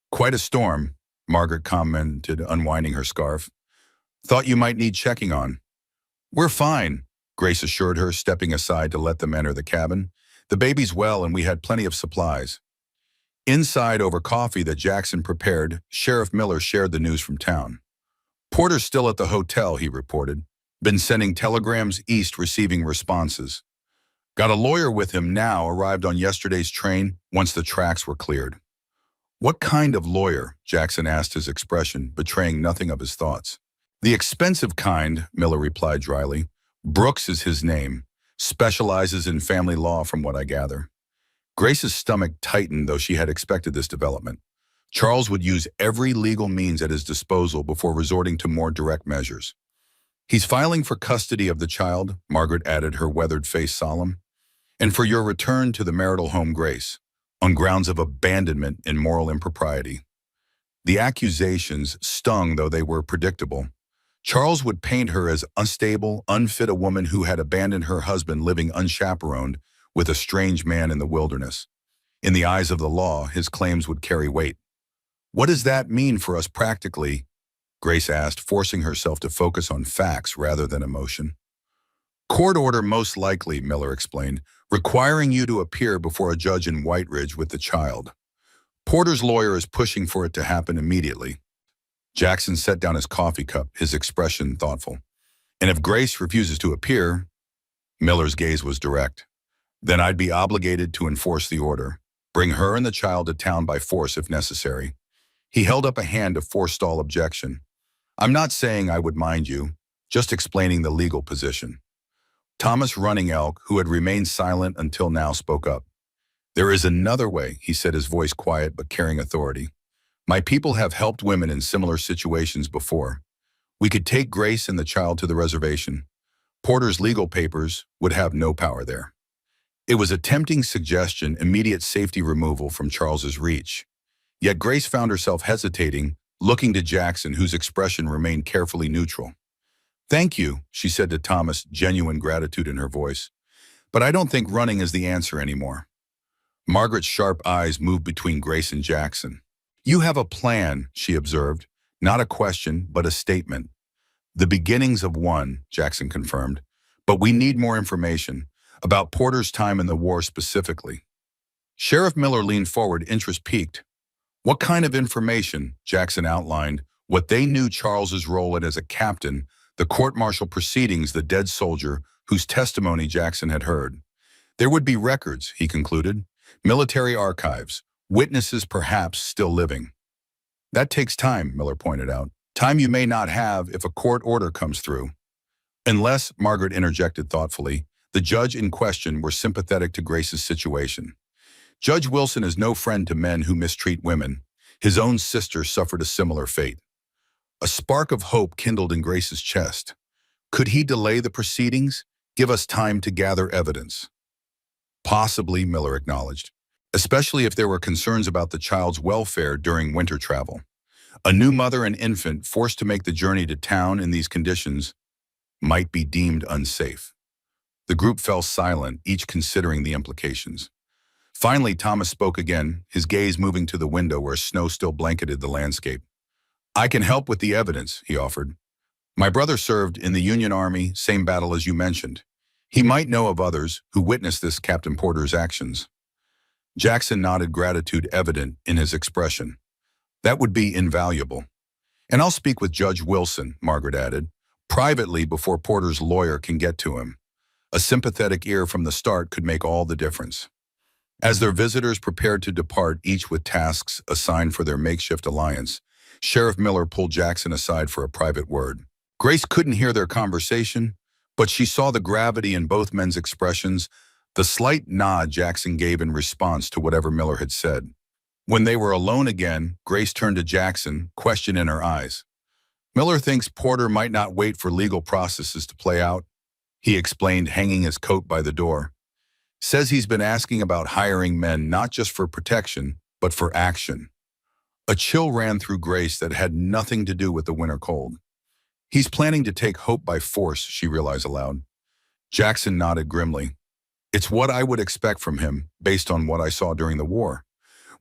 "Quite a storm," Margaret commented, unwinding her scarf. "Thought you might need checking on." "We're fine," Grace assured her, stepping aside to let them enter the cabin. "The baby's well, and we had plenty of supplies." Inside, over coffee that Jackson prepared, Sheriff Miller shared the news from town. "Porter's still at the hotel," he reported. "Been sending telegrams east, receiving responses. Got a lawyer with him now, arrived on yesterday's train once the tracks were cleared." "What kind of lawyer?" Jackson asked, his expression betraying nothing of his thoughts. "The expensive kind," Miller replied dryly. "Brooks is his name. Specializes in family law, from what I gather." Grace's stomach tightened, though she had expected this development. Charles would use every legal means at his disposal before resorting to more direct measures. "He's filing for custody of the child," Margaret added, her weathered face solemn. "And for your return to the marital home, Grace, on grounds of abandonment and moral impropriety." The accusations stung, though they were predictable. Charles would paint her as unstable, unfit, a woman who had abandoned her husband living unchaperoned with a strange man in the wilderness. In the eyes of the law, his claims would carry weight. What does that mean for us practically? Grace asked, forcing herself to focus on facts rather than emotion. Court order most likely, Miller explained, requiring you to appear before a judge in White Ridge with the child. Porter's lawyer is pushing for it to happen immediately. Jackson set down his coffee cup, his expression thoughtful. And if Grace refuses to appear, Miller's gaze was direct, then I'd be obligated to enforce the order, bring her and the child to town by force if necessary. He held up a hand to forestall objection. I'm not saying I would mind you, just explaining the legal position. Thomas Running Elk, who had remained silent until now, spoke up. There is another way, he said, his voice quiet but carrying authority. My people have helped women in similar situations before. We could take Grace and the child to the reservation. Porter's legal papers would have no power there. It was a tempting suggestion, immediate safety removal from Charles's reach. Yet Grace found herself hesitating, looking to Jackson, whose expression remained carefully neutral. Thank you, she said to Thomas, genuine gratitude in her voice. But I don't think running is the answer anymore. Margaret's sharp eyes moved between Grace and Jackson. You have a plan, she observed, not a question, but a statement. The beginnings of one, Jackson confirmed, but we need more information about Porter's time in the war specifically. Sheriff Miller leaned forward, interest piqued. What kind of information? Jackson outlined what they knew Charles's role in as a captain, the court-martial proceedings, the dead soldier whose testimony Jackson had heard. There would be records, he concluded, military archives, witnesses perhaps still living. That takes time, Miller pointed out. Time you may not have if a court order comes through. Unless, Margaret interjected thoughtfully, the judge in question were sympathetic to Grace's situation. Judge Wilson is no friend to men who mistreat women. His own sister suffered a similar fate. A spark of hope kindled in Grace's chest. Could he delay the proceedings? Give us time to gather evidence. Possibly, Miller acknowledged, especially if there were concerns about the child's welfare during winter travel. A new mother and infant forced to make the journey to town in these conditions might be deemed unsafe. The group fell silent, each considering the implications. Finally, Thomas spoke again, his gaze moving to the window where snow still blanketed the landscape. I can help with the evidence, he offered. My brother served in the Union Army, same battle as you mentioned. He might know of others who witnessed this Captain Porter's actions. Jackson nodded, gratitude evident in his expression. That would be invaluable. And I'll speak with Judge Wilson, Margaret added, privately before Porter's lawyer can get to him. A sympathetic ear from the start could make all the difference. As their visitors prepared to depart, each with tasks assigned for their makeshift alliance, Sheriff Miller pulled Jackson aside for a private word. Grace couldn't hear their conversation, but she saw the gravity in both men's expressions, the slight nod Jackson gave in response to whatever Miller had said. When they were alone again, Grace turned to Jackson, question in her eyes. Miller thinks Porter might not wait for legal processes to play out, he explained, hanging his coat by the door. Says he's been asking about hiring men not just for protection, but for action. A chill ran through Grace that had nothing to do with the winter cold. He's planning to take hope by force, she realized aloud. Jackson nodded grimly. It's what I would expect from him, based on what I saw during the war.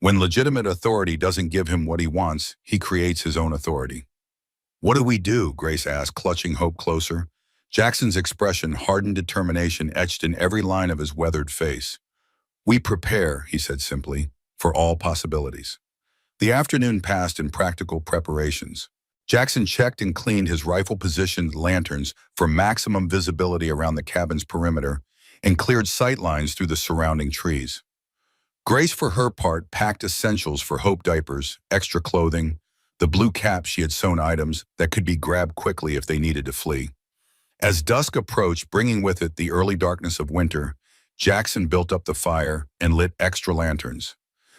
When legitimate authority doesn't give him what he wants, he creates his own authority. What do we do? Grace asked, clutching hope closer. Jackson's expression, hardened determination, etched in every line of his weathered face. We prepare, he said simply, for all possibilities. The afternoon passed in practical preparations. Jackson checked and cleaned his rifle-positioned lanterns for maximum visibility around the cabin's perimeter and cleared sight lines through the surrounding trees. Grace, for her part, packed essentials for Hope diapers, extra clothing, the blue cap she had sewn items that could be grabbed quickly if they needed to flee. As dusk approached, bringing with it the early darkness of winter, Jackson built up the fire and lit extra lanterns.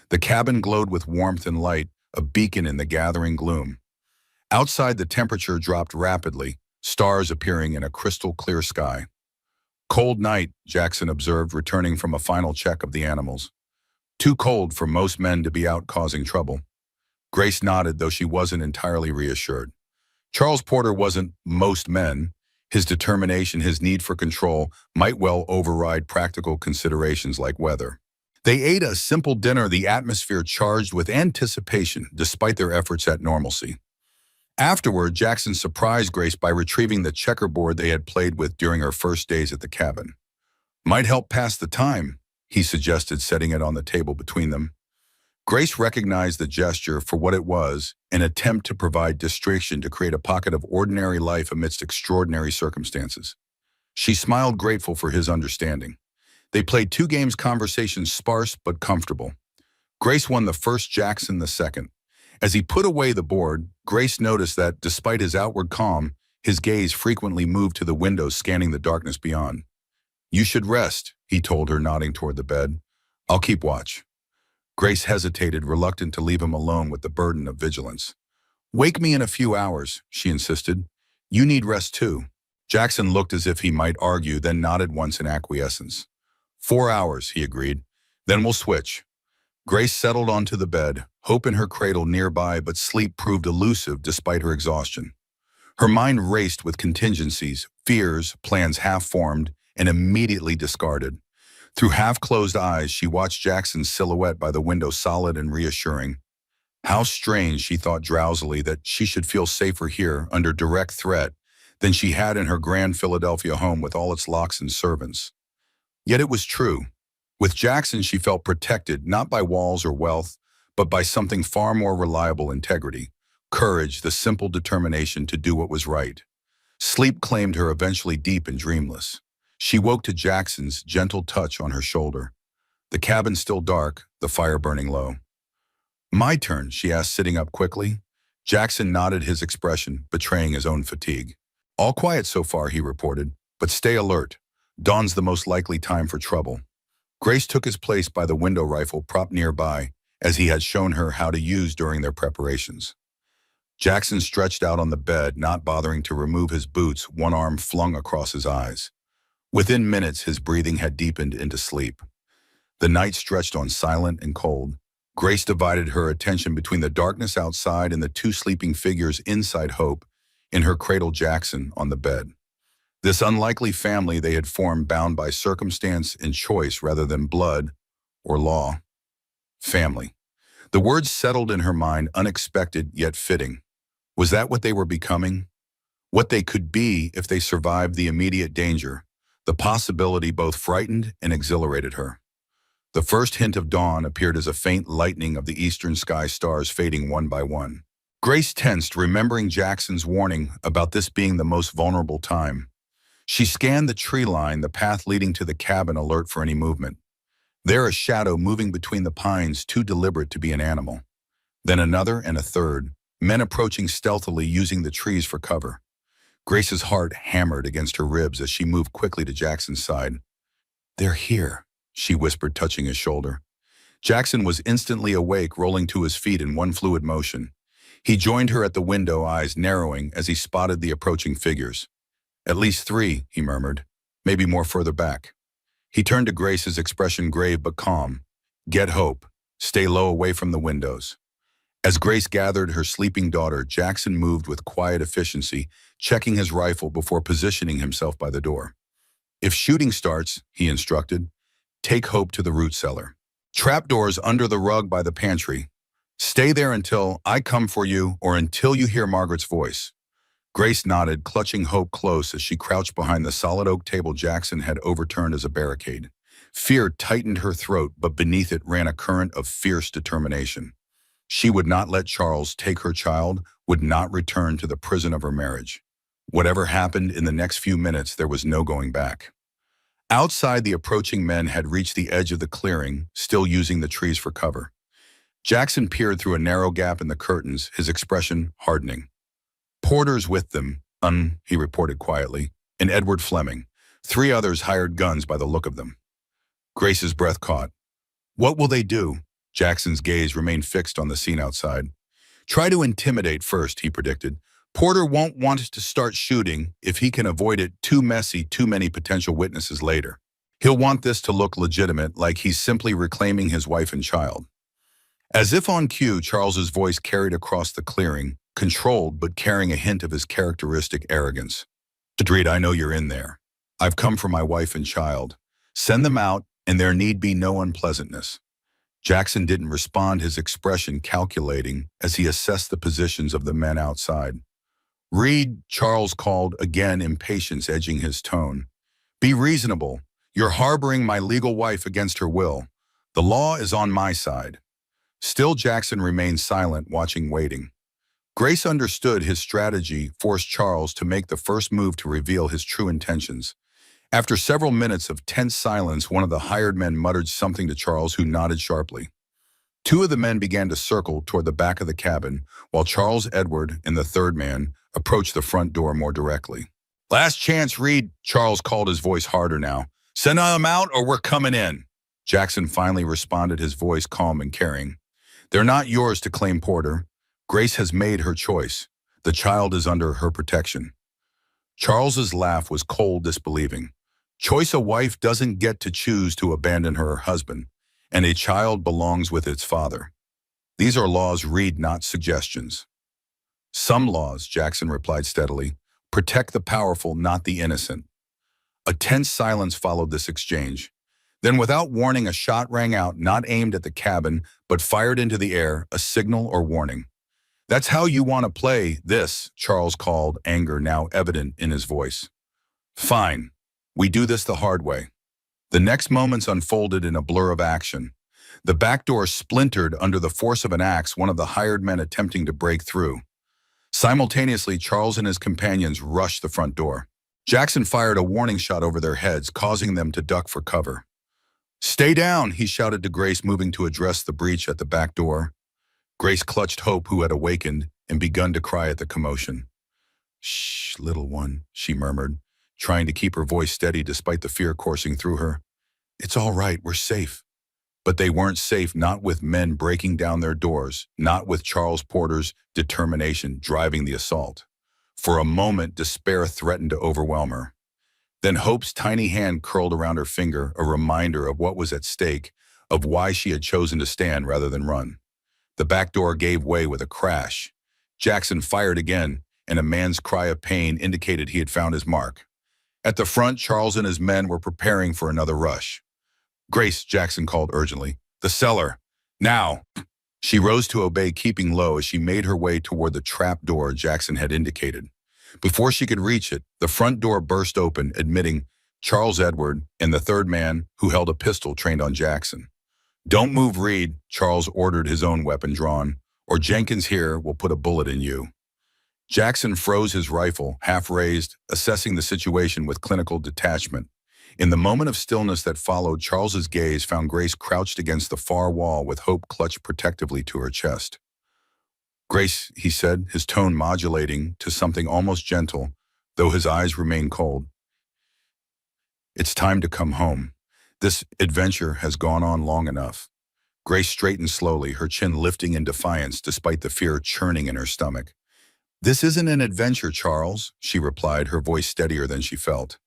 The cabin glowed with warmth and light, a beacon in the gathering gloom. Outside, the temperature dropped rapidly, stars appearing in a crystal-clear sky. Cold night, Jackson observed, returning from a final check of the animals. Too cold for most men to be out causing trouble. Grace nodded, though she wasn't entirely reassured. Charles Porter wasn't most men. His determination, his need for control, might well override practical considerations like weather. They ate a simple dinner, the atmosphere charged with anticipation despite their efforts at normalcy. Afterward, Jackson surprised Grace by retrieving the checkerboard they had played with during her first days at the cabin. Might help pass the time, he suggested, setting it on the table between them. Grace recognized the gesture for what it was, an attempt to provide distraction to create a pocket of ordinary life amidst extraordinary circumstances. She smiled, grateful for his understanding. They played 2 games, conversations sparse but comfortable. Grace won the first, Jackson the second. As he put away the board, Grace noticed that, despite his outward calm, his gaze frequently moved to the window, scanning the darkness beyond. "You should rest," he told her, nodding toward the bed. "I'll keep watch." Grace hesitated, reluctant to leave him alone with the burden of vigilance. "Wake me in a few hours," she insisted. "You need rest too." Jackson looked as if he might argue, then nodded once in acquiescence. 4 hours, he agreed. "Then we'll switch." Grace settled onto the bed, hope in her cradle nearby, but sleep proved elusive despite her exhaustion. Her mind raced with contingencies, fears, plans half-formed, and immediately discarded. Through half-closed eyes, she watched Jackson's silhouette by the window, solid and reassuring. How strange, she thought drowsily, that she should feel safer here, under direct threat, than she had in her grand Philadelphia home with all its locks and servants. Yet it was true. With Jackson, she felt protected, not by walls or wealth, but by something far more reliable: integrity, courage, the simple determination to do what was right. Sleep claimed her, eventually deep and dreamless. She woke to Jackson's gentle touch on her shoulder. The cabin still dark, the fire burning low. "My turn?" she asked, sitting up quickly. Jackson nodded, his expression betraying his own fatigue. "All quiet so far," he reported, "but stay alert. Dawn's the most likely time for trouble." Grace took his place by the window, rifle propped nearby, as he had shown her how to use during their preparations. Jackson stretched out on the bed, not bothering to remove his boots, one arm flung across his eyes. Within minutes, his breathing had deepened into sleep. The night stretched on, silent and cold. Grace divided her attention between the darkness outside and the 2 sleeping figures inside, Hope, in her cradle, Jackson, on the bed. This unlikely family they had formed, bound by circumstance and choice rather than blood or law. Family. The words settled in her mind, unexpected yet fitting. Was that what they were becoming? What they could be if they survived the immediate danger? The possibility both frightened and exhilarated her. The first hint of dawn appeared as a faint lightening of the eastern sky, stars fading one by one. Grace tensed, remembering Jackson's warning about this being the most vulnerable time. She scanned the tree line, the path leading to the cabin, alert for any movement. There, a shadow moving between the pines, too deliberate to be an animal. Then another and a third, men approaching stealthily, using the trees for cover. Grace's heart hammered against her ribs as she moved quickly to Jackson's side. "They're here," she whispered, touching his shoulder. Jackson was instantly awake, rolling to his feet in one fluid motion. He joined her at the window, eyes narrowing as he spotted the approaching figures. "At least 3, he murmured. "Maybe more further back." He turned to Grace, his expression grave but calm. "Get Hope. Stay low, away from the windows." As Grace gathered her sleeping daughter, Jackson moved with quiet efficiency, checking his rifle before positioning himself by the door. "If shooting starts," he instructed, "take Hope to the root cellar. Trapdoors under the rug by the pantry. Stay there until I come for you or until you hear Margaret's voice." Grace nodded, clutching Hope close as she crouched behind the solid oak table Jackson had overturned as a barricade. Fear tightened her throat, but beneath it ran a current of fierce determination. She would not let Charles take her child, would not return to the prison of her marriage. Whatever happened in the next few minutes, there was no going back. Outside, the approaching men had reached the edge of the clearing, still using the trees for cover. Jackson peered through a narrow gap in the curtains, his expression hardening. "Porter's with them," he reported quietly, "and Edward Fleming. 3 others hired guns by the look of them." Grace's breath caught. "What will they do?" Jackson's gaze remained fixed on the scene outside. "Try to intimidate first," he predicted. "Porter won't want to start shooting if he can avoid it. Too messy, too many potential witnesses later. He'll want this to look legitimate, like he's simply reclaiming his wife and child." As if on cue, Charles's voice carried across the clearing, controlled but carrying a hint of his characteristic arrogance. Reed, I know you're in there. I've come for my wife and child. Send them out, and there need be no unpleasantness. Jackson didn't respond, his expression calculating as he assessed the positions of the men outside. Reed, Charles called, again impatience edging his tone. Be reasonable. You're harboring my legal wife against her will. The law is on my side. Still, Jackson remained silent, waiting. Grace understood his strategy forced Charles to make the first move to reveal his true intentions. After several minutes of tense silence, one of the hired men muttered something to Charles, who nodded sharply. Two of the men began to circle toward the back of the cabin, while Charles, Edward, and the third man approached the front door more directly. Last chance, Reed, Charles called, his voice harder now. Send them out or we're coming in. Jackson finally responded, his voice calm and caring. They're not yours to claim, Porter. Grace has made her choice. The child is under her protection. Charles's laugh was cold, disbelieving. Choice, a wife doesn't get to choose to abandon her husband, and a child belongs with its father. These are laws, Reed, not suggestions. Some laws, Jackson replied steadily, protect the powerful, not the innocent. A tense silence followed this exchange. Then, without warning, a shot rang out, not aimed at the cabin, but fired into the air, a signal or warning. That's how you want to play this, Charles called, anger now evident in his voice. Fine. We do this the hard way. The next moments unfolded in a blur of action. The back door splintered under the force of an axe, one of the hired men attempting to break through. Simultaneously, Charles and his companions rushed the front door. Jackson fired a warning shot over their heads, causing them to duck for cover. Stay down, he shouted to Grace, moving to address the breach at the back door. Grace clutched Hope, who had awakened and begun to cry at the commotion. Shh, little one, she murmured, trying to keep her voice steady despite the fear coursing through her. It's all right, we're safe. But they weren't safe, not with men breaking down their doors, not with Charles Porter's determination driving the assault. For a moment, despair threatened to overwhelm her. Then Hope's tiny hand curled around her finger, a reminder of what was at stake, of why she had chosen to stand rather than run. The back door gave way with a crash. Jackson fired again, and a man's cry of pain indicated he had found his mark. At the front, Charles and his men were preparing for another rush. Grace, Jackson called urgently. The cellar. Now. She rose to obey, keeping low as she made her way toward the trap door Jackson had indicated. Before she could reach it, the front door burst open, admitting Charles, Edward, and the third man, who held a pistol trained on Jackson. Don't move, Reed, Charles ordered, his own weapon drawn, or Jenkins here will put a bullet in you. Jackson froze, his rifle, half raised, assessing the situation with clinical detachment. In the moment of stillness that followed, Charles's gaze found Grace crouched against the far wall with Hope clutched protectively to her chest. Grace, he said, his tone modulating to something almost gentle, though his eyes remained cold. It's time to come home. This adventure has gone on long enough. Grace straightened slowly, her chin lifting in defiance despite the fear churning in her stomach. This isn't an adventure, Charles, she replied, her voice steadier than she felt.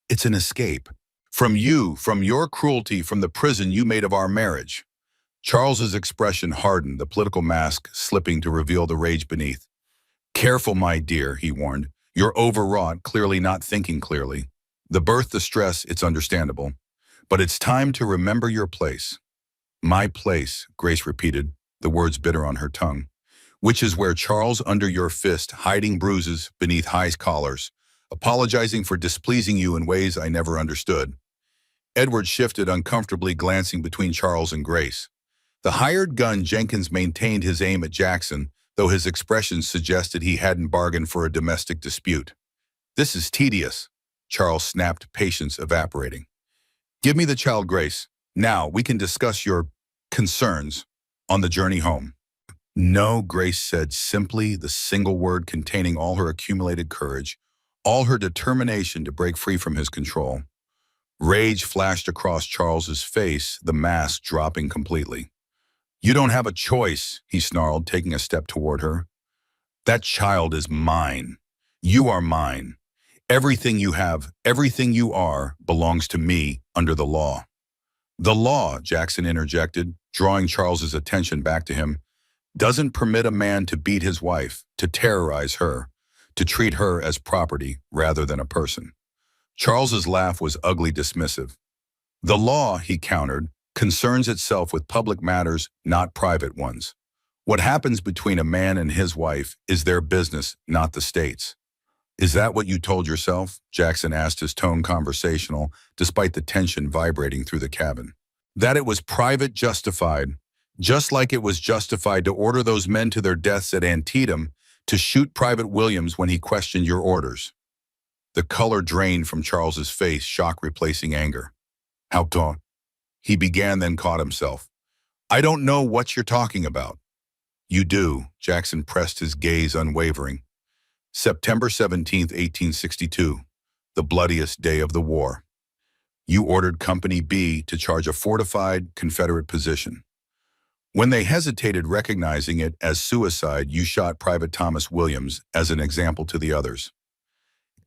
It's an escape. From you, from your cruelty, from the prison you made of our marriage. Charles's expression hardened, the political mask slipping to reveal the rage beneath. Careful, my dear, he warned. You're overwrought, clearly not thinking clearly. The birth distress, it's understandable. But it's time to remember your place. My place, Grace repeated, the words bitter on her tongue. Which is where Charles, under your fist, hiding bruises beneath high collars, apologizing for displeasing you in ways I never understood. Edward shifted uncomfortably, glancing between Charles and Grace. The hired gun Jenkins maintained his aim at Jackson, though his expressions suggested he hadn't bargained for a domestic dispute. This is tedious, Charles snapped, patience evaporating. Give me the child, Grace. Now we can discuss your concerns on the journey home. No, Grace said simply, the single word containing all her accumulated courage, all her determination to break free from his control. Rage flashed across Charles's face, the mask dropping completely. You don't have a choice, he snarled, taking a step toward her. That child is mine. You are mine. Everything you have, everything you are, belongs to me under the law. The law, Jackson interjected, drawing Charles's attention back to him, doesn't permit a man to beat his wife, to terrorize her, to treat her as property rather than a person. Charles's laugh was ugly dismissive. The law, he countered, concerns itself with public matters, not private ones. What happens between a man and his wife is their business, not the state's. Is that what you told yourself? Jackson asked, his tone conversational, despite the tension vibrating through the cabin. That it was private justified, just like it was justified to order those men to their deaths at Antietam to shoot Private Williams when he questioned your orders. The color drained from Charles's face, shock replacing anger. How tall? He began, then caught himself. I don't know what you're talking about. You do, Jackson pressed, his gaze unwavering. September 17th, 1862, the bloodiest day of the war. You ordered Company B to charge a fortified Confederate position. When they hesitated, recognizing it as suicide, you shot Private Thomas Williams as an example to the others.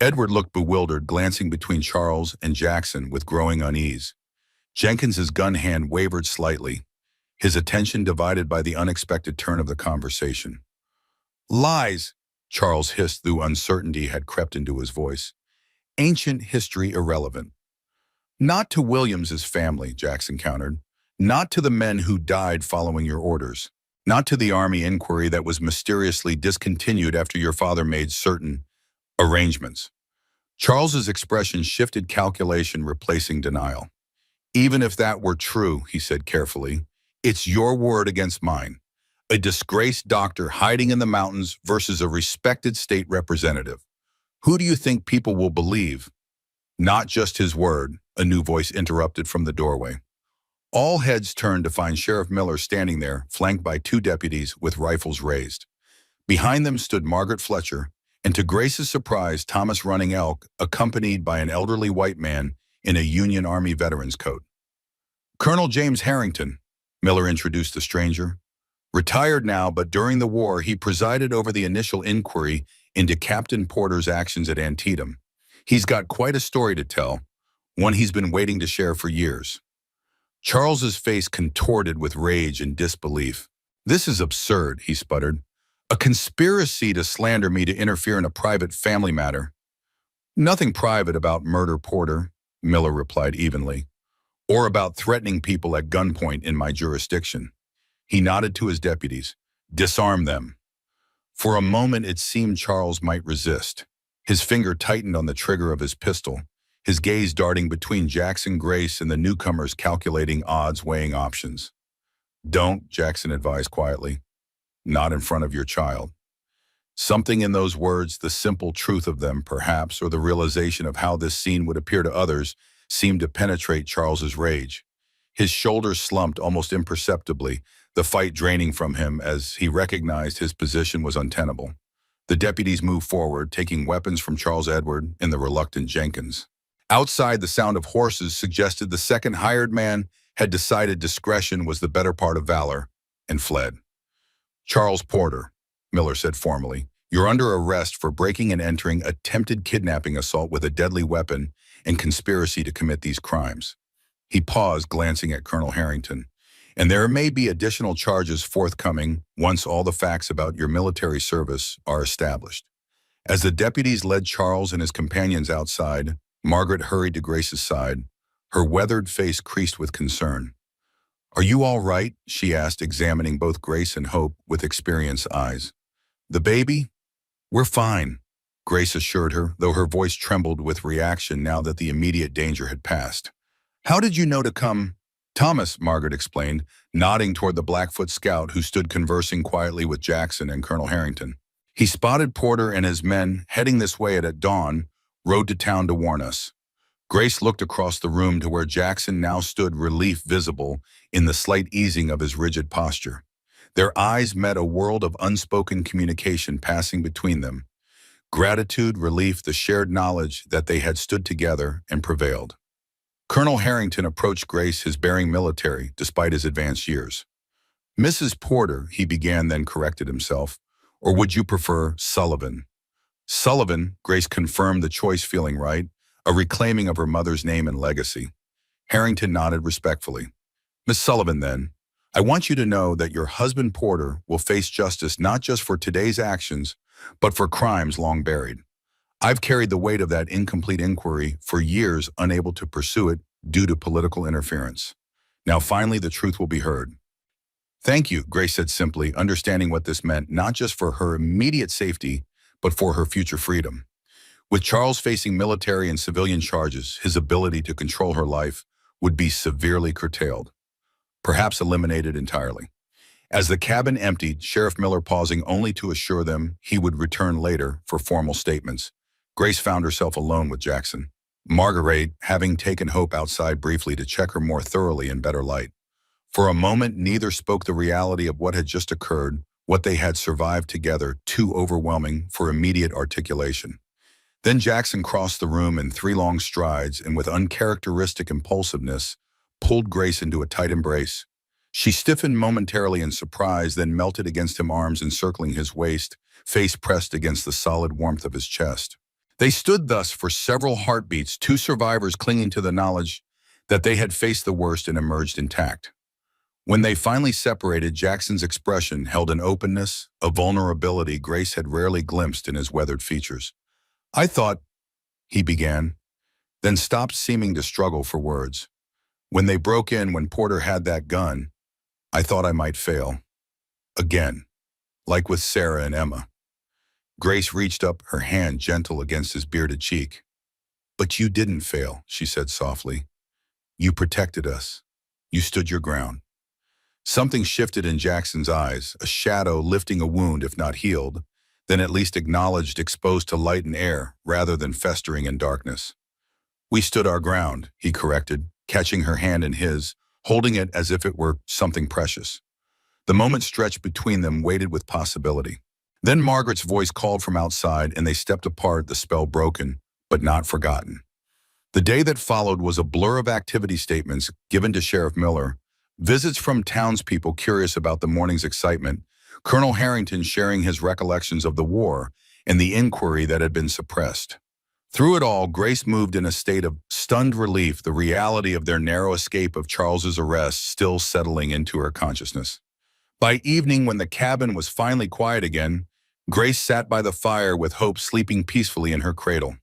Edward looked bewildered, glancing between Charles and Jackson with growing unease. Jenkins's gun hand wavered slightly, his attention divided by the unexpected turn of the conversation. Lies, Charles hissed, though uncertainty had crept into his voice. Ancient history irrelevant. Not to Williams's family, Jackson countered. Not to the men who died following your orders. Not to the Army inquiry that was mysteriously discontinued after your father made certain arrangements. Charles's expression shifted, calculation replacing denial. Even if that were true, he said carefully, it's your word against mine. A disgraced doctor hiding in the mountains versus a respected state representative. Who do you think people will believe? Not just his word, a new voice interrupted from the doorway. All heads turned to find Sheriff Miller standing there, flanked by two deputies with rifles raised. Behind them stood Margaret Fletcher, and to Grace's surprise, Thomas Running Elk, accompanied by an elderly white man in a Union Army veteran's coat. Colonel James Harrington, Miller introduced the stranger. Retired now, but during the war he presided over the initial inquiry into Captain Porter's actions at Antietam. He's got quite a story to tell, one he's been waiting to share for years. Charles's face contorted with rage and disbelief. This is absurd, he sputtered. A conspiracy to slander me to interfere in a private family matter. Nothing private about murder, Porter, Miller replied evenly, or about threatening people at gunpoint in my jurisdiction. He nodded to his deputies. Disarm them. For a moment it seemed Charles might resist. His finger tightened on the trigger of his pistol, his gaze darting between Jackson, Grace, and the newcomers, calculating odds, weighing options. Don't, Jackson advised quietly. Not in front of your child. Something in those words, the simple truth of them perhaps, or the realization of how this scene would appear to others, seemed to penetrate Charles's rage. His shoulders slumped almost imperceptibly, the fight draining from him as he recognized his position was untenable. The deputies moved forward, taking weapons from Charles Edward and the reluctant Jenkins. Outside, the sound of horses suggested the second hired man had decided discretion was the better part of valor and fled. Charles Porter, Miller said formally, you're under arrest for breaking and entering, attempted kidnapping, assault with a deadly weapon, and conspiracy to commit these crimes. He paused, glancing at Colonel Harrington. And there may be additional charges forthcoming once all the facts about your military service are established. As the deputies led Charles and his companions outside, Margaret hurried to Grace's side, her weathered face creased with concern. Are you all right? She asked, examining both Grace and Hope with experienced eyes. The baby? We're fine, Grace assured her, though her voice trembled with reaction now that the immediate danger had passed. How did you know to come? Thomas, Margaret explained, nodding toward the Blackfoot scout who stood conversing quietly with Jackson and Colonel Harrington. He spotted Porter and his men heading this way at dawn, rode to town to warn us. Grace looked across the room to where Jackson now stood, relief visible in the slight easing of his rigid posture. Their eyes met, a world of unspoken communication passing between them. Gratitude, relief, the shared knowledge that they had stood together and prevailed. Colonel Harrington approached Grace, his bearing military, despite his advanced years. Mrs. Porter, he began, then corrected himself. Or would you prefer Sullivan? Sullivan, Grace confirmed the choice, feeling right, a reclaiming of her mother's name and legacy. Harrington nodded respectfully. Miss Sullivan, then, I want you to know that your husband Porter will face justice not just for today's actions, but for crimes long buried. I've carried the weight of that incomplete inquiry for years, unable to pursue it due to political interference. Now finally the truth will be heard. Thank you, Grace said simply, understanding what this meant not just for her immediate safety, but for her future freedom. With Charles facing military and civilian charges, his ability to control her life would be severely curtailed, perhaps eliminated entirely. As the cabin emptied, Sheriff Miller pausing only to assure them he would return later for formal statements, Grace found herself alone with Jackson. Marguerite, having taken Hope outside briefly to check her more thoroughly in better light. For a moment, neither spoke the reality of what had just occurred, what they had survived together, too overwhelming for immediate articulation. Then Jackson crossed the room in 3 long strides and with uncharacteristic impulsiveness, pulled Grace into a tight embrace. She stiffened momentarily in surprise, then melted against him, arms encircling his waist, face pressed against the solid warmth of his chest. They stood thus for several heartbeats, 2 survivors clinging to the knowledge that they had faced the worst and emerged intact. When they finally separated, Jackson's expression held an openness, a vulnerability Grace had rarely glimpsed in his weathered features. "I thought," he began, then stopped, seeming to struggle for words. "When they broke in, when Porter had that gun, I thought I might fail. Again, like with Sarah and Emma." Grace reached up, her hand gentle against his bearded cheek. "But you didn't fail," she said softly. "You protected us. You stood your ground." Something shifted in Jackson's eyes, a shadow lifting a wound if not healed, then at least acknowledged, exposed to light and air rather than festering in darkness. "We stood our ground," he corrected, catching her hand in his, holding it as if it were something precious. The moment stretched between them, weighted with possibility. Then Margaret's voice called from outside and they stepped apart, the spell broken, but not forgotten. The day that followed was a blur of activity statements given to Sheriff Miller, visits from townspeople curious about the morning's excitement, Colonel Harrington sharing his recollections of the war, and the inquiry that had been suppressed. Through it all, Grace moved in a state of stunned relief, the reality of their narrow escape of Charles's arrest still settling into her consciousness. By evening, when the cabin was finally quiet again, Grace sat by the fire with Hope sleeping peacefully in her cradle.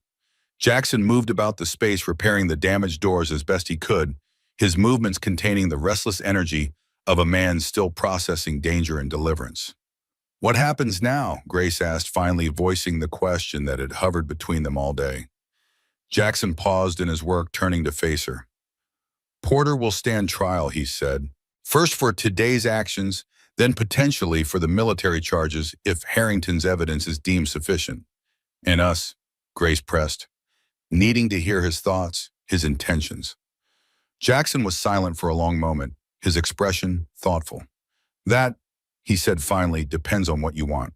Jackson moved about the space, repairing the damaged doors as best he could, his movements containing the restless energy of a man still processing danger and deliverance. "What happens now?" Grace asked, finally voicing the question that had hovered between them all day. Jackson paused in his work, turning to face her. "Porter will stand trial," he said, "first for today's actions, then potentially for the military charges if Harrington's evidence is deemed sufficient. And us," Grace pressed, needing to hear his thoughts, his intentions. Jackson was silent for a long moment, his expression thoughtful. "That," he said finally, "depends on what you want."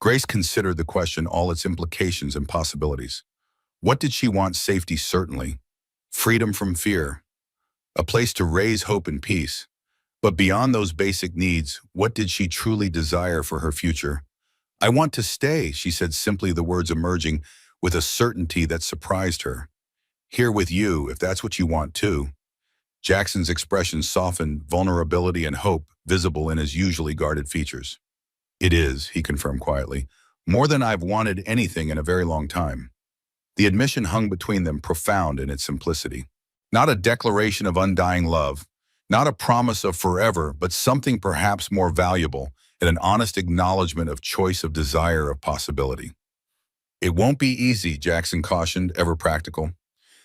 Grace considered the question, all its implications and possibilities. What did she want? Safety, certainly. Freedom from fear. A place to raise hope and peace. But beyond those basic needs, what did she truly desire for her future? "I want to stay," she said simply, the words emerging with a certainty that surprised her. "Here with you, if that's what you want too." Jackson's expression softened, vulnerability and hope visible in his usually guarded features. "It is," he confirmed quietly, "more than I've wanted anything in a very long time." The admission hung between them, profound in its simplicity. Not a declaration of undying love, not a promise of forever, but something perhaps more valuable, and an honest acknowledgement of choice, of desire, of possibility. "It won't be easy," Jackson cautioned, ever practical.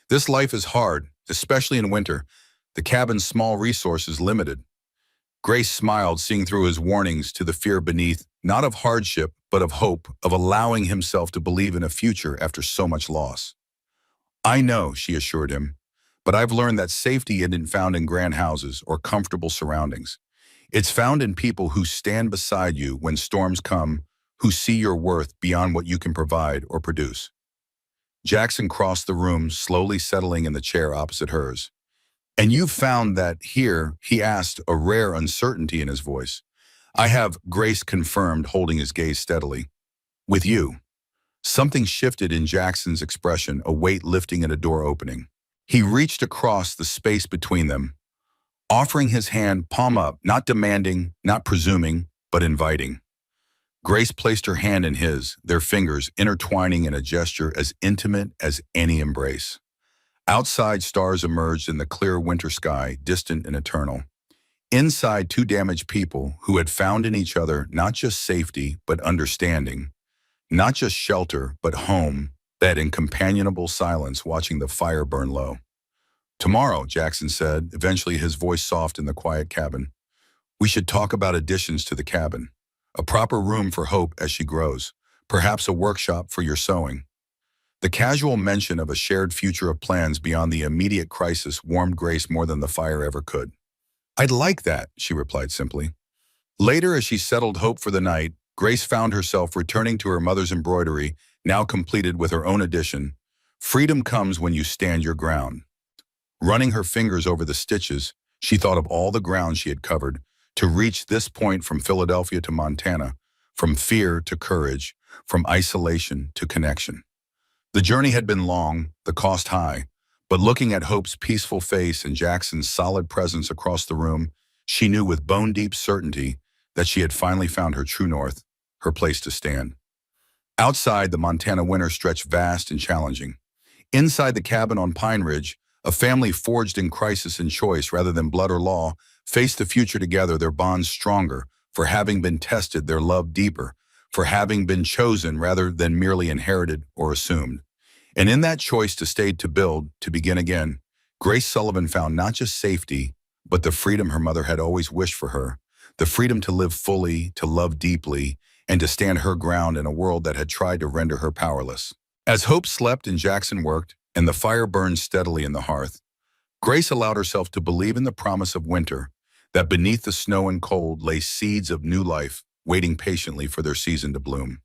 "This life is hard, especially in winter. The cabin's small resources limited." Grace smiled, seeing through his warnings to the fear beneath, not of hardship, but of hope, of allowing himself to believe in a future after so much loss. "I know," she assured him, "but I've learned that safety isn't found in grand houses or comfortable surroundings. It's found in people who stand beside you when storms come, who see your worth beyond what you can provide or produce." Jackson crossed the room, slowly settling in the chair opposite hers. "And you've found that here," he asked, a rare uncertainty in his voice. "I have," Grace confirmed, holding his gaze steadily. "With you." Something shifted in Jackson's expression, a weight lifting and a door opening. He reached across the space between them, offering his hand, palm up, not demanding, not presuming, but inviting. Grace placed her hand in his, their fingers intertwining in a gesture as intimate as any embrace. Outside, stars emerged in the clear winter sky, distant and eternal. Inside, two damaged people who had found in each other not just safety, but understanding, not just shelter, but home, that in companionable silence watching the fire burn low. Tomorrow, Jackson said, eventually his voice soft in the quiet cabin. We should talk about additions to the cabin. A proper room for Hope as she grows. Perhaps a workshop for your sewing. The casual mention of a shared future of plans beyond the immediate crisis warmed Grace more than the fire ever could. I'd like that, she replied simply. Later, as she settled Hope for the night, Grace found herself returning to her mother's embroidery, now completed with her own addition. Freedom comes when you stand your ground. Running her fingers over the stitches, she thought of all the ground she had covered to reach this point, from Philadelphia to Montana, from fear to courage, from isolation to connection. The journey had been long, the cost high, but looking at Hope's peaceful face and Jackson's solid presence across the room, she knew with bone-deep certainty that she had finally found her true north, her place to stand. Outside, the Montana winter stretched vast and challenging. Inside the cabin on Pine Ridge, a family forged in crisis and choice rather than blood or law faced the future together, their bonds stronger, for having been tested, their love deeper, for having been chosen rather than merely inherited or assumed. And in that choice to stay, to build, to begin again, Grace Sullivan found not just safety, but the freedom her mother had always wished for her, the freedom to live fully, to love deeply, and to stand her ground in a world that had tried to render her powerless. As Hope slept and Jackson worked, and the fire burned steadily in the hearth, Grace allowed herself to believe in the promise of winter, that beneath the snow and cold lay seeds of new life, waiting patiently for their season to bloom.